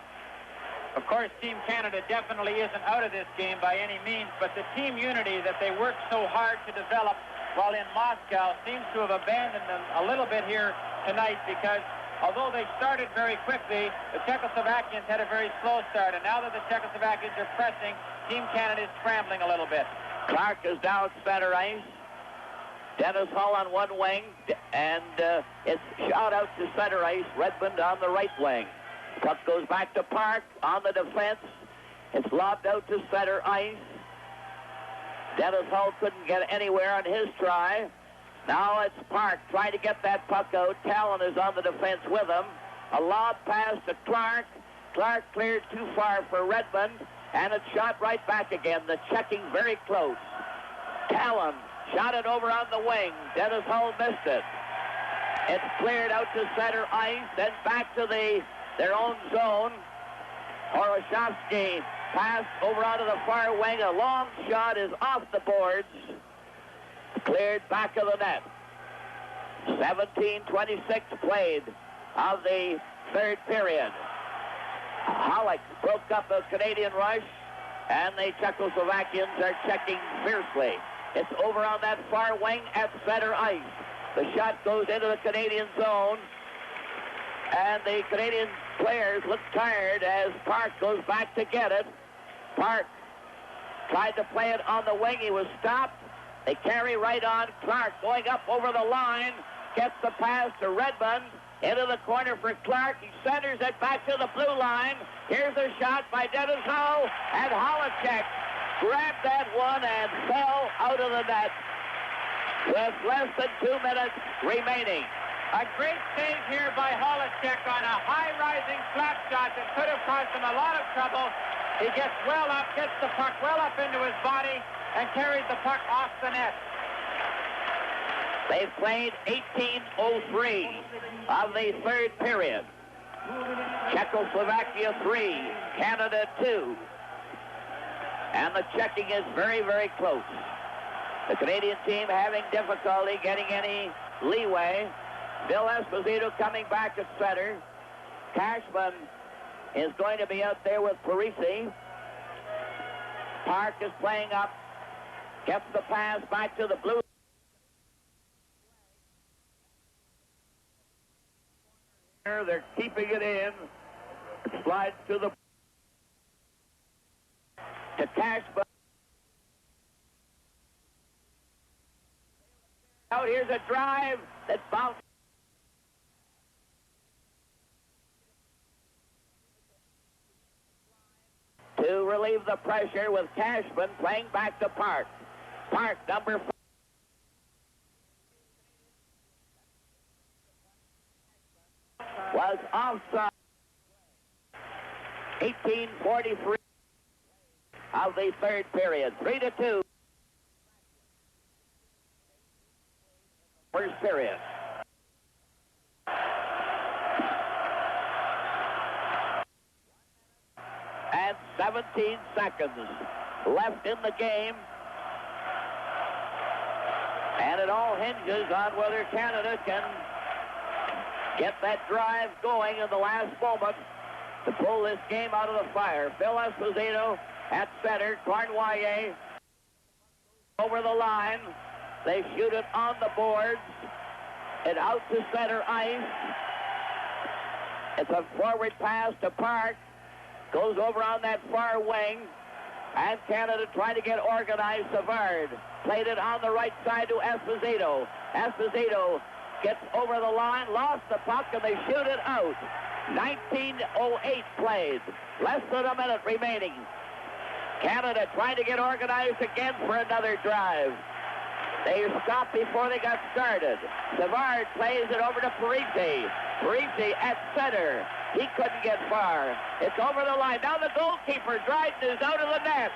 Of course, Team Canada definitely isn't out of this game by any means, but the team unity that they worked so hard to develop while in Moscow seems to have abandoned them a little bit here tonight because although they started very quickly, the Czechoslovakians had a very slow start, and now that the Czechoslovakians are pressing, Team Canada is scrambling a little bit. Clark is down center ice. Dennis Hull on one wing, and it's shot out to center ice. Redmond on the right wing. Puck goes back to Park on the defense. It's lobbed out to center ice. Dennis Hull couldn't get anywhere on his try. Now it's Park trying to get that puck out. Talon is on the defense with him. A lob pass to Clark. Clark cleared too far for Redmond, and it's shot right back again. The checking very close. Talon shot it over on the wing. Dennis Hull missed it. It's cleared out to center ice, then back to their own zone. Horoshovsky passed over onto the far wing. A long shot is off the boards. Cleared back of the net. 17:26 played of the third period. Halleck broke up a Canadian rush, and the Czechoslovakians are checking fiercely. It's over on that far wing at center ice. The shot goes into the Canadian zone, and the Canadian players look tired as Park goes back to get it. Park tried to play it on the wing. He was stopped. They carry right on. Clark going up over the line, gets the pass to Redmond, into the corner for Clark. He centers it back to the blue line. Here's a shot by Dennis Hull, and Holacek grabbed that one and fell out of the net with less than 2 minutes remaining. A great save here by Holacek on a high-rising slap shot that could have caused him a lot of trouble. He gets well up, gets the puck well up into his body, and carries the puck off the net. They've played 18:03 of the third period. Czechoslovakia 3, Canada 2. And the checking is very, very close. The Canadian team having difficulty getting any leeway. Bill Esposito coming back at center. Cashman is going to be out there with Parisi. Park is playing up. Gets the pass back to the blue. They're keeping it in. Slides to Cashman. Out here's a drive that bounced. To relieve the pressure with Cashman playing back to Park. Park, number 5. Was offside. 18:43 of the third period. 3-2. First period. And 17 seconds left in the game. And it all hinges on whether Canada can get that drive going in the last moment to pull this game out of the fire. Phil Esposito at center. Cornwallier over the line. They shoot it on the boards and out to center ice. It's a forward pass to Park. Goes over on that far wing. And Canada trying to get organized. Savard played it on the right side to Esposito. Esposito gets over the line, lost the puck, and they shoot it out. 19:08 played. Less than a minute remaining. Canada trying to get organized again for another drive. They stopped before they got started. Savard plays it over to Parisi. Parisi at center. He couldn't get far. It's over the line. Now the goalkeeper, Dryden, is out of the net.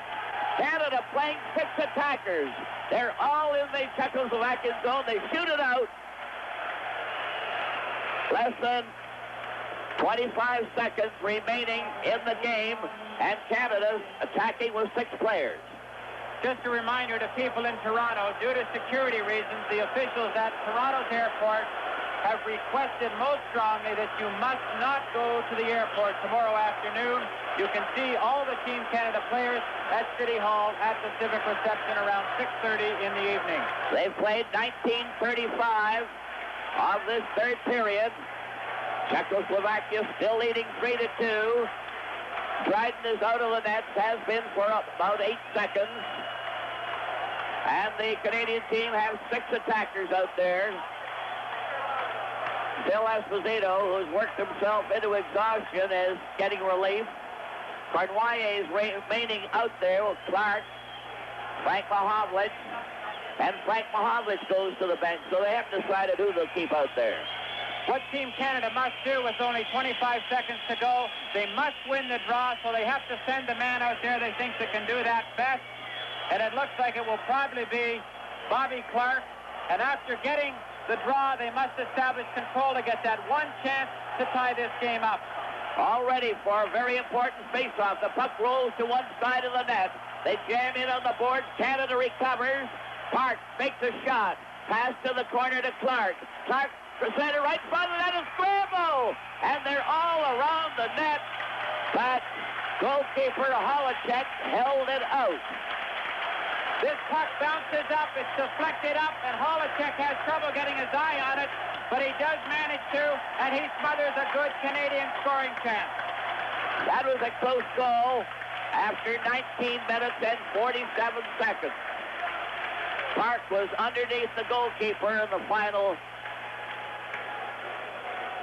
Canada playing 6 attackers. They're all in the Czechoslovakian zone. They shoot it out. Less than 25 seconds remaining in the game, and Canada's attacking with 6 players. Just a reminder to people in Toronto, due to security reasons, the officials at Toronto's airport have requested most strongly that you must not go to the airport tomorrow afternoon. You can see all the Team Canada players at City Hall at the civic reception around 6:30 in the evening. They've played 19:35 of this third period. Czechoslovakia still leading 3-2. Dryden is out of the nets, has been for about 8 seconds. And the Canadian team has 6 attackers out there. Phil Esposito, who's worked himself into exhaustion, is getting relief. Cornwallier is remaining out there with Clark, Frank Mahovlich, and Frank Mahovlich goes to the bench, so they haven't decided who they'll keep out there. What Team Canada must do with only 25 seconds to go, they must win the draw, so they have to send a man out there they think that can do that best. And it looks like it will probably be Bobby Clark. And after getting the draw, they must establish control to get that one chance to tie this game up. All ready for a very important face-off. The puck rolls to one side of the net. They jam in on the boards. Canada recovers. Park makes a shot. Pass to the corner to Clark. Clark for center, right in front of the net, is scramble! And they're all around the net. But goalkeeper Holacek held it out. This puck bounces up, it's deflected up, and Holacek has trouble getting his eye on it, but he does manage to, and he smothers a good Canadian scoring chance. That was a close goal after 19 minutes and 47 seconds. Park was underneath the goalkeeper in the final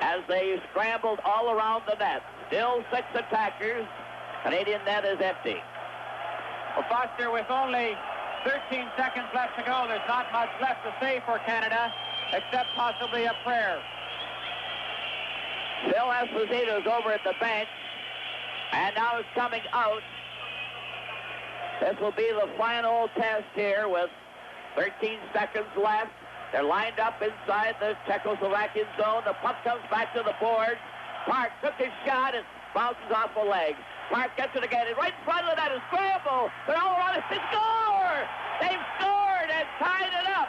as they scrambled all around the net. Still 6 attackers. Canadian net is empty. Well, Foster, with only 13 seconds left to go, there's not much left to say for Canada, except possibly a prayer. Phil Esposito's over at the bench, and now it's coming out. This will be the final test here with 13 seconds left. They're lined up inside the Czechoslovakian zone. The puck comes back to the board. Park took his shot and bounces off the leg. Park gets it again, and right in front of that is scramble. They're all around it. They score! They've scored and tied it up.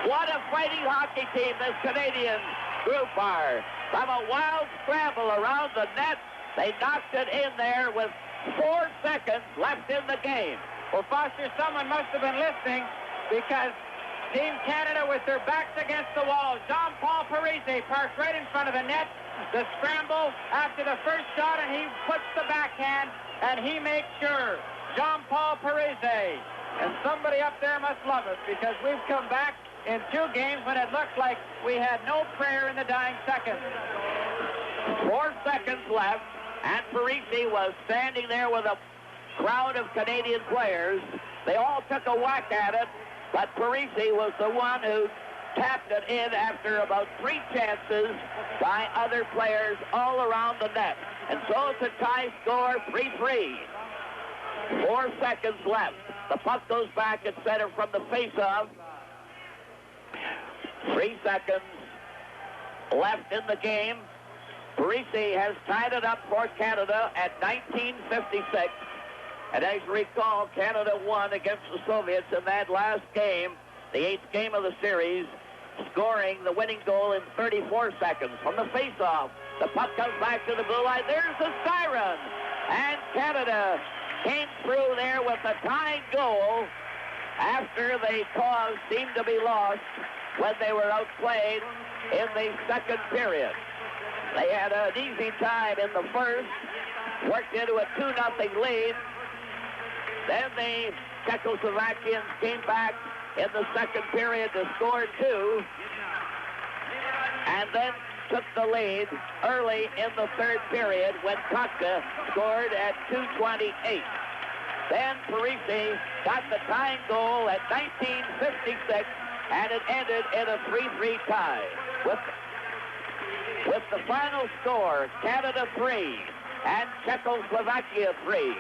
What a fighting hockey team this Canadian group are. From a wild scramble around the net, they knocked it in there with 4 seconds left in the game. Well, Foster, someone must have been listening, because Team Canada, with their backs against the wall, Jean-Paul Parise parked right in front of the net. the scramble after the first shot, and he puts the backhand, and he makes sure. Jean-Paul Parise. And somebody up there must love us, because we've come back in 2 games when it looked like we had no prayer in the dying seconds. 4 seconds left, and Parisi was standing there with a crowd of Canadian players. They all took a whack at it, but Parisi was the one who tapped it in after about 3 chances by other players all around the net. And so it's a tie score, 3-3. 4 seconds left. The puck goes back at center from the face-off. 3 seconds left in the game. Parisi has tied it up for Canada at 1956. And as you recall, Canada won against the Soviets in that last game, the 8th game of the series, scoring the winning goal in 34 seconds. From the face-off, the puck comes back to the blue line. There's the siren. And Canada came through there with a tying goal after the cause seemed to be lost when they were outplayed in the second period. They had an easy time in the first, worked into a 2-0 lead. Then the Czechoslovakians came back in the second period to score 2, and then took the lead early in the third period when Kotka scored at 2:28. Then Parisi got the tying goal at 1956, and it ended in a 3-3 tie. With the final score, Canada 3 and Czechoslovakia 3.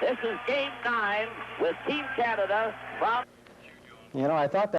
This is Game 9 with Team Canada from... You know, I thought that